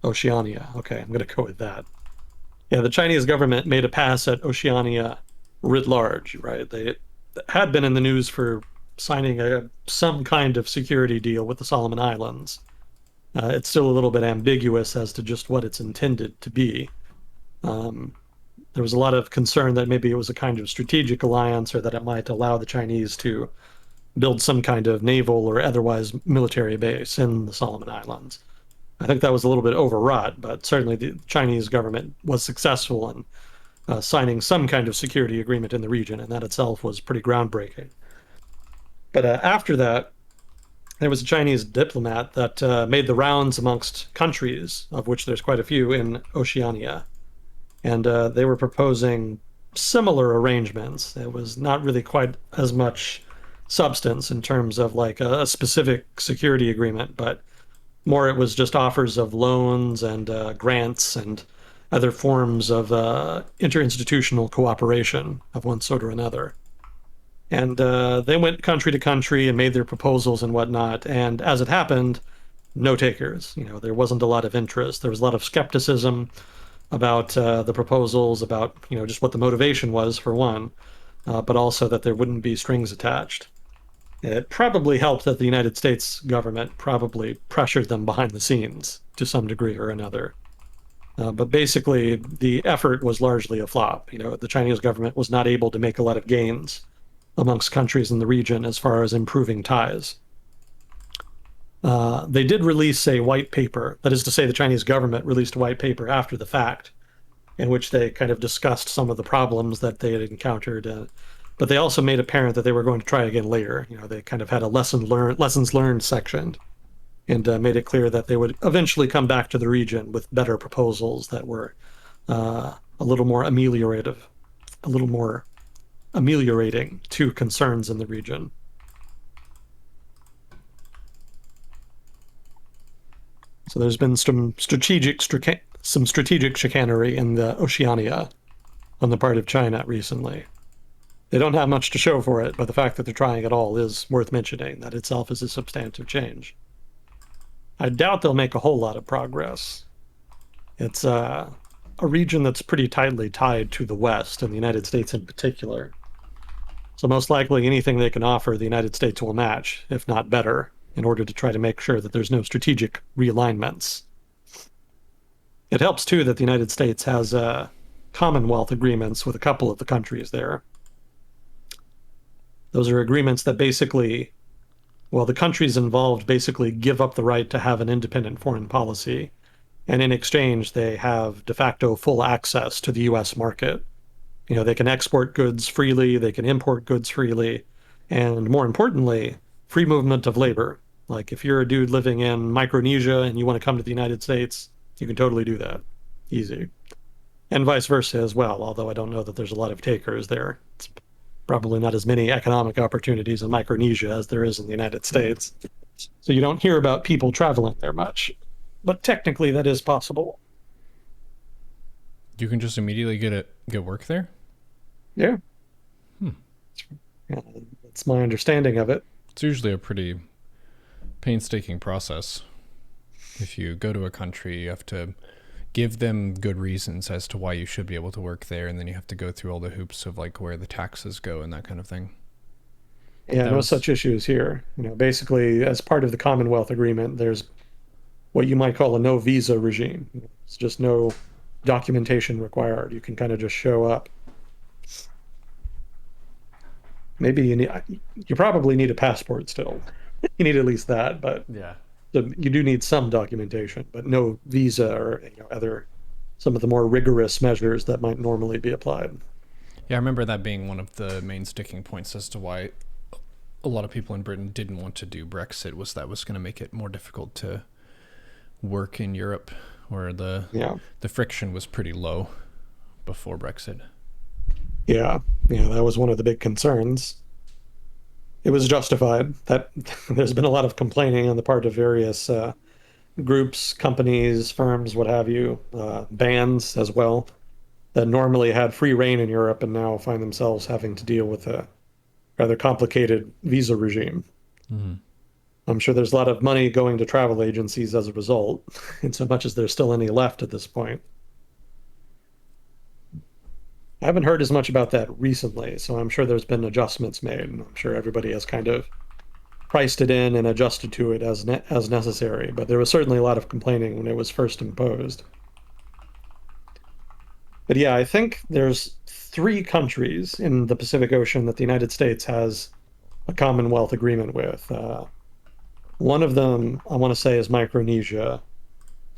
Oceania. Okay, I'm going to go with that. Yeah, the Chinese government made a pass at Oceania writ large, right? They had been in the news for signing some kind of security deal with the Solomon Islands. It's still a little bit ambiguous as to just what it's intended to be. Um, there was a lot of concern that maybe it was a kind of strategic alliance or that it might allow the Chinese to build some kind of naval or otherwise military base in the Solomon Islands. I think that was a little bit overwrought, but certainly the Chinese government was successful in signing some kind of security agreement in the region, and that itself was pretty groundbreaking. But after that, there was a Chinese diplomat that made the rounds amongst countries, of which there's quite a few in Oceania. And they were proposing similar arrangements. It was not really quite as much substance in terms of like a specific security agreement, but more it was just offers of loans and grants and other forms of interinstitutional cooperation of one sort or another. And they went country to country and made their proposals and whatnot. And as it happened, no takers. There wasn't a lot of interest. There was a lot of skepticism about the proposals, about just what the motivation was for one, but also that there wouldn't be strings attached. It probably helped that the United States government probably pressured them behind the scenes to some degree or another. But basically, the effort was largely a flop. The Chinese government was not able to make a lot of gains amongst countries in the region as far as improving ties. They did release a white paper. That is to say, the Chinese government released a white paper after the fact, in which they kind of discussed some of the problems that they had encountered. But they also made apparent that they were going to try again later. They kind of had a lessons learned section, and made it clear that they would eventually come back to the region with better proposals that were a little more ameliorating to concerns in the region. So there's been some strategic chicanery in the Oceania on the part of China recently. They don't have much to show for it, but the fact that they're trying at all is worth mentioning. That itself is a substantive change. I doubt they'll make a whole lot of progress. It's a region that's pretty tightly tied to the West, and the United States in particular. So most likely anything they can offer, the United States will match, if not better, in order to try to make sure that there's no strategic realignments. It helps, too, that the United States has Commonwealth agreements with a couple of the countries there. Those are agreements that basically, well, the countries involved basically give up the right to have an independent foreign policy, and in exchange, they have de facto full access to the U.S. market. They can export goods freely, they can import goods freely, and more importantly, free movement of labor. Like if you're a dude living in Micronesia and you want to come to the United States, you can totally do that. Easy. And vice versa as well, although I don't know that there's a lot of takers there. It's probably not as many economic opportunities in Micronesia as there is in the United States. So you don't hear about people traveling there much. But technically that is possible. You can just immediately get work there? Yeah. Hmm. Yeah, that's my understanding of it. It's usually a pretty painstaking process. If you go to a country, you have to give them good reasons as to why you should be able to work there, and then you have to go through all the hoops of like where the taxes go and that kind of thing. Yeah, no such issues here. Basically, as part of the Commonwealth Agreement, there's what you might call a no visa regime. It's just no documentation required. You can kind of just show up. Maybe you probably need a passport still. You need at least that, but Yeah. So you do need some documentation, but no visa or other some of the more rigorous measures that might normally be applied. Yeah, I remember that being one of the main sticking points as to why a lot of people in Britain didn't want to do Brexit, was that was going to make it more difficult to work in Europe, where Yeah, the friction was pretty low before Brexit. yeah, yeah. That was one of the big concerns. It was justified. That there's been a lot of complaining on the part of various groups, companies, firms, what have you, bands as well, that normally had free reign in Europe and now find themselves having to deal with a rather complicated visa regime. Mm-hmm. I'm sure there's a lot of money going to travel agencies as a result, in so much as there's still any left at this point. I haven't heard as much about that recently, so I'm sure there's been adjustments made, and I'm sure everybody has kind of priced it in and adjusted to it as necessary. But there was certainly a lot of complaining when it was first imposed. But yeah, I think there's three countries in the Pacific Ocean that the United States has a Commonwealth agreement with. One of them, I want to say, is Micronesia,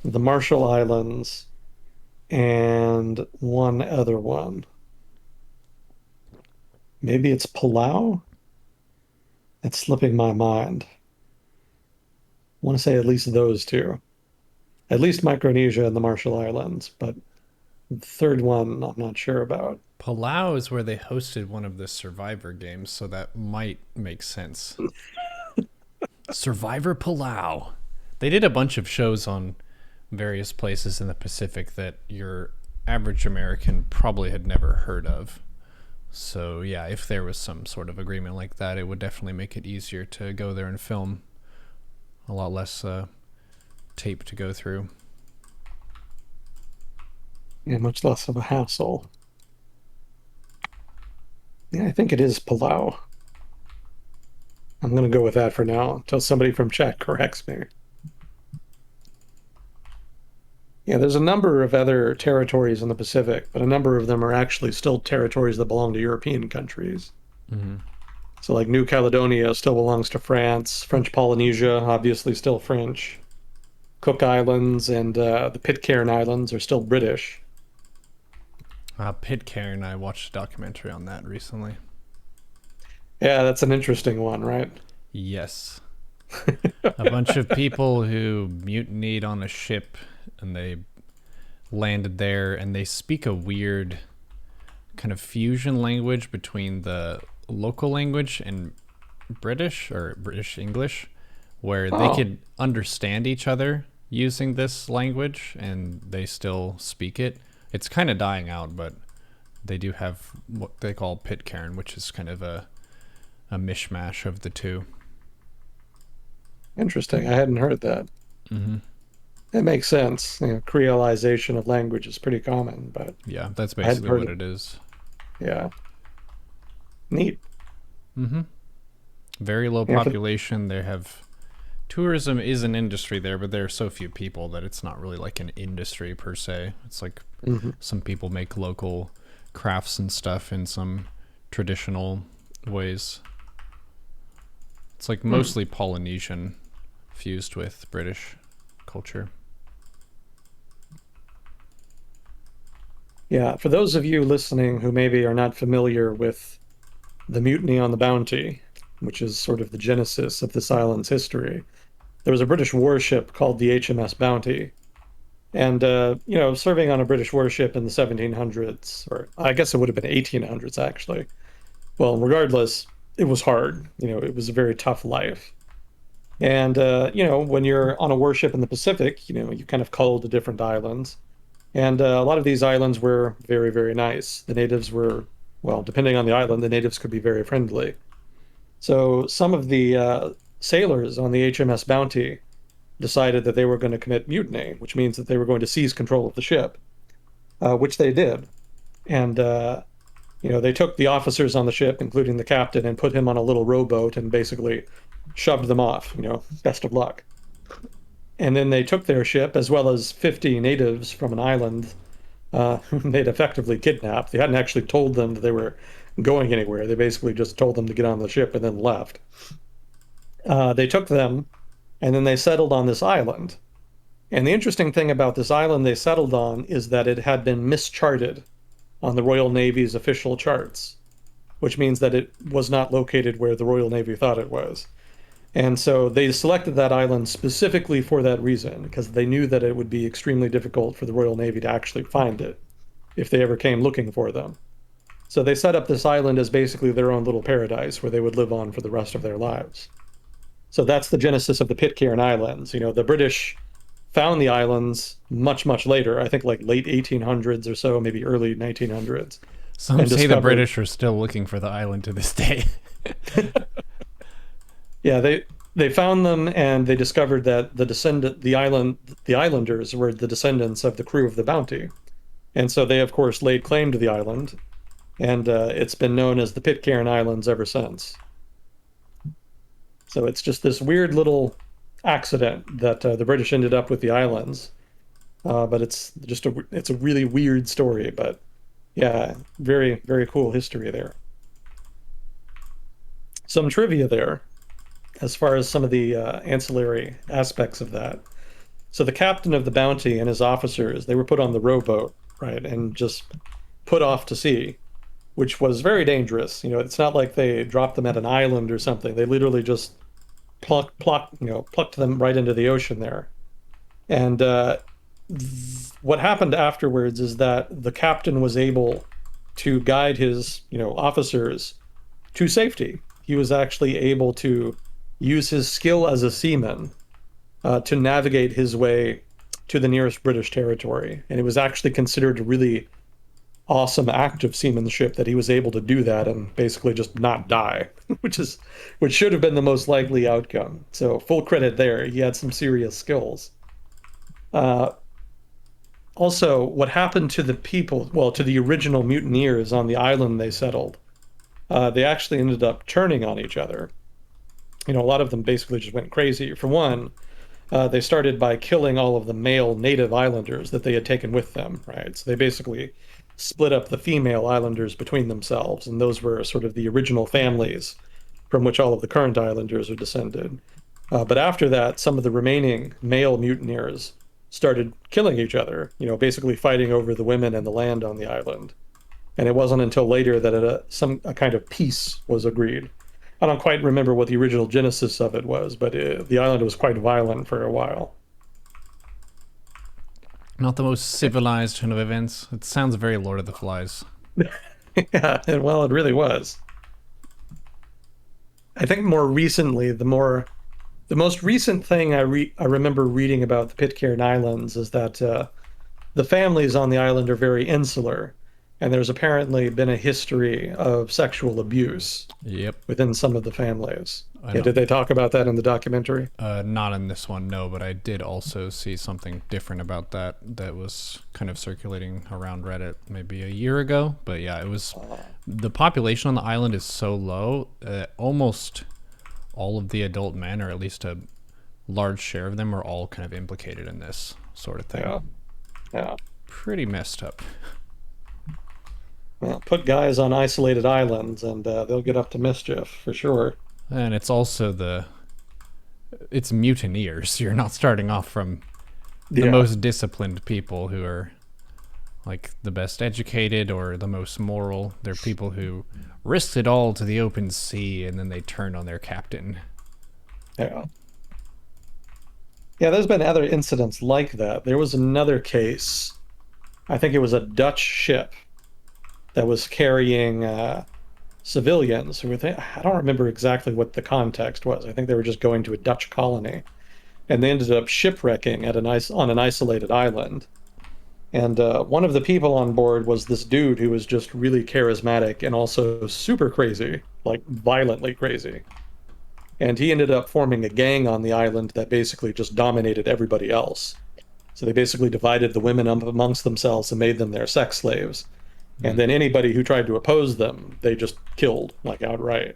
the Marshall Islands, and one other one. Maybe it's Palau? It's slipping my mind. I want to say at least those two. At least Micronesia and the Marshall Islands, but the third one I'm not sure about. Palau is where they hosted one of the Survivor games, so that might make sense. Survivor Palau. They did a bunch of shows on various places in the Pacific that your average American probably had never heard of. So, yeah, if there was some sort of agreement like that, it would definitely make it easier to go there and film. A lot less tape to go through. Yeah, much less of a hassle. Yeah, I think it is Palau. I'm going to go with that for now until somebody from chat corrects me. Yeah, there's a number of other territories in the Pacific, but a number of them are actually still territories that belong to European countries. Mm-hmm. So, like New Caledonia still belongs to France, French Polynesia, obviously still French. Cook Islands and the Pitcairn Islands are still British. Pitcairn, I watched a documentary on that recently. Yeah, that's an interesting one, right? Yes. A bunch of people who mutinied on a ship and they landed there, and they speak a weird kind of fusion language between the local language and British or British English, where they Oh, could understand each other using this language and they still speak it. It's kind of dying out, but they do have what they call Pitcairn, which is kind of a mishmash of the two. interesting. I hadn't heard that. Mm-hmm. It makes sense. Creolization of language is pretty common, but Yeah, that's I hadn't basically heard what it. it is. Yeah, neat. Mm-hmm. Very low Yeah, population. They have tourism is an industry there, but there are so few people that it's not really like an industry per se. It's like mhm. some people make local crafts and stuff in some traditional ways. It's like Hmm. mostly Polynesian fused with British culture. Yeah, for those of you listening who maybe are not familiar with the Mutiny on the Bounty, which is sort of the genesis of this island's history, there was a British warship called the HMS Bounty. And, serving on a British warship in the 1700s, or I guess it would have been 1800s actually. Well, regardless, it was hard. It was a very tough life. And, when you're on a warship in the Pacific, you kind of cull to different islands. And a lot of these islands were very, very nice. The natives were, well, depending on the island, the natives could be very friendly. So some of the sailors on the HMS Bounty decided that they were going to commit mutiny, which means that they were going to seize control of the ship, which they did. And, they took the officers on the ship, including the captain, and put him on a little rowboat and basically shoved them off, best of luck. And then they took their ship, as well as 50 natives from an island whom they'd effectively kidnapped. They hadn't actually told them that they were going anywhere. They basically just told them to get on the ship and then left. They took them and then they settled on this island. And the interesting thing about this island they settled on is that it had been mischarted on the Royal Navy's official charts, which means that it was not located where the Royal Navy thought it was. And so they selected that island specifically for that reason, because they knew that it would be extremely difficult for the Royal Navy to actually find it if they ever came looking for them. So they set up this island as basically their own little paradise where they would live on for the rest of their lives. So that's the genesis of the Pitcairn Islands. The British found the islands much, much later, I think like late 1800s or so, maybe early 1900s. Some say the British are still looking for the island to this day. Yeah, they found them and they discovered that the islanders were the descendants of the crew of the Bounty. And so they, of course, laid claim to the island, and it's been known as the Pitcairn Islands ever since. So it's just this weird little accident that the British ended up with the islands. But it's a really weird story, but yeah, very, very cool history there. Some trivia there as far as some of the ancillary aspects of that. So the captain of the Bounty and his officers, they were put on the rowboat, right, and just put off to sea, which was very dangerous. It's not like they dropped them at an island or something. They literally just plucked them right into the ocean there. And what happened afterwards is that the captain was able to guide his, officers to safety. He was actually able to use his skill as a seaman to navigate his way to the nearest British territory. And it was actually considered a really awesome act of seamanship that he was able to do that and basically just not die, which should have been the most likely outcome. So full credit there. He had some serious skills. Also, what happened to the people, well, to the original mutineers on the island they settled, they actually ended up turning on each other. A lot of them basically just went crazy. For one, they started by killing all of the male native islanders that they had taken with them, right? So they basically split up the female islanders between themselves, and those were sort of the original families from which all of the current islanders are descended. But after that, some of the remaining male mutineers started killing each other, basically fighting over the women and the land on the island. And it wasn't until later that a kind of peace was agreed. I don't quite remember what the original genesis of it was, but the island was quite violent for a while. Not the most civilized turn of events. It sounds very Lord of the Flies. Yeah, well, it really was. I think more recently, the most recent thing I remember reading about the Pitcairn Islands is that the families on the island are very insular, and there's apparently been a history of sexual abuse within some of the families. Yeah, did they talk about that in the documentary? Not in this one, no, but I did also see something different about that was kind of circulating around Reddit maybe a year ago. But yeah, it was the population on the island is so low that almost all of the adult men, or at least a large share of them, are all kind of implicated in this sort of thing. Yeah. Pretty messed up. Well, put guys on isolated islands and they'll get up to mischief for sure. And it's also it's mutineers. You're not starting off from the most disciplined people who are like the best educated or the most moral. They're people who risked it all to the open sea and then they turn on their captain. Yeah. Yeah, there's been other incidents like that. There was another case. I think it was a Dutch ship that was carrying civilians who I don't remember exactly what the context was. I think they were just going to a Dutch colony, and they ended up shipwrecking on an isolated island. And one of the people on board was this dude who was just really charismatic and also super crazy, like violently crazy. And he ended up forming a gang on the island that basically just dominated everybody else. So they basically divided the women up amongst themselves and made them their sex slaves. And then anybody who tried to oppose them, they just killed, like outright.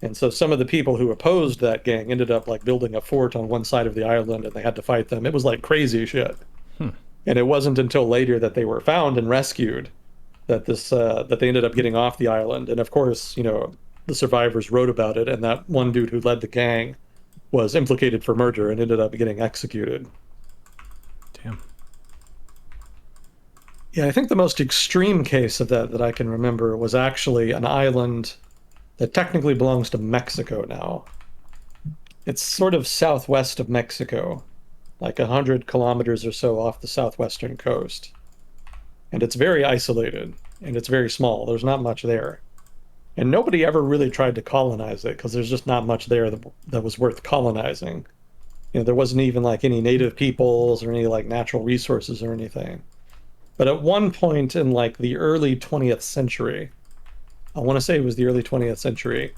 And so some of the people who opposed that gang ended up like building a fort on one side of the island, and they had to fight them. It was like crazy shit. And it wasn't until later that they were found and rescued that that they ended up getting off the island. And of course, the survivors wrote about it, and that one dude who led the gang was implicated for murder and ended up getting executed. Damn. Yeah, I think the most extreme case of that I can remember was actually an island that technically belongs to Mexico now. It's sort of southwest of Mexico, like 100 kilometers or so off the southwestern coast. And it's very isolated and it's very small. There's not much there. And nobody ever really tried to colonize it because there's just not much there that was worth colonizing. There wasn't even like any native peoples or any like natural resources or anything. But at one point in like the early 20th century, I want to say it was the early 20th century,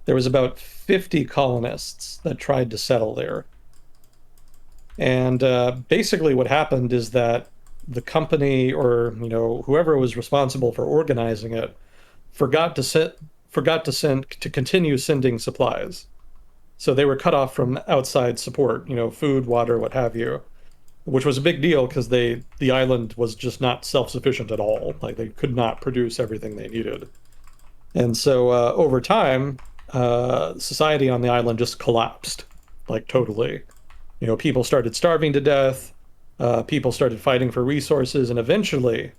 there was about 50 colonists that tried to settle there. And basically what happened is that the company or, whoever was responsible for organizing it forgot to continue sending supplies. So they were cut off from outside support, food, water, what have you, which was a big deal because the island was just not self-sufficient at all. Like they could not produce everything they needed. And so over time, society on the island just collapsed, like totally. People started starving to death. People started fighting for resources, and eventually,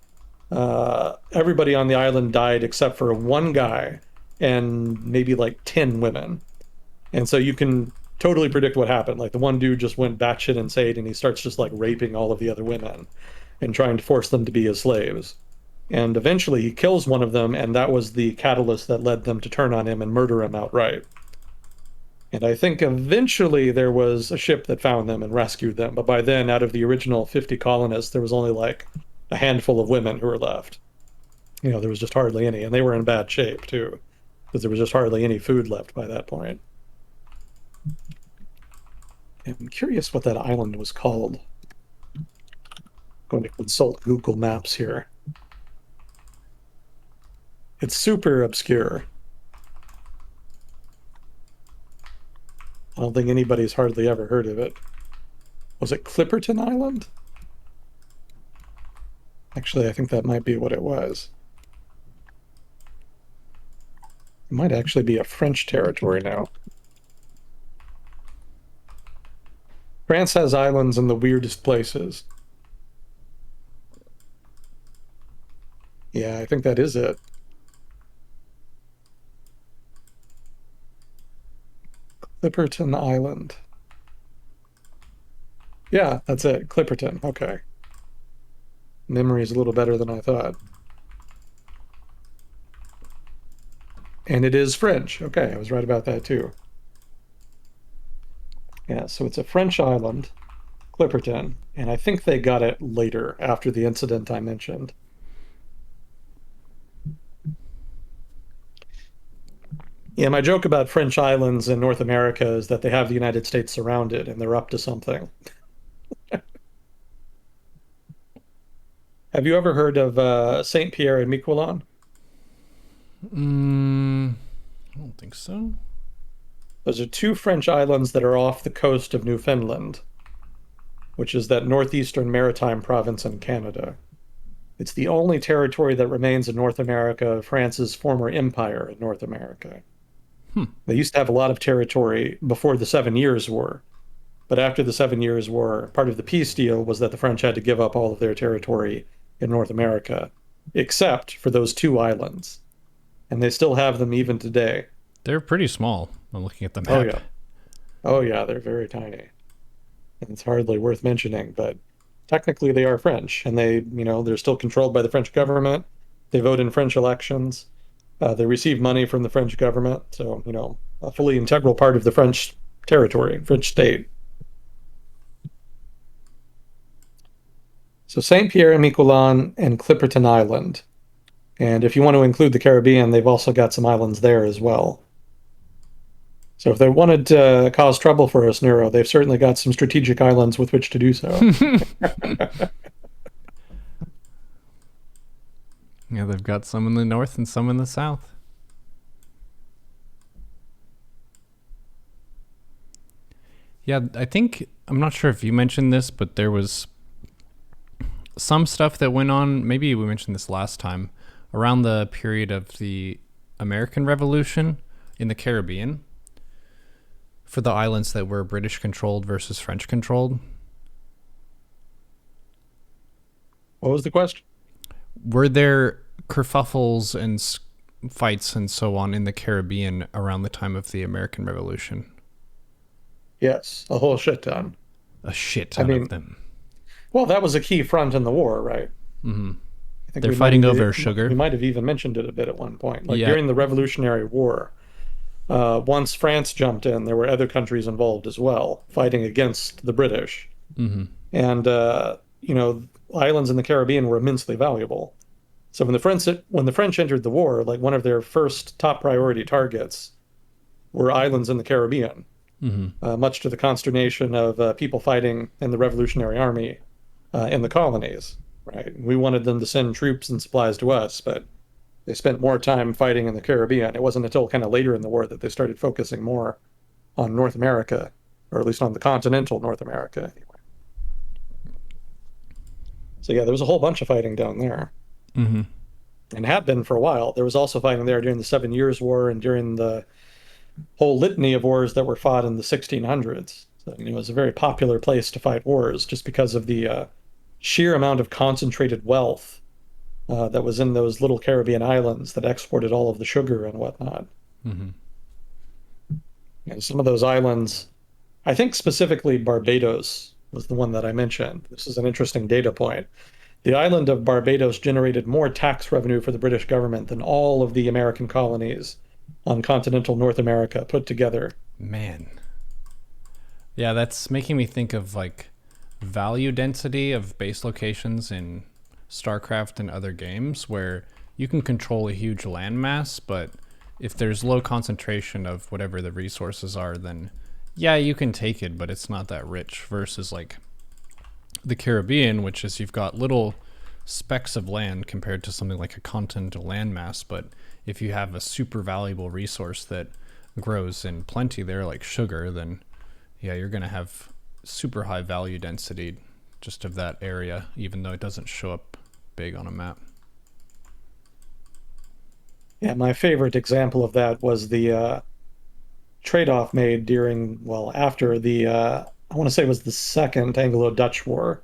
everybody on the island died except for one guy and maybe like 10 women. And so you can totally predict what happened. Like the one dude just went batshit insane and he starts just like raping all of the other women and trying to force them to be his slaves. And eventually he kills one of them, and that was the catalyst that led them to turn on him and murder him outright. And I think eventually there was a ship that found them and rescued them. But by then, out of the original 50 colonists, there was only like a handful of women who were left. There was just hardly any. And they were in bad shape, too, because there was just hardly any food left by that point. I'm curious what that island was called. I'm going to consult Google Maps here. It's super obscure. I don't think anybody's hardly ever heard of it. Was it Clipperton Island? Actually, I think that might be what it was. It might actually be a French territory now. France has islands in the weirdest places. Yeah, I think that is it. Clipperton Island. Yeah, that's it. Clipperton. Okay. Memory is a little better than I thought. And it is French. Okay, I was right about that too. Yeah, so it's a French island, Clipperton, and I think they got it later after the incident I mentioned. Yeah, my joke about French islands in North America is that they have the United States surrounded and they're up to something. Have you ever heard of Saint Pierre and Miquelon? I don't think so. Those are two French islands that are off the coast of Newfoundland, which is that northeastern maritime province in Canada. It's the only territory that remains in North America, France's former empire in North America. They used to have a lot of territory before the 7 Years' War. But after the 7 Years' War, part of the peace deal was that the French had to give up all of their territory in North America, except for those two islands. And they still have them even today. They're pretty small. I'm looking at the map. Oh, yeah. Oh, yeah, they're very tiny. And it's hardly worth mentioning, but technically they are French. And they're still controlled by the French government. They vote in French elections. They receive money from the French government. So, a fully integral part of the French territory, French state. So Saint Pierre and Miquelon and Clipperton Island. And if you want to include the Caribbean, they've also got some islands there as well. So if they wanted to cause trouble for us, Neuro, they've certainly got some strategic islands with which to do so. Yeah, they've got some in the north and some in the south. Yeah, I think, I'm not sure if you mentioned this, but there was some stuff that went on, maybe we mentioned this last time, around the period of the American Revolution in the Caribbean. for the islands that were British controlled versus French controlled? What was the question? Were there kerfuffles and fights and so on in the Caribbean around the time of the American Revolution? Yes, a whole shit ton. A shit I ton of mean, them. well, that was a key front in the war, right? I think They're fighting over sugar. we might have even mentioned it a bit at one point. Like Yeah. during the Revolutionary War, once France jumped in, there were other countries involved as well, fighting against the British. And islands in the Caribbean were immensely valuable. So when the French entered the war, like one of their first top priority targets were islands in the Caribbean, much to the consternation of people fighting in the Revolutionary Army in the colonies. Right? We wanted them to send troops and supplies to us, but they spent more time fighting in the Caribbean. It wasn't until kind of later in the war that they started focusing more on North America, or at least on the continental North America. Anyway. So yeah, there was a whole bunch of fighting down there, and had been for a while. There was also fighting there during the 7 Years' War and during the whole litany of wars that were fought in the 1600s. So it was a very popular place to fight wars just because of the sheer amount of concentrated wealth that was in those little Caribbean islands that exported all of the sugar and whatnot. And some of those islands, I think specifically Barbados was the one that I mentioned. This is an interesting data point. The island of Barbados generated more tax revenue for the British government than all of the American colonies on continental North America put together. Man. Yeah, that's making me think of like value density of base locations in StarCraft and other games where you can control a huge landmass, but if there's low concentration of whatever the resources are, then yeah, you can take it, but it's not that rich versus like the Caribbean, which is you've got little specks of land compared to something like a continental landmass, but if you have a super valuable resource that grows in plenty there, like sugar, then yeah, you're going to have super high value density just of that area, even though it doesn't show up big on a map. Yeah, my favorite example of that was the trade-off made after the, I want to say it was the Second Anglo-Dutch War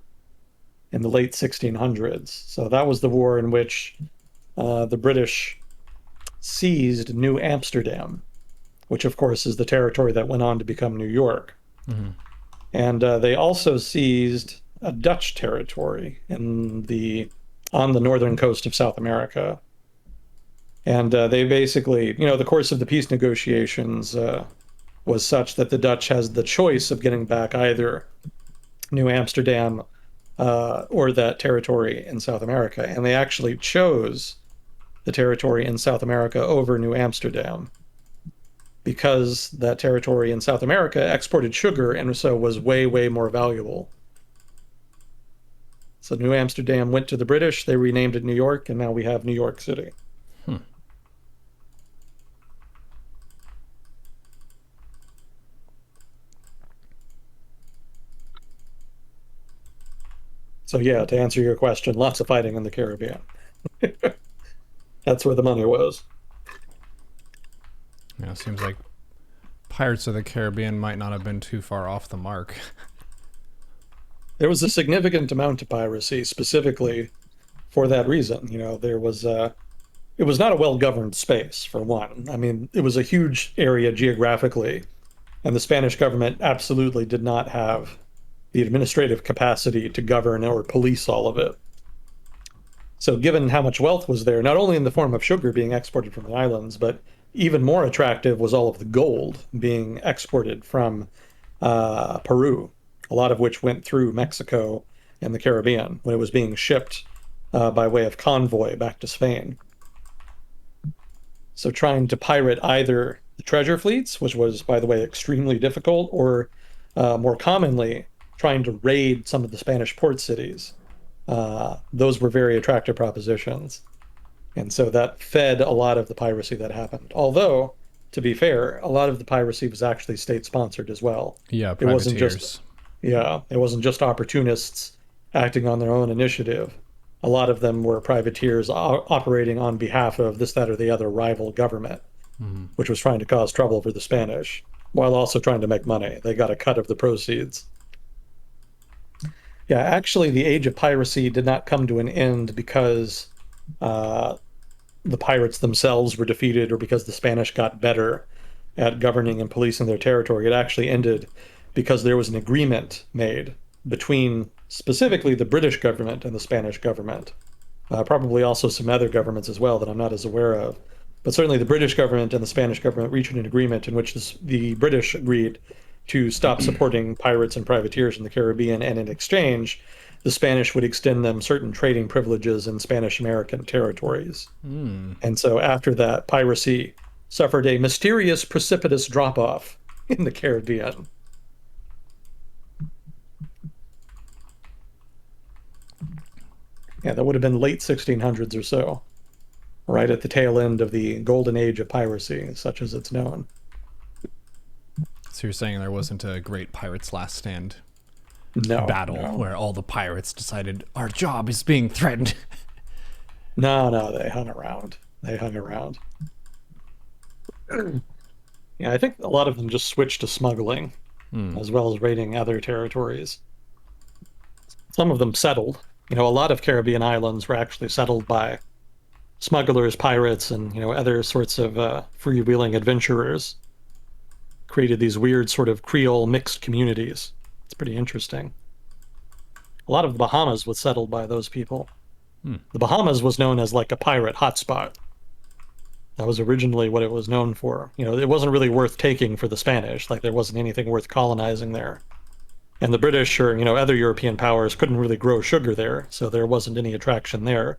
in the late 1600s. So that was the war in which the British seized New Amsterdam, which of course is the territory that went on to become New York. And they also seized a Dutch territory on the northern coast of South America. And they basically, the course of the peace negotiations was such that the Dutch has the choice of getting back either New Amsterdam or that territory in South America. And they actually chose the territory in South America over New Amsterdam because that territory in South America exported sugar and so was way, way more valuable. So New Amsterdam went to the British, they renamed it New York, and now we have New York City. So yeah, to answer your question, lots of fighting in the Caribbean. That's where the money was. Yeah, it seems like Pirates of the Caribbean might not have been too far off the mark. There was a significant amount of piracy specifically for that reason. It was not a well-governed space, for one. I mean, it was a huge area geographically, and the Spanish government absolutely did not have the administrative capacity to govern or police all of it. So given how much wealth was there, not only in the form of sugar being exported from the islands, but even more attractive was all of the gold being exported from Peru, a lot of which went through Mexico and the Caribbean when it was being shipped by way of convoy back to Spain. So trying to pirate either the treasure fleets, which was, by the way, extremely difficult, or more commonly, trying to raid some of the Spanish port cities. Those were very attractive propositions. And so that fed a lot of the piracy that happened. Although, to be fair, a lot of the piracy was actually state-sponsored as well. Yeah, It wasn't privateers. it wasn't just opportunists acting on their own initiative. A lot of them were privateers operating on behalf of this, that, or the other rival government, which was trying to cause trouble for the Spanish. while also trying to make money. They got a cut of the proceeds. Yeah, actually, the age of piracy did not come to an end because uh, the pirates themselves were defeated or because the Spanish got better at governing and policing their territory. It actually ended because there was an agreement made between specifically the British government and the Spanish government. Probably also some other governments as well that I'm not as aware of. But certainly the British government and the Spanish government reached an agreement in which the British agreed to stop supporting pirates and privateers in the Caribbean, and in exchange, the Spanish would extend them certain trading privileges in Spanish American territories. And so after that, piracy suffered a mysterious, precipitous drop off in the Caribbean. Yeah, that would have been late 1600s or so, right at the tail end of the golden age of piracy, such as it's known. So you're saying there wasn't a great pirates last stand No, battle no, where all the pirates decided our job is being threatened? no, they hung around. They hung around. Yeah, I think a lot of them just switched to smuggling as well as raiding other territories. Some of them settled. A lot of Caribbean islands were actually settled by smugglers, pirates, and other sorts of freewheeling adventurers. Created these weird sort of Creole mixed communities. It's pretty interesting. A lot of the Bahamas was settled by those people. The Bahamas was known as like a pirate hotspot. That was originally what it was known for. It wasn't really worth taking for the Spanish. Like there wasn't anything worth colonizing there. And the British or, other European powers couldn't really grow sugar there, so there wasn't any attraction there.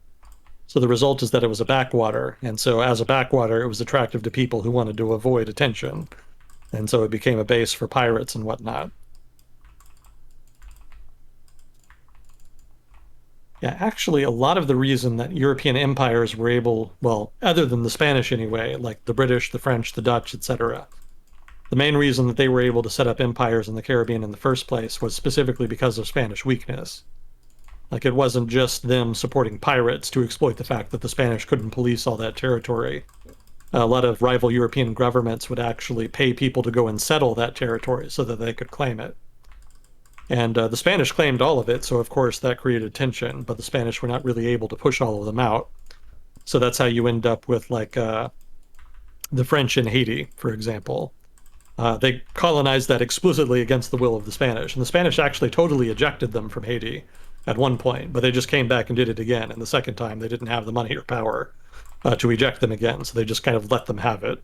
So the result is that it was a backwater, and so as a backwater, it was attractive to people who wanted to avoid attention. And so it became a base for pirates and whatnot. Yeah, actually, a lot of the reason that European empires were able, well, other than the Spanish anyway, like the British, the French, the Dutch, etc., the main reason that they were able to set up empires in the Caribbean in the first place was specifically because of Spanish weakness. Like it wasn't just them supporting pirates to exploit the fact that the Spanish couldn't police all that territory. A lot of rival European governments would actually pay people to go and settle that territory so that they could claim it. And the Spanish claimed all of it, so of course that created tension, but the Spanish were not really able to push all of them out. So that's how you end up with like the French in Haiti, for example. They colonized that explicitly against the will of the Spanish, and the Spanish actually totally ejected them from Haiti at one point, but they just came back and did it again, and the second time they didn't have the money or power to eject them again, so they just kind of let them have it.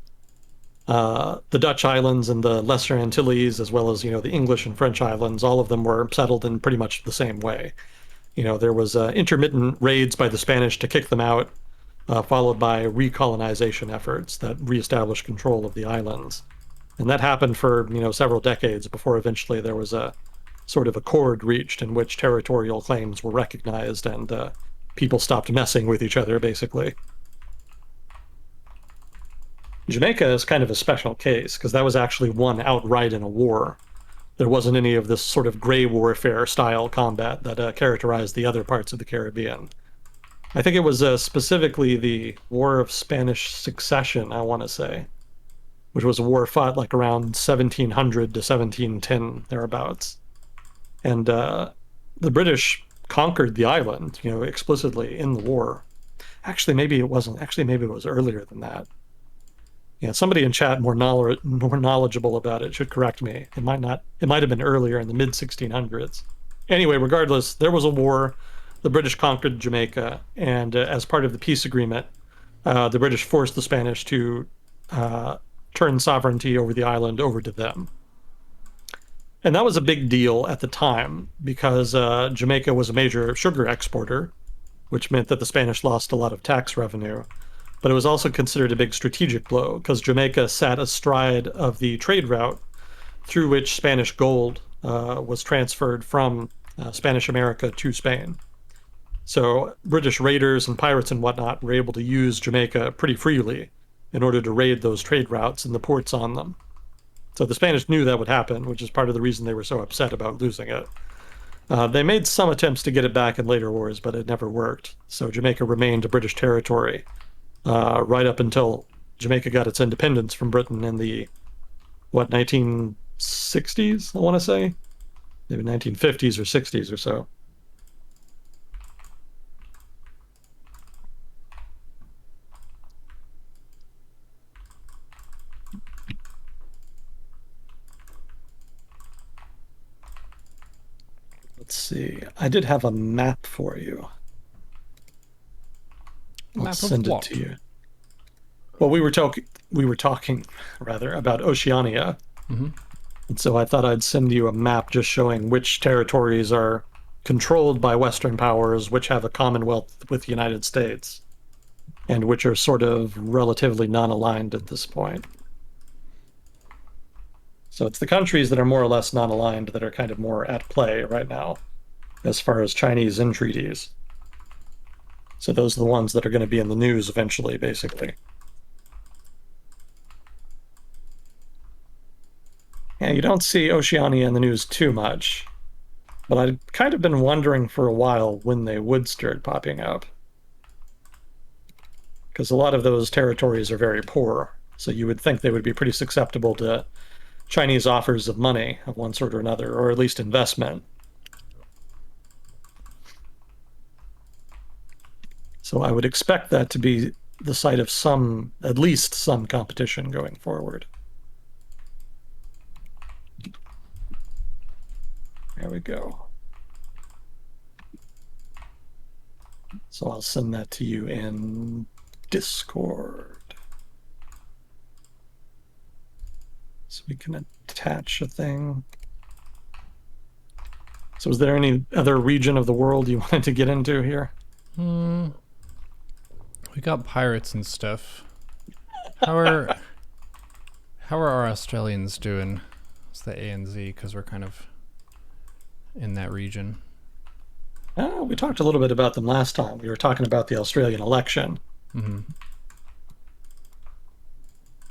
The Dutch islands and the Lesser Antilles, as well as the English and French islands, all of them were settled in pretty much the same way. There was intermittent raids by the Spanish to kick them out, followed by recolonization efforts that reestablished control of the islands. And that happened for several decades before eventually there was a sort of accord reached in which territorial claims were recognized and people stopped messing with each other, basically. Jamaica is kind of a special case because that was actually won outright in a war. There wasn't any of this sort of gray warfare style combat that characterized the other parts of the Caribbean. I think it was specifically the War of Spanish Succession, I want to say, which was a war fought like around 1700 to 1710, thereabouts. And the British conquered the island, explicitly in the war. Actually, maybe it wasn't. Actually, maybe it was earlier than that. Somebody in chat more knowledgeable about it should correct me. It might not. It might have been earlier in the mid 1600s. Anyway, regardless, there was a war. The British conquered Jamaica, and as part of the peace agreement, the British forced the Spanish to turn sovereignty over the island over to them. And that was a big deal at the time because Jamaica was a major sugar exporter, which meant that the Spanish lost a lot of tax revenue. But it was also considered a big strategic blow because Jamaica sat astride of the trade route through which Spanish gold was transferred from Spanish America to Spain. So British raiders and pirates and whatnot were able to use Jamaica pretty freely in order to raid those trade routes and the ports on them. So the Spanish knew that would happen, which is part of the reason they were so upset about losing it. They made some attempts to get it back in later wars, but it never worked. So Jamaica remained a British territory right up until Jamaica got its independence from Britain in the what, 1960s, I want to say? Maybe 1950s or 60s or so. Let's see. I did have a map for you. I'll Map of send it to what? you. Well, we were talking rather about Oceania. Mm-hmm. And so I thought I'd send you a map just showing which territories are controlled by Western powers, which have a commonwealth with the United States, and which are sort of relatively non-aligned at this point. So it's the countries that are more or less non-aligned that are kind of more at play right now, as far as Chinese entreaties. So those are the ones that are going to be in the news eventually, basically. Yeah, you don't see Oceania in the news too much, but I've kind of been wondering for a while when they would start popping up. Because a lot of those territories are very poor, so you would think they would be pretty susceptible to Chinese offers of money of one sort or another, or at least investment. So I would expect that to be the site of some, at least some competition going forward. There we go. So I'll send that to you in Discord. So we can attach a thing. So is there any other region of the world you wanted to get into here? We got pirates and stuff. How are our Australians doing? It's the ANZ because we're kind of in that region. We talked a little bit about them last time. We were talking about the Australian election. Mm-hmm.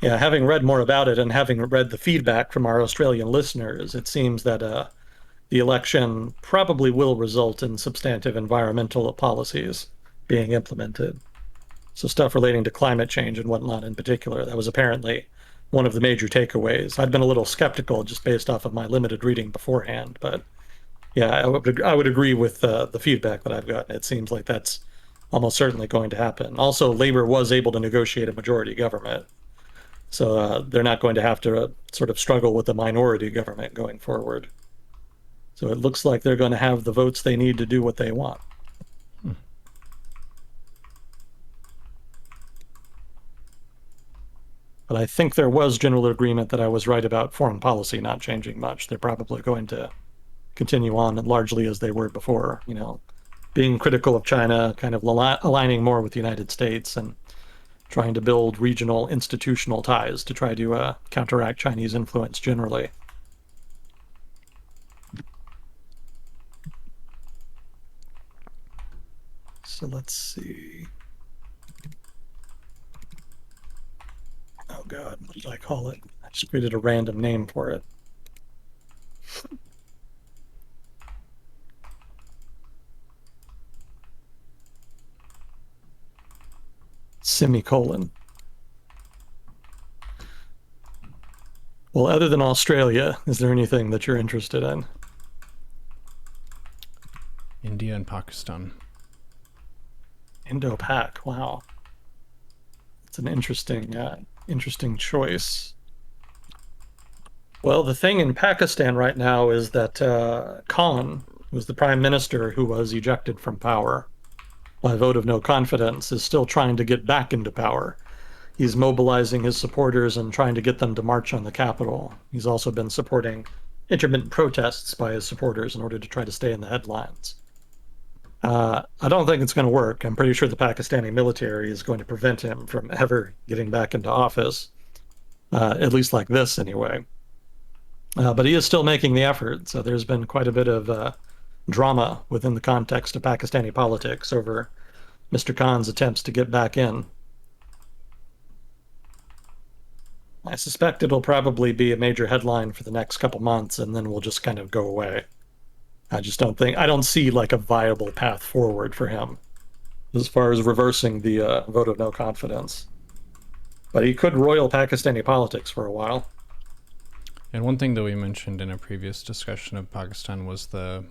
Yeah, having read more about it and having read the feedback from our Australian listeners, it seems that the election probably will result in substantive environmental policies being implemented. So stuff relating to climate change and whatnot in particular. That was apparently one of the major takeaways. I'd been a little skeptical just based off of my limited reading beforehand, but yeah, I would agree with the feedback that I've gotten. It seems like that's almost certainly going to happen. Also, Labor was able to negotiate a majority government, so they're not going to have to sort of struggle with a minority government going forward. So it looks like they're going to have the votes they need to do what they want. But I think there was general agreement that I was right about foreign policy not changing much. They're probably going to continue on largely as they were before, being critical of China, kind of aligning more with the United States and trying to build regional institutional ties to try to counteract Chinese influence generally. So let's see. Oh God, what did I call it? I just created a random name for it. Semicolon. Well, other than Australia, is there anything that you're interested in? India and Pakistan. Indo-Pak. Wow, it's an interesting choice. Well, the thing in Pakistan right now is that Khan, who's the prime minister who was ejected from power by vote of no confidence, is still trying to get back into power. He's mobilizing his supporters and trying to get them to march on the capital. He's also been supporting intermittent protests by his supporters in order to try to stay in the headlines. I don't think it's going to work. I'm pretty sure the Pakistani military is going to prevent him from ever getting back into office, at least like this anyway. But he is still making the effort, so there's been quite a bit of drama within the context of Pakistani politics over Mr. Khan's attempts to get back in. I suspect it'll probably be a major headline for the next couple months, and then we'll just kind of go away. I don't see like a viable path forward for him as far as reversing the vote of no confidence. But he could roil Pakistani politics for a while. And one thing that we mentioned in a previous discussion of Pakistan was the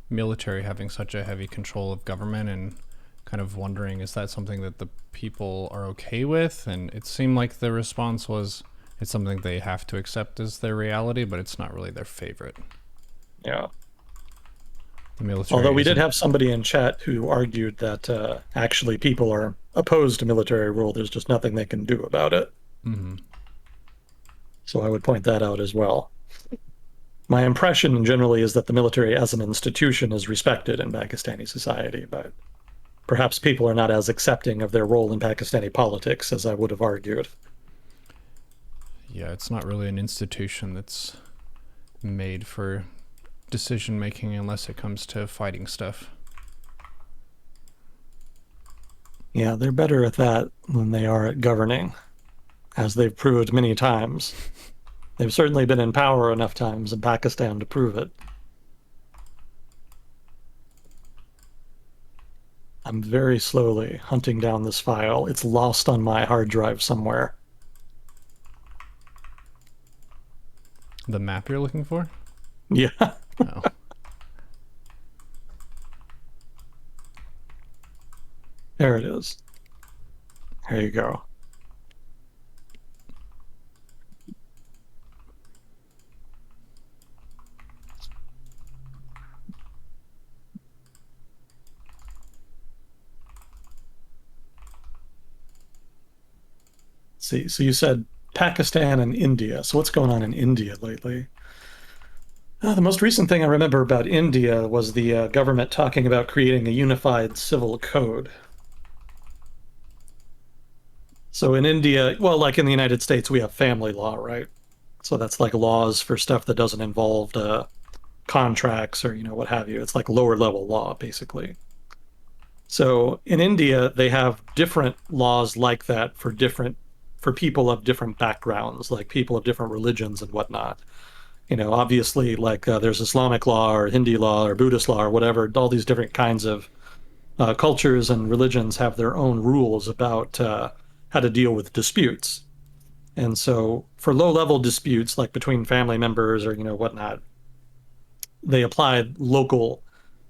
military having such a heavy control of government, and kind of wondering, is that something that the people are okay with? And it seemed like the response was it's something they have to accept as their reality, but it's not really their favorite. Yeah. The military. Although we did isn't- have somebody in chat who argued that actually people are opposed to military rule. There's just nothing they can do about it. So I would point that out as well. My impression generally is that the military as an institution is respected in Pakistani society, but perhaps people are not as accepting of their role in Pakistani politics as I would have argued. Yeah, it's not really an institution that's made for decision making unless it comes to fighting stuff. Yeah, they're better at that than they are at governing, as they've proved many times. They've certainly been in power enough times in Pakistan to prove it. I'm very slowly hunting down this file. It's lost on my hard drive somewhere. The map you're looking for? Yeah. Oh. There it is. There you go. See, so you said Pakistan and India. So what's going on in India lately? The most recent thing I remember about India was the government talking about creating a unified civil code. So in India, well, like in the United States, we have family law, right? So that's like laws for stuff that doesn't involve contracts or, what have you. It's like lower level law, basically. So in India, they have different laws like that for people of different backgrounds, like people of different religions and whatnot. Obviously, like there's Islamic law or Hindi law or Buddhist law or whatever. All these different kinds of cultures and religions have their own rules about how to deal with disputes. And so for low-level disputes, like between family members or whatnot, they apply local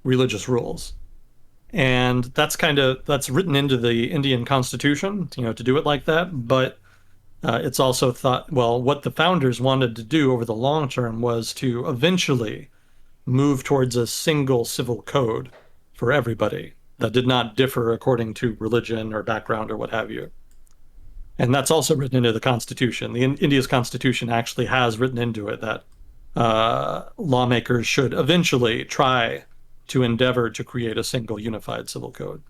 religious rules. And that's written into the Indian Constitution, to do it like that. But it's also thought, well, what the founders wanted to do over the long term was to eventually move towards a single civil code for everybody that did not differ according to religion or background or what have you. And that's also written into the Constitution. India's Constitution actually has written into it that lawmakers should eventually try to endeavor to create a single unified civil code.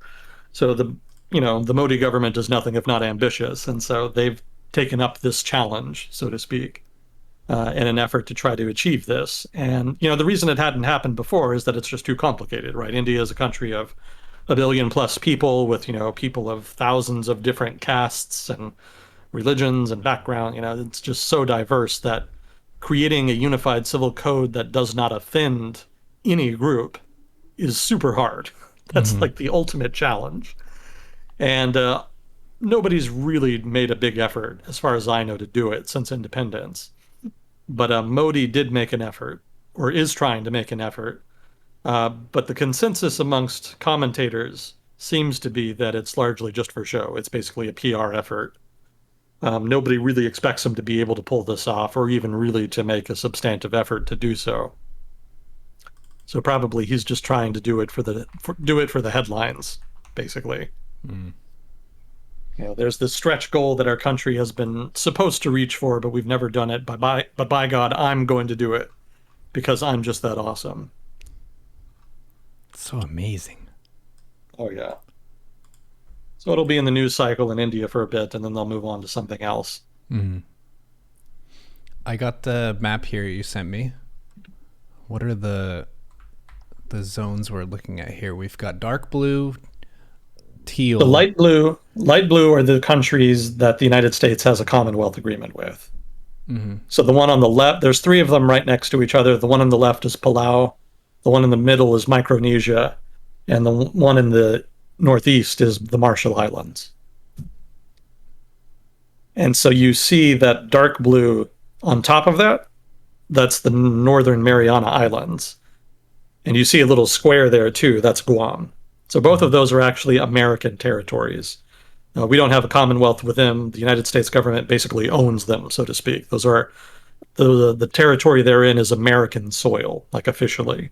So the Modi government does nothing if not ambitious, and so they've taken up this challenge, so to speak, in an effort to try to achieve this. And the reason it hadn't happened before is that it's just too complicated, right? India is a country of 1 billion plus people with people of thousands of different castes and religions and background. It's just so diverse that creating a unified civil code that does not offend any group is super hard. That's like the ultimate challenge. And nobody's really made a big effort, as far as I know, to do it since independence. But Modi did make an effort, or is trying to make an effort. But the consensus amongst commentators seems to be that it's largely just for show. It's basically a PR effort. Nobody really expects him to be able to pull this off, or even really to make a substantive effort to do so. So probably he's just trying to do it for the headlines, basically. There's this stretch goal that our country has been supposed to reach for, but we've never done it. But by God, I'm going to do it because I'm just that awesome. So amazing. Oh yeah. So it'll be in the news cycle in India for a bit, and then they'll move on to something else. I got the map here you sent me. What are the zones we're looking at here? We've got dark blue, teal. The light blue are the countries that the United States has a Commonwealth agreement with. So the one on the left, there's 3 of them right next to each other. The one on the left is Palau, the one in the middle is Micronesia, and the one in the northeast is the Marshall Islands. And so you see that dark blue on top of that that's the Northern Mariana Islands. And you see a little square there too, that's Guam. So both of those are actually American territories. We don't have a commonwealth with them. The United States government basically owns them, so to speak. Those are the territory they're in is American soil, like officially.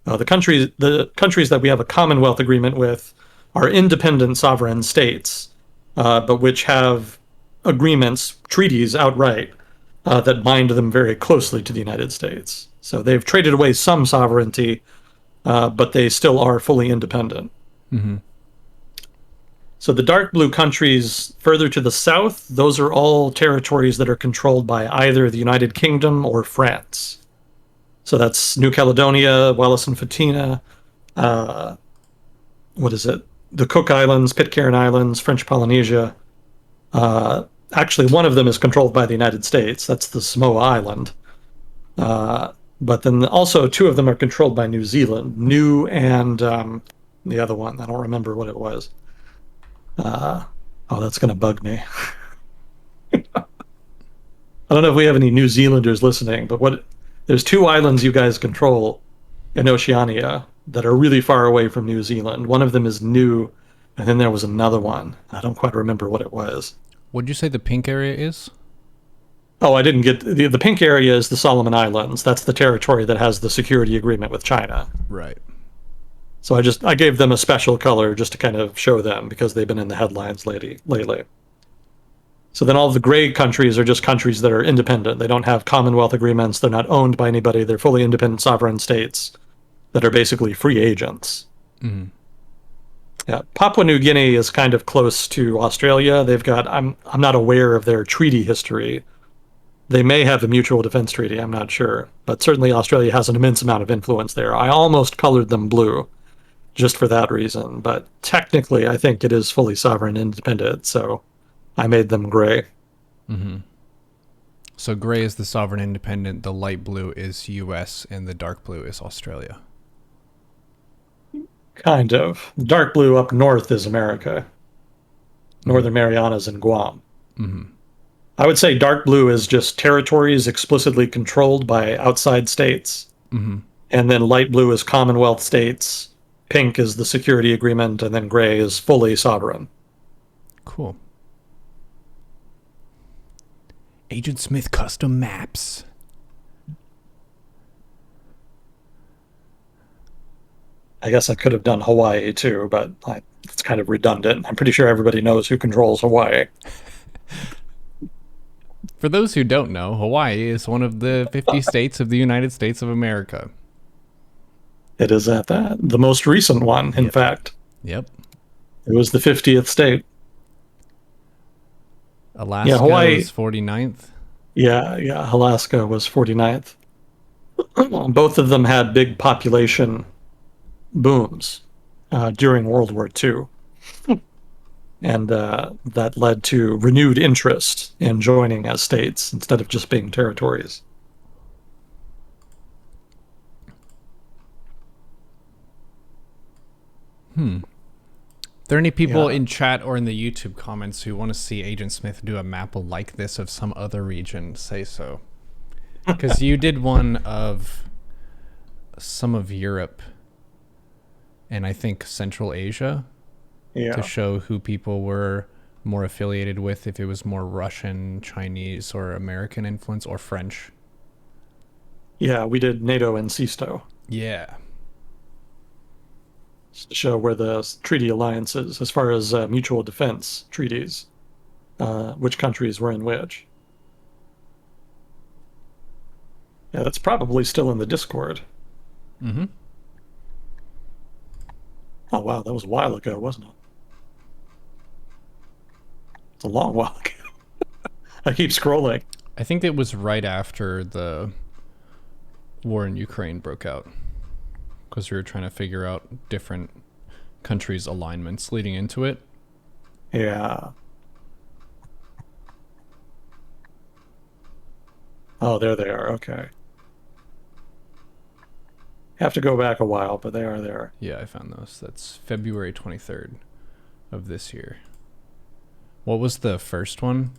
The countries that we have a commonwealth agreement with are independent sovereign states, but which have agreements, treaties outright, that bind them very closely to the United States. So they've traded away some sovereignty, but they still are fully independent. Mm-hmm. So the dark blue countries further to the south, those are all territories that are controlled by either the United Kingdom or France. So that's New Caledonia, Wallis and Futuna, uh, what is it? The Cook Islands, Pitcairn Islands, French Polynesia. Actually, one of them is controlled by the United States. That's the Samoa Island. But then also two of them are controlled by New Zealand. New and the other one, I don't remember what it was. Oh, that's going to bug me. I don't know if we have any New Zealanders listening, but there's two islands you guys control in Oceania that are really far away from New Zealand. One of them is New, and then there was another one. I don't quite remember what it was. What'd you say the pink area is? Oh, I didn't get the pink area is the Solomon Islands. That's the territory that has the security agreement with China. Right. So I gave them a special color just to kind of show them because they've been in the headlines lately. So then all the gray countries are just countries that are independent. They don't have Commonwealth agreements. They're not owned by anybody. They're fully independent sovereign states that are basically free agents. Mm-hmm. Yeah, Papua New Guinea is kind of close to Australia. They've got I'm not aware of their treaty history. They may have a mutual defense treaty, I'm not sure. But certainly Australia has an immense amount of influence there. I almost colored them blue just for that reason. But technically, I think it is fully sovereign and independent, so I made them gray. Mm-hmm. So gray is the sovereign independent, the light blue is US, and the dark blue is Australia. Kind of. Dark blue up north is America. Northern Marianas and Guam. Mm-hmm. I would say dark blue is just territories explicitly controlled by outside states. Mm-hmm. And then light blue is Commonwealth states. Pink is the security agreement. And then gray is fully sovereign. Cool. Agent Smith custom maps. I guess I could have done Hawaii too, but it's kind of redundant. I'm pretty sure everybody knows who controls Hawaii. For those who don't know, Hawaii is one of the 50 states of the United States of America. It is at that. The most recent one, in fact. Yep. It was the 50th state. Alaska Hawaii was 49th. Yeah, Alaska was 49th. Both of them had big population booms during World War II. And that led to renewed interest in joining as states instead of just being territories. Are there any people in chat or in the YouTube comments who want to see Agent Smith do a map like this of some other region? Say so. Because you did one of some of Europe and I think Central Asia to show who people were more affiliated with, if it was more Russian, Chinese, or American influence, or French. Yeah, we did NATO and CISTO. Yeah. Just to show where the treaty alliances, as far as mutual defense treaties, which countries were in which. Yeah, that's probably still in the Discord. Mm-hmm. Oh, wow, that was a while ago, wasn't it? It's a long while ago. I keep scrolling. I think it was right after the war in Ukraine broke out, because we were trying to figure out different countries' alignments leading into it. Yeah. Oh, there they are. Okay. Have to go back a while, but they are there. Yeah, I found those. That's February 23rd of this year. What was the first one?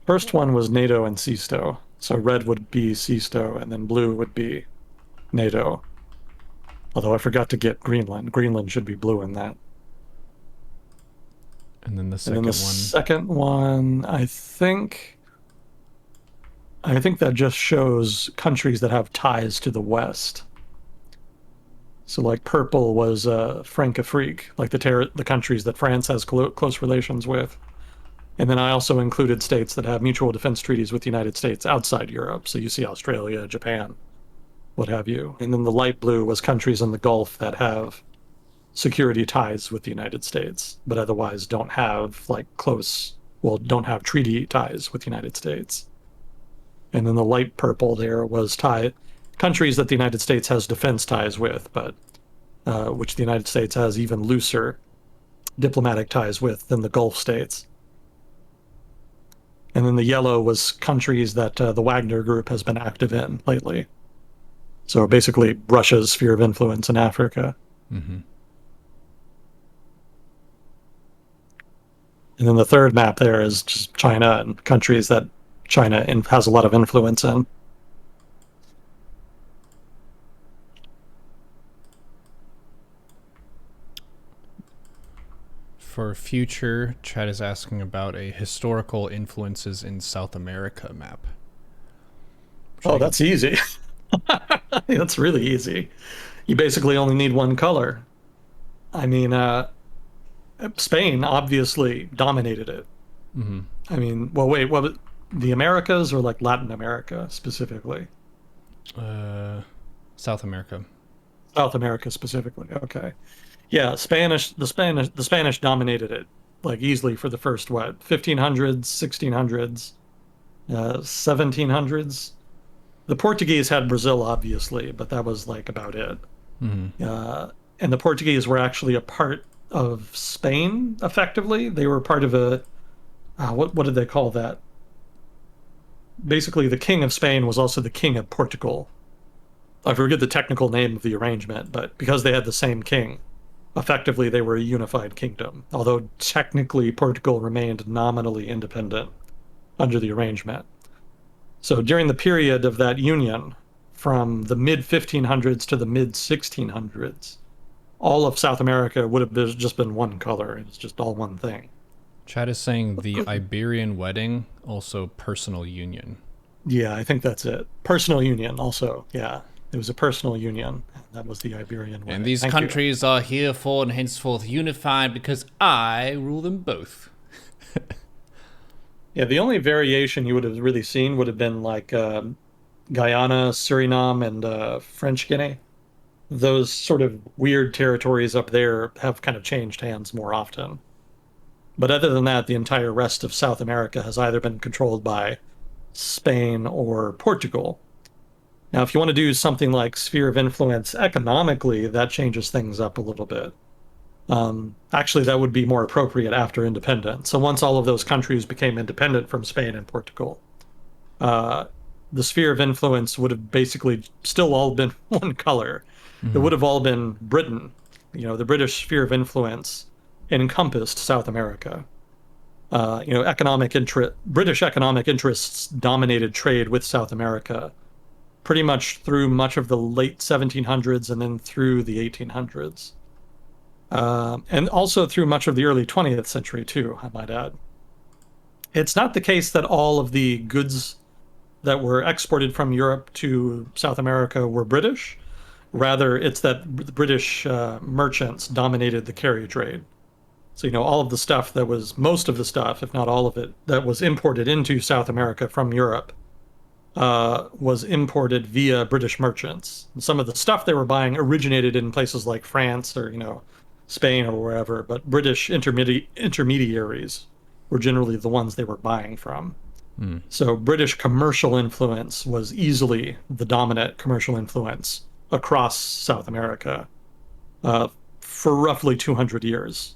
First one was NATO and CISTO. So red would be CISTO, and then blue would be NATO. Although I forgot to get Greenland. Greenland should be blue in that. And then the And then the second one. second one, I think that just shows countries that have ties to the West. So like purple was Francafrique, like the countries that France has close relations with. And then I also included states that have mutual defense treaties with the United States outside Europe. So you see Australia, Japan, what have you. And then the light blue was countries in the Gulf that have security ties with the United States, but otherwise don't have don't have treaty ties with the United States. And then the light purple there was countries that the United States has defense ties with, but which the United States has even looser diplomatic ties with than the Gulf states. And then the yellow was countries that the Wagner Group has been active in lately. So basically Russia's sphere of influence in Africa. Mm-hmm. And then the third map there is just China and countries that China has a lot of influence in. For future, Chad is asking about a historical influences in South America map. Oh, that's easy. That's really easy. You basically only need one color. I mean, Spain obviously dominated it. Mm-hmm. I mean, well, wait, what? The Americas or like Latin America specifically? South America. South America specifically. Okay. Yeah, the Spanish dominated it like easily for the first 1500s, 1600s, 1700s. The Portuguese had Brazil obviously, but that was like about it. Mm-hmm. And the Portuguese were actually a part of Spain effectively. They were part of what did they call that? Basically, the king of Spain was also the king of Portugal. I forget the technical name of the arrangement, but because they had the same king, effectively they were a unified kingdom, although technically Portugal remained nominally independent under the arrangement. So during the period of that union, from the mid 1500s to the mid 1600s, all of South America would have just been one color. It was just all one thing. Chad is saying the Iberian wedding, also personal union. Yeah, I think that's it. Personal union also. Yeah, it was a personal union. That was the Iberian wedding. And these countries are herefore and henceforth unified because I rule them both. Yeah, the only variation you would have really seen would have been like Guyana, Suriname, and French Guinea. Those sort of weird territories up there have kind of changed hands more often. But other than that, the entire rest of South America has either been controlled by Spain or Portugal. Now, if you want to do something like sphere of influence economically, that changes things up a little bit. Actually, that would be more appropriate after independence. So once all of those countries became independent from Spain and Portugal, the sphere of influence would have basically still all been one color. Mm-hmm. It would have all been Britain. The British sphere of influence encompassed South America. British economic interests dominated trade with South America pretty much through much of the late 1700s and then through the 1800s. And also through much of the early 20th century, too, I might add. It's not the case that all of the goods that were exported from Europe to South America were British. Rather, it's that the British merchants dominated the carry trade. So, most of the stuff, if not all of it, that was imported into South America from Europe was imported via British merchants. And some of the stuff they were buying originated in places like France or, Spain or wherever, but British intermediaries were generally the ones they were buying from. Mm. So British commercial influence was easily the dominant commercial influence across South America for roughly 200 years.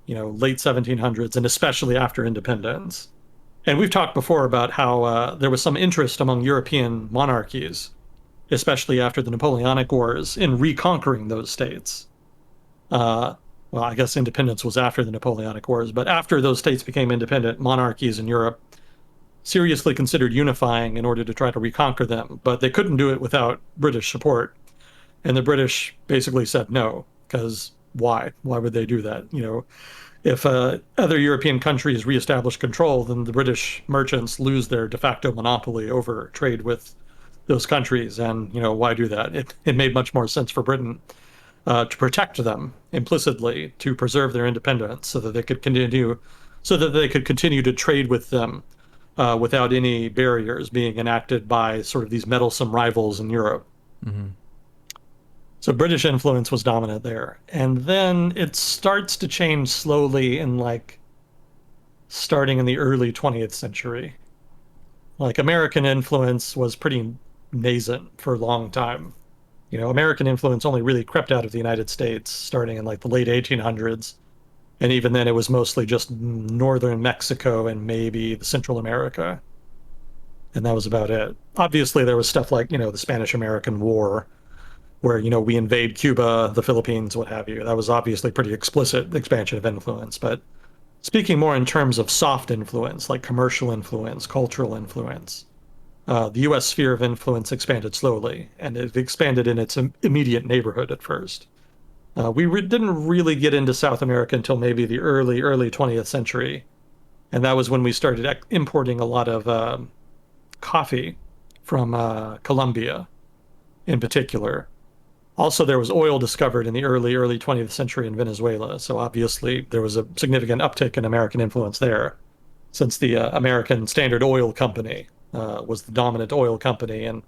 Late 1700s, and especially after independence. And we've talked before about how there was some interest among European monarchies, especially after the Napoleonic Wars, in reconquering those states. Well, I guess independence was after the Napoleonic Wars, but after those states became independent, monarchies in Europe seriously considered unifying in order to try to reconquer them, but they couldn't do it without British support. And the British basically said no, because why? Why would they do that? If other European countries reestablish control, then the British merchants lose their de facto monopoly over trade with those countries. And, why do that? It made much more sense for Britain to protect them implicitly, to preserve their independence so that they could continue to trade with them without any barriers being enacted by sort of these meddlesome rivals in Europe. Mm-hmm. So British influence was dominant there. And then it starts to change slowly starting in the early 20th century. Like American influence was pretty nascent for a long time. American influence only really crept out of the United States starting in the late 1800s. And even then it was mostly just northern Mexico and maybe the Central America. And that was about it. Obviously there was stuff like, the Spanish-American War, where, we invade Cuba, the Philippines, what have you. That was obviously pretty explicit expansion of influence. But speaking more in terms of soft influence, like commercial influence, cultural influence, the U.S. sphere of influence expanded slowly, and it expanded in its immediate neighborhood at first. Didn't really get into South America until maybe the early 20th century. And that was when we started importing a lot of coffee from Colombia in particular. Also, there was oil discovered in the early 20th century in Venezuela. So obviously, there was a significant uptick in American influence there, since the American Standard Oil Company was the dominant oil company and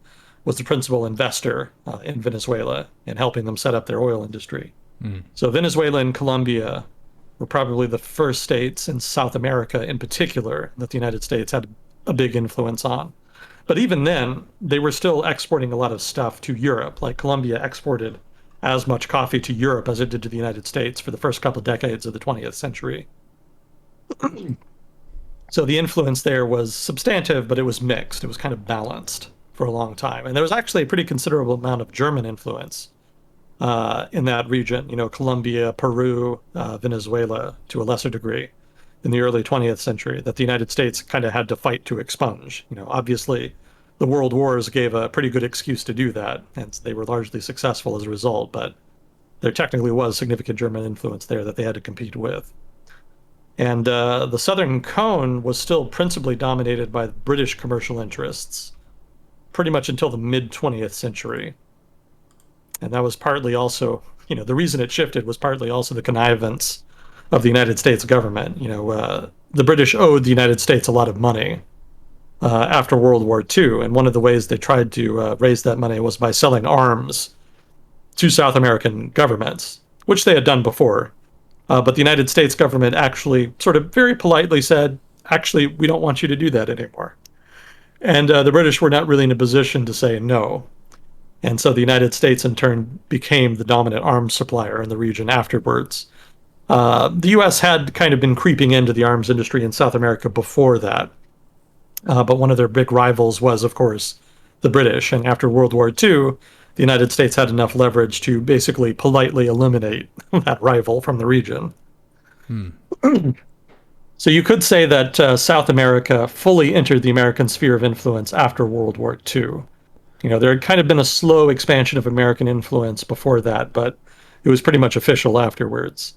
was the principal investor in Venezuela in helping them set up their oil industry. Mm. So Venezuela and Colombia were probably the first states in South America in particular that the United States had a big influence on. But even then, they were still exporting a lot of stuff to Europe. Like Colombia exported as much coffee to Europe as it did to the United States for the first couple of decades of the 20th century. So the influence there was substantive, but it was mixed. It was kind of balanced for a long time. And there was actually a pretty considerable amount of German influence in that region, Colombia, Peru, Venezuela to a lesser degree in the early 20th century that the United States kind of had to fight to expunge. Obviously, the world wars gave a pretty good excuse to do that, and they were largely successful as a result, but there technically was significant German influence there that they had to compete with. And the Southern Cone was still principally dominated by British commercial interests, pretty much until the mid-20th century. And that was partly also, the reason it shifted was partly also the connivance of the United States government. The British owed the United States a lot of money after World War II, and one of the ways they tried to raise that money was by selling arms to South American governments, which they had done before. But the United States government actually sort of very politely said, actually, we don't want you to do that anymore. And the British were not really in a position to say no. And so the United States, in turn, became the dominant arms supplier in the region afterwards. The U.S. had kind of been creeping into the arms industry in South America before that. But one of their big rivals was, of course, the British. And after World War II, the United States had enough leverage to basically politely eliminate that rival from the region. So you could say that South America fully entered the American sphere of influence after World War II. There had kind of been a slow expansion of American influence before that, but it was pretty much official afterwards.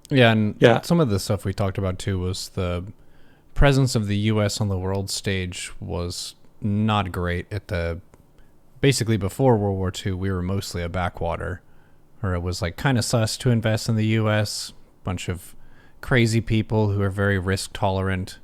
Yeah, and some of the stuff we talked about too was the presence of the U.S. on the world stage was not great basically before World War II, we were mostly a backwater, or it was kind of sus to invest in the U.S. Bunch of crazy people who are very risk tolerant.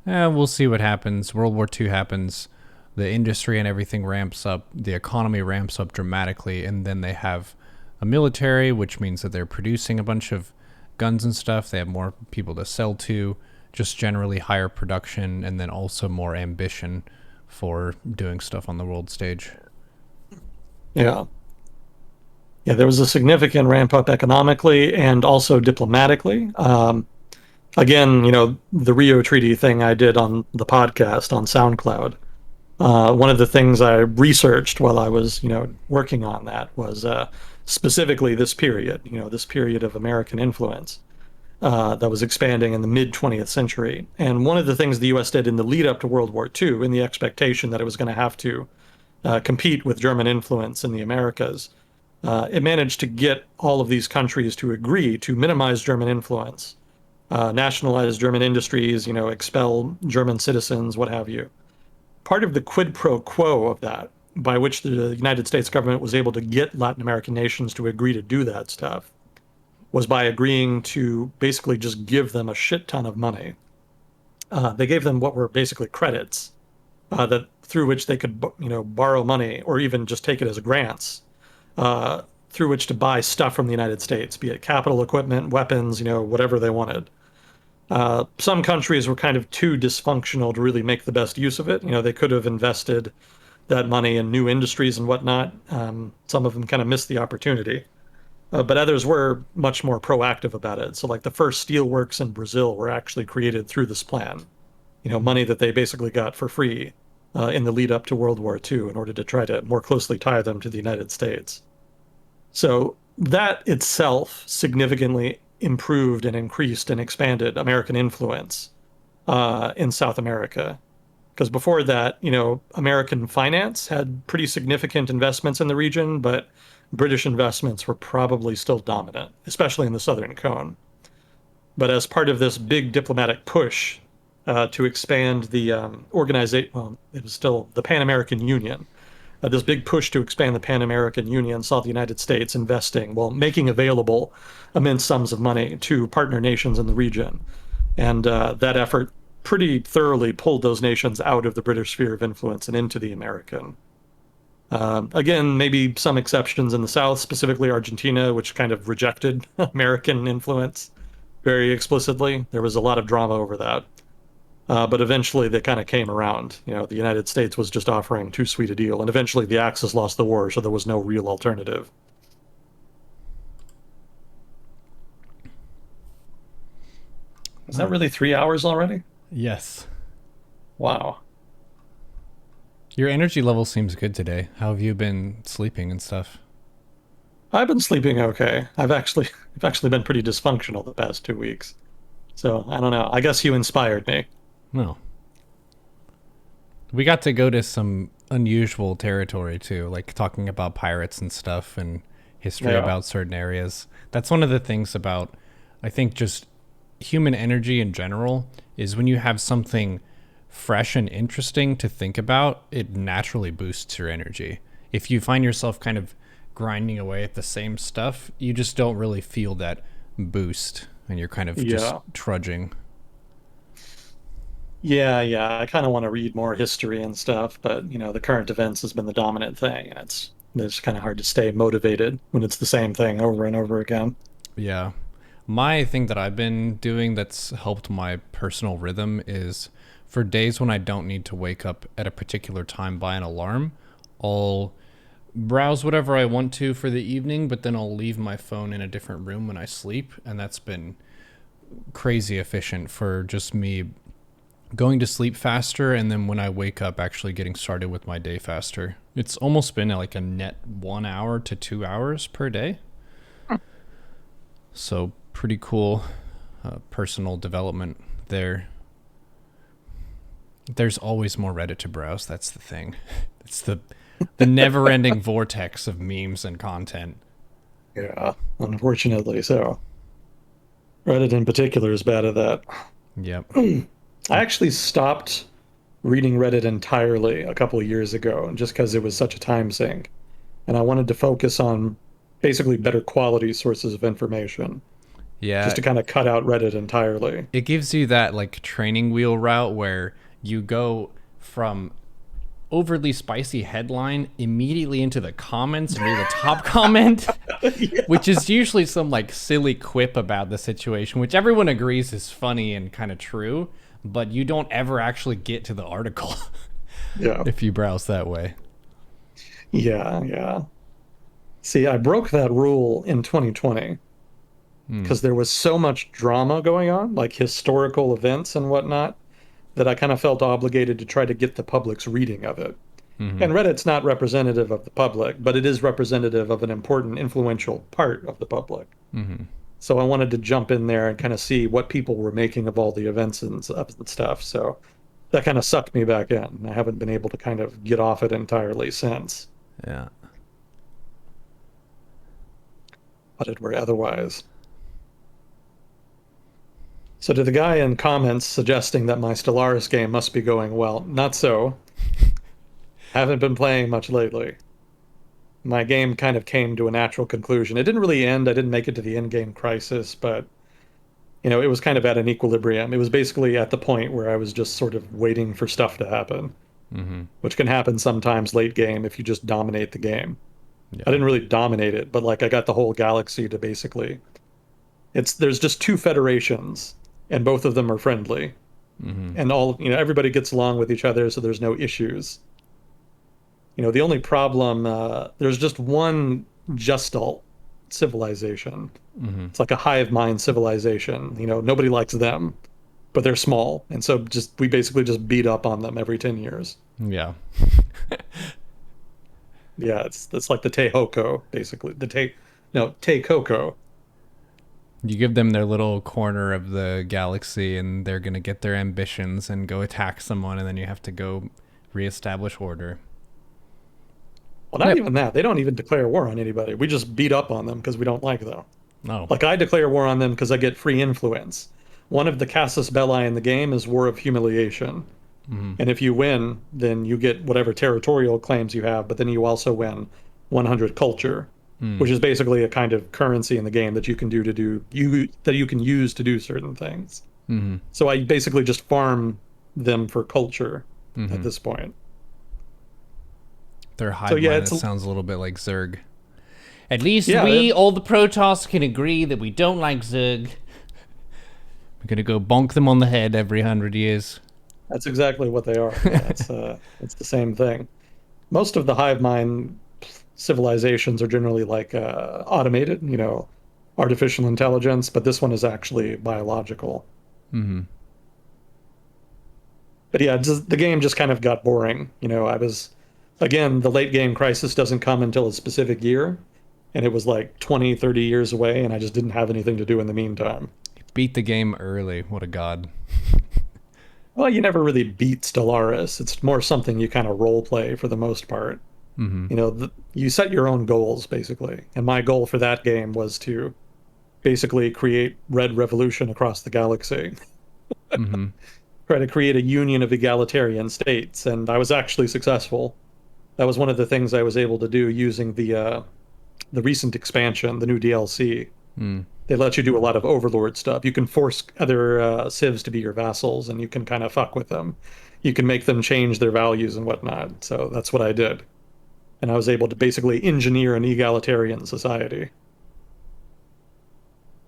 We'll see what happens. World War II happens. The industry and everything ramps up. The economy ramps up dramatically, and then they have a military, which means that they're producing a bunch of guns and stuff. They have more people to sell to, just generally higher production, and then also more ambition for doing stuff on the world stage. Yeah, there was a significant ramp up economically and also diplomatically. Again, the Rio Treaty thing I did on the podcast on SoundCloud. One of the things I researched while I was, working on that was specifically this period of American influence. that was expanding in the mid 20th century. And one of the things the U.S. did in the lead up to World War II, in the expectation that it was going to have to compete with German influence in the Americas, it managed to get all of these countries to agree to minimize German influence, nationalize German industries, expel German citizens, what have you. Part of the quid pro quo of that, by which the United States government was able to get Latin American nations to agree to do that stuff, was by agreeing to basically just give them a shit ton of money. They gave them what were basically credits that through which they could, borrow money or even just take it as grants, through which to buy stuff from the United States, be it capital equipment, weapons, whatever they wanted. Some countries were kind of too dysfunctional to really make the best use of it. They could have invested that money in new industries and whatnot. Some of them kind of missed the opportunity. But others were much more proactive about it. So, like the first steelworks in Brazil were actually created through this plan. Money that they basically got for free in the lead up to World War II in order to try to more closely tie them to the United States. So that itself significantly improved and increased and expanded American influence in South America. Because before that, American finance had pretty significant investments in the region, but British investments were probably still dominant, especially in the Southern Cone. But as part of this big diplomatic push to expand the organization, well, it was still the Pan American Union. This big push to expand the Pan American Union saw the United States investing, well, making available immense sums of money to partner nations in the region. And that effort pretty thoroughly pulled those nations out of the British sphere of influence and into the American. Again, maybe some exceptions in the South, specifically Argentina, which kind of rejected American influence very explicitly. There was a lot of drama over that. But eventually they kind of came around. The United States was just offering too sweet a deal. And eventually the Axis lost the war, so there was no real alternative. Is that really 3 hours already? Yes. Wow. Your energy level seems good today. How have you been sleeping and stuff? I've been sleeping okay. I've actually been pretty dysfunctional the past 2 weeks. So I don't know. I guess you inspired me. No. We got to go to some unusual territory too, like talking about pirates and stuff and history Yeah. about certain areas. That's one of the things about, I think, just human energy in general is when you have something fresh and interesting to think about, it naturally boosts your energy. If you find yourself kind of grinding away at the same stuff, you just don't really feel that boost and you're kind of just Yeah. trudging. Yeah. I kind of want to read more history and stuff, but the current events has been the dominant thing, and it's kind of hard to stay motivated when it's the same thing over and over again. Yeah. My thing that I've been doing that's helped my personal rhythm is for days when I don't need to wake up at a particular time by an alarm, I'll browse whatever I want to for the evening, but then I'll leave my phone in a different room when I sleep. And that's been crazy efficient for just me going to sleep faster. And then when I wake up, actually getting started with my day faster. It's almost been like a net 1 hour to 2 hours per day. So pretty cool personal development there. There's always more Reddit to browse. That's the thing. It's the never-ending vortex of memes and content. Yeah, unfortunately so. Reddit in particular is bad at that. Yep. I actually stopped reading Reddit entirely a couple of years ago just because it was such a time sink. And I wanted to focus on basically better quality sources of information, just Yeah. to kind of cut out Reddit entirely. It gives you that like training wheel route where you go from overly spicy headline immediately into the comments and read the top comment, Yeah. which is usually some like silly quip about the situation, which everyone agrees is funny and kind of true, but you don't ever actually get to the article Yeah. if you browse that way. Yeah. See, I broke that rule in 2020 because there was so much drama going on, like historical events and whatnot, that I kind of felt obligated to try to get the public's reading of it. Mm-hmm. And Reddit's not representative of the public, but it is representative of an important, influential part of the public. Mm-hmm. So I wanted to jump in there and kind of see what people were making of all the events and stuff. So that kind of sucked me back in. I haven't been able to kind of get off it entirely since. Yeah. But it were otherwise. So to the guy in comments suggesting that my Stellaris game must be going well, not so. Haven't been playing much lately. My game kind of came to a natural conclusion. It didn't really end. I didn't make it to the end game crisis, but it was kind of at an equilibrium. It was basically at the point where I was just sort of waiting for stuff to happen, Mm-hmm. which can happen sometimes late game if you just dominate the game. I Yeah. didn't really dominate it, but like I got the whole galaxy to basically there's just two federations and both of them are friendly Mm-hmm. and everybody gets along with each other, so there's no issues. The only problem, there's just one Justal civilization. Mm-hmm. It's like a hive mind civilization. Nobody likes them, but they're small, and so just we basically just beat up on them every 10 years. Yeah. Yeah, it's like the Tehoco, basically. Tecoco. You give them their little corner of the galaxy and they're going to get their ambitions and go attack someone, and then you have to go reestablish order. Well, not Yep. even that. They don't even declare war on anybody. We just beat up on them because we don't like them. Oh. Like I declare war on them because I get free influence. One of the casus belli in the game is War of Humiliation. Mm-hmm. And if you win, then you get whatever territorial claims you have, but then you also win 100 culture, Mm. which is basically a kind of currency in the game that you can that you can use to do certain things. Mm-hmm. So I basically just farm them for culture Mm-hmm. at this point. Their hive So yeah, mind, it's it sounds a little bit like Zerg. At least yeah, we, all the Protoss, can agree that we don't like Zerg. We're gonna go bonk them on the head every 100 years. that's exactly what they are. Yeah, it's the same thing. Most of the hive mind civilizations are generally like automated, artificial intelligence, but this one is actually biological. Mm-hmm. But yeah, the game just kind of got boring. Again, the late game crisis doesn't come until a specific year, and it was like 20, 30 years away, and I just didn't have anything to do in the meantime. Beat the game early. What a god. Well, you never really beat Stellaris. It's more something you kind of role play for the most part. Mm-hmm. You set your own goals, basically. And my goal for that game was to basically create Red Revolution across the galaxy. Mm-hmm. Try to create a union of egalitarian states, and I was actually successful. That was one of the things I was able to do using the recent expansion, the new DLC. Mm. They let you do a lot of overlord stuff. You can force other civs to be your vassals, and you can kind of fuck with them. You can make them change their values and whatnot. So that's what I did. And I was able to basically engineer an egalitarian society.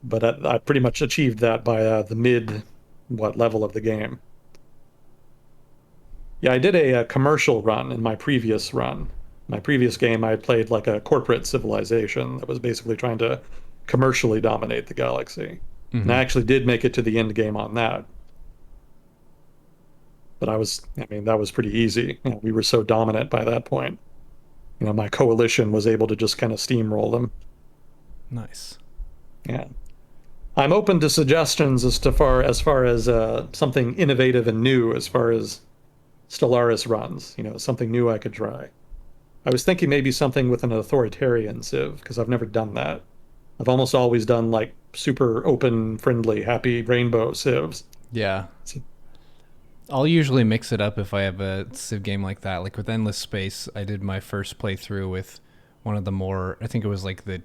But I pretty much achieved that by the level of the game. Yeah, I did a commercial run in my previous run. My previous game, I had played like a corporate civilization that was basically trying to commercially dominate the galaxy. Mm-hmm. And I actually did make it to the end game on that. But that was pretty easy. We were so dominant by that point. My coalition was able to just kind of steamroll them. Nice. Yeah. I'm open to suggestions as far as something innovative and new as far as Stellaris runs, something new I could try. I was thinking maybe something with an authoritarian civ, because I've never done that. I've almost always done like super open, friendly, happy rainbow civs. Yeah. I'll usually mix it up if I have a civ game like that. Like with Endless Space, I did my first playthrough with one of the more, I think it was like the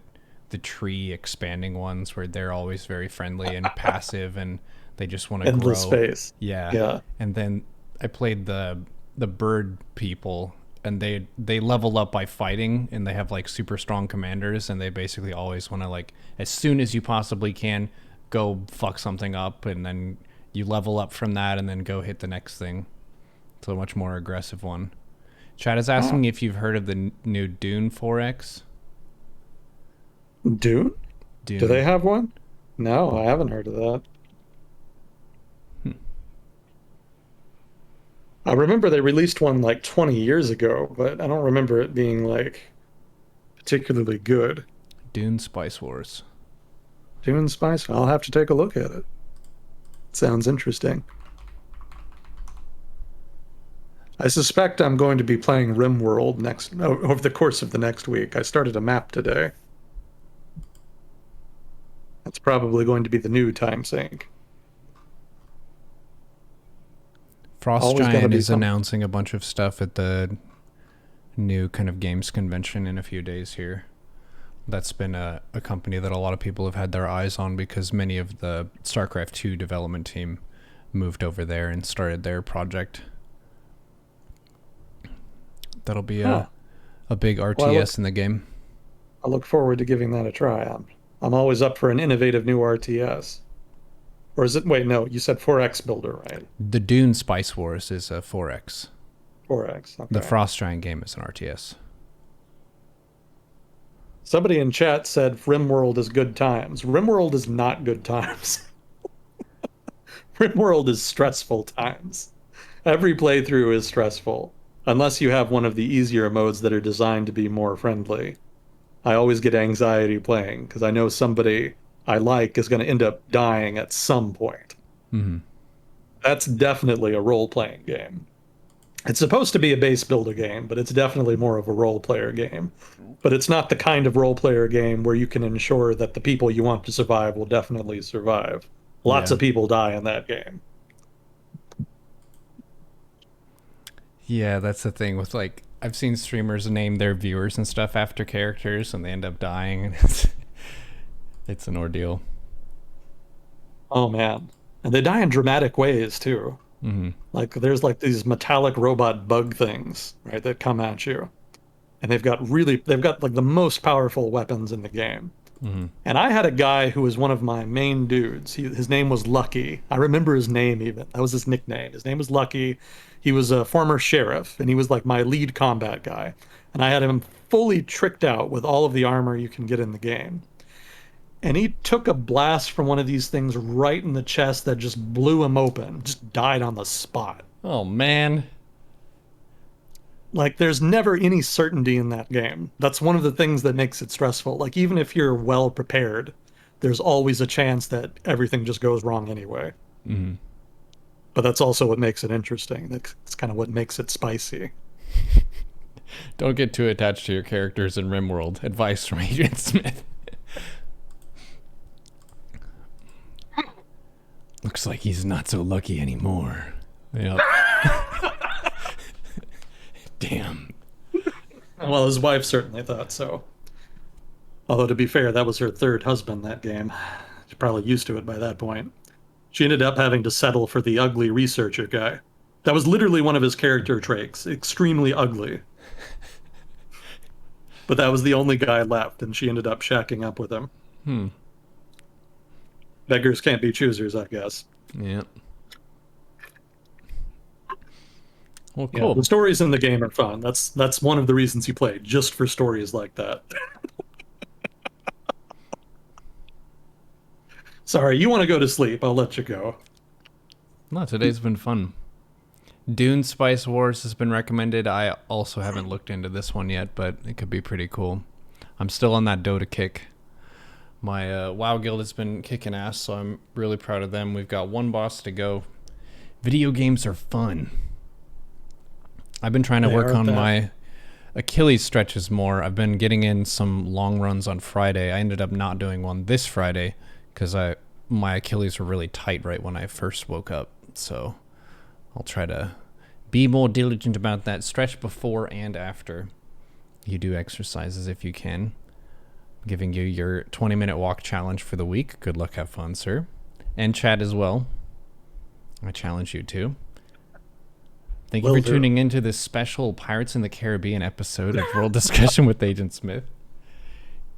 tree expanding ones where they're always very friendly and passive and they just want to grow. Endless Space. Yeah. Yeah. And then I played the bird people, and they level up by fighting, and they have like super strong commanders, and they basically always want to, like, as soon as you possibly can, go fuck something up, and then you level up from that and then go hit the next thing. It's a much more aggressive one. Chad is asking if you've heard of the new Dune 4X. Dune? Dune. Do they have one? No, I haven't heard of that. I remember they released one like 20 years ago, but I don't remember it being like particularly good. Dune Spice Wars. Dune Spice. I'll have to take a look at it. Sounds interesting. I suspect I'm going to be playing RimWorld over the course of the next week. I started a map today. That's probably going to be the new time sink. Frost Always got to Giant be is something. announcing a bunch of stuff at the new kind of games convention in a few days here. That's been a company that a lot of people have had their eyes on because many of the StarCraft 2 development team moved over there and started their project. That'll be Huh. a big Well, RTS in the game. I look forward to giving that a try. I'm always up for an innovative new RTS. Or is it? Wait, no, you said 4X builder, right? The Dune Spice Wars is a 4X. 4X. The Okay. Frost Giant game is an RTS. Somebody in chat said RimWorld is good times. RimWorld is not good times. RimWorld is stressful times. Every playthrough is stressful, unless you have one of the easier modes that are designed to be more friendly. I always get anxiety playing because I know somebody I like is going to end up dying at some point. Mm-hmm. That's definitely a role-playing game. It's supposed to be a base builder game, but it's definitely more of a role player game. But it's not the kind of role player game where you can ensure that the people you want to survive will definitely survive. Lots Yeah. of people die in that game. Yeah, that's the thing with like I've seen streamers name their viewers and stuff after characters and they end up dying and it's an ordeal. Oh man. And they die in dramatic ways too. Mm-hmm. Like there's like these metallic robot bug things, right, that come at you. And they've got like the most powerful weapons in the game. Mm-hmm. And I had a guy who was one of my main dudes. His name was Lucky. I remember his name even. That was his nickname. His name was Lucky. He was a former sheriff, and he was like my lead combat guy. And I had him fully tricked out with all of the armor you can get in the game. And he took a blast from one of these things right in the chest that just blew him open, just died on the spot. Oh man. Like, there's never any certainty in that game. That's one of the things that makes it stressful. Like, even if you're well prepared, there's always a chance that everything just goes wrong anyway. Mm-hmm. But that's also what makes it interesting. That's kind of what makes it spicy. Don't get too attached to your characters in RimWorld. Advice from Agent Smith. Looks like he's not so lucky anymore. Yep. Damn. Well, his wife certainly thought so. Although, to be fair, that was her third husband that game. She's probably used to it by that point. She ended up having to settle for the ugly researcher guy. That was literally one of his character traits, extremely ugly. But that was the only guy left, and she ended up shacking up with him. Hmm. Beggars can't be choosers, I guess. Yeah. Well, Yeah, cool. the stories in the game are fun. That's one of the reasons you play, just for stories like that. Sorry, you want to go to sleep. I'll let you go. No, today's been fun. Dune Spice Wars has been recommended. I also haven't looked into this one yet, but it could be pretty cool. I'm still on that Dota kick. My WoW guild has been kicking ass, so I'm really proud of them. We've got one boss to go. Video games are fun. I've been trying to They work are on that. my Achilles stretches more. I've been getting in some long runs on Friday. I ended up not doing one this Friday because my Achilles were really tight right when I first woke up. So I'll try to be more diligent about that. Stretch before and after you do exercises if you can. Giving you your 20-minute walk challenge for the week. Good luck, have fun, sir. And chat as well. I challenge you too. Thank you Will for do. tuning into this special Pirates in the Caribbean episode of World Discussion with Agent Smith.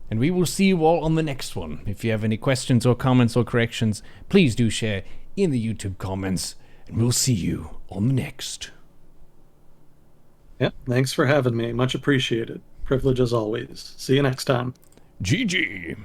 And we will see you all on the next one. If you have any questions or comments or corrections, please do share in the YouTube comments. And we'll see you on the next. Yep, thanks for having me. Much appreciated. Privilege as always. See you next time. GG.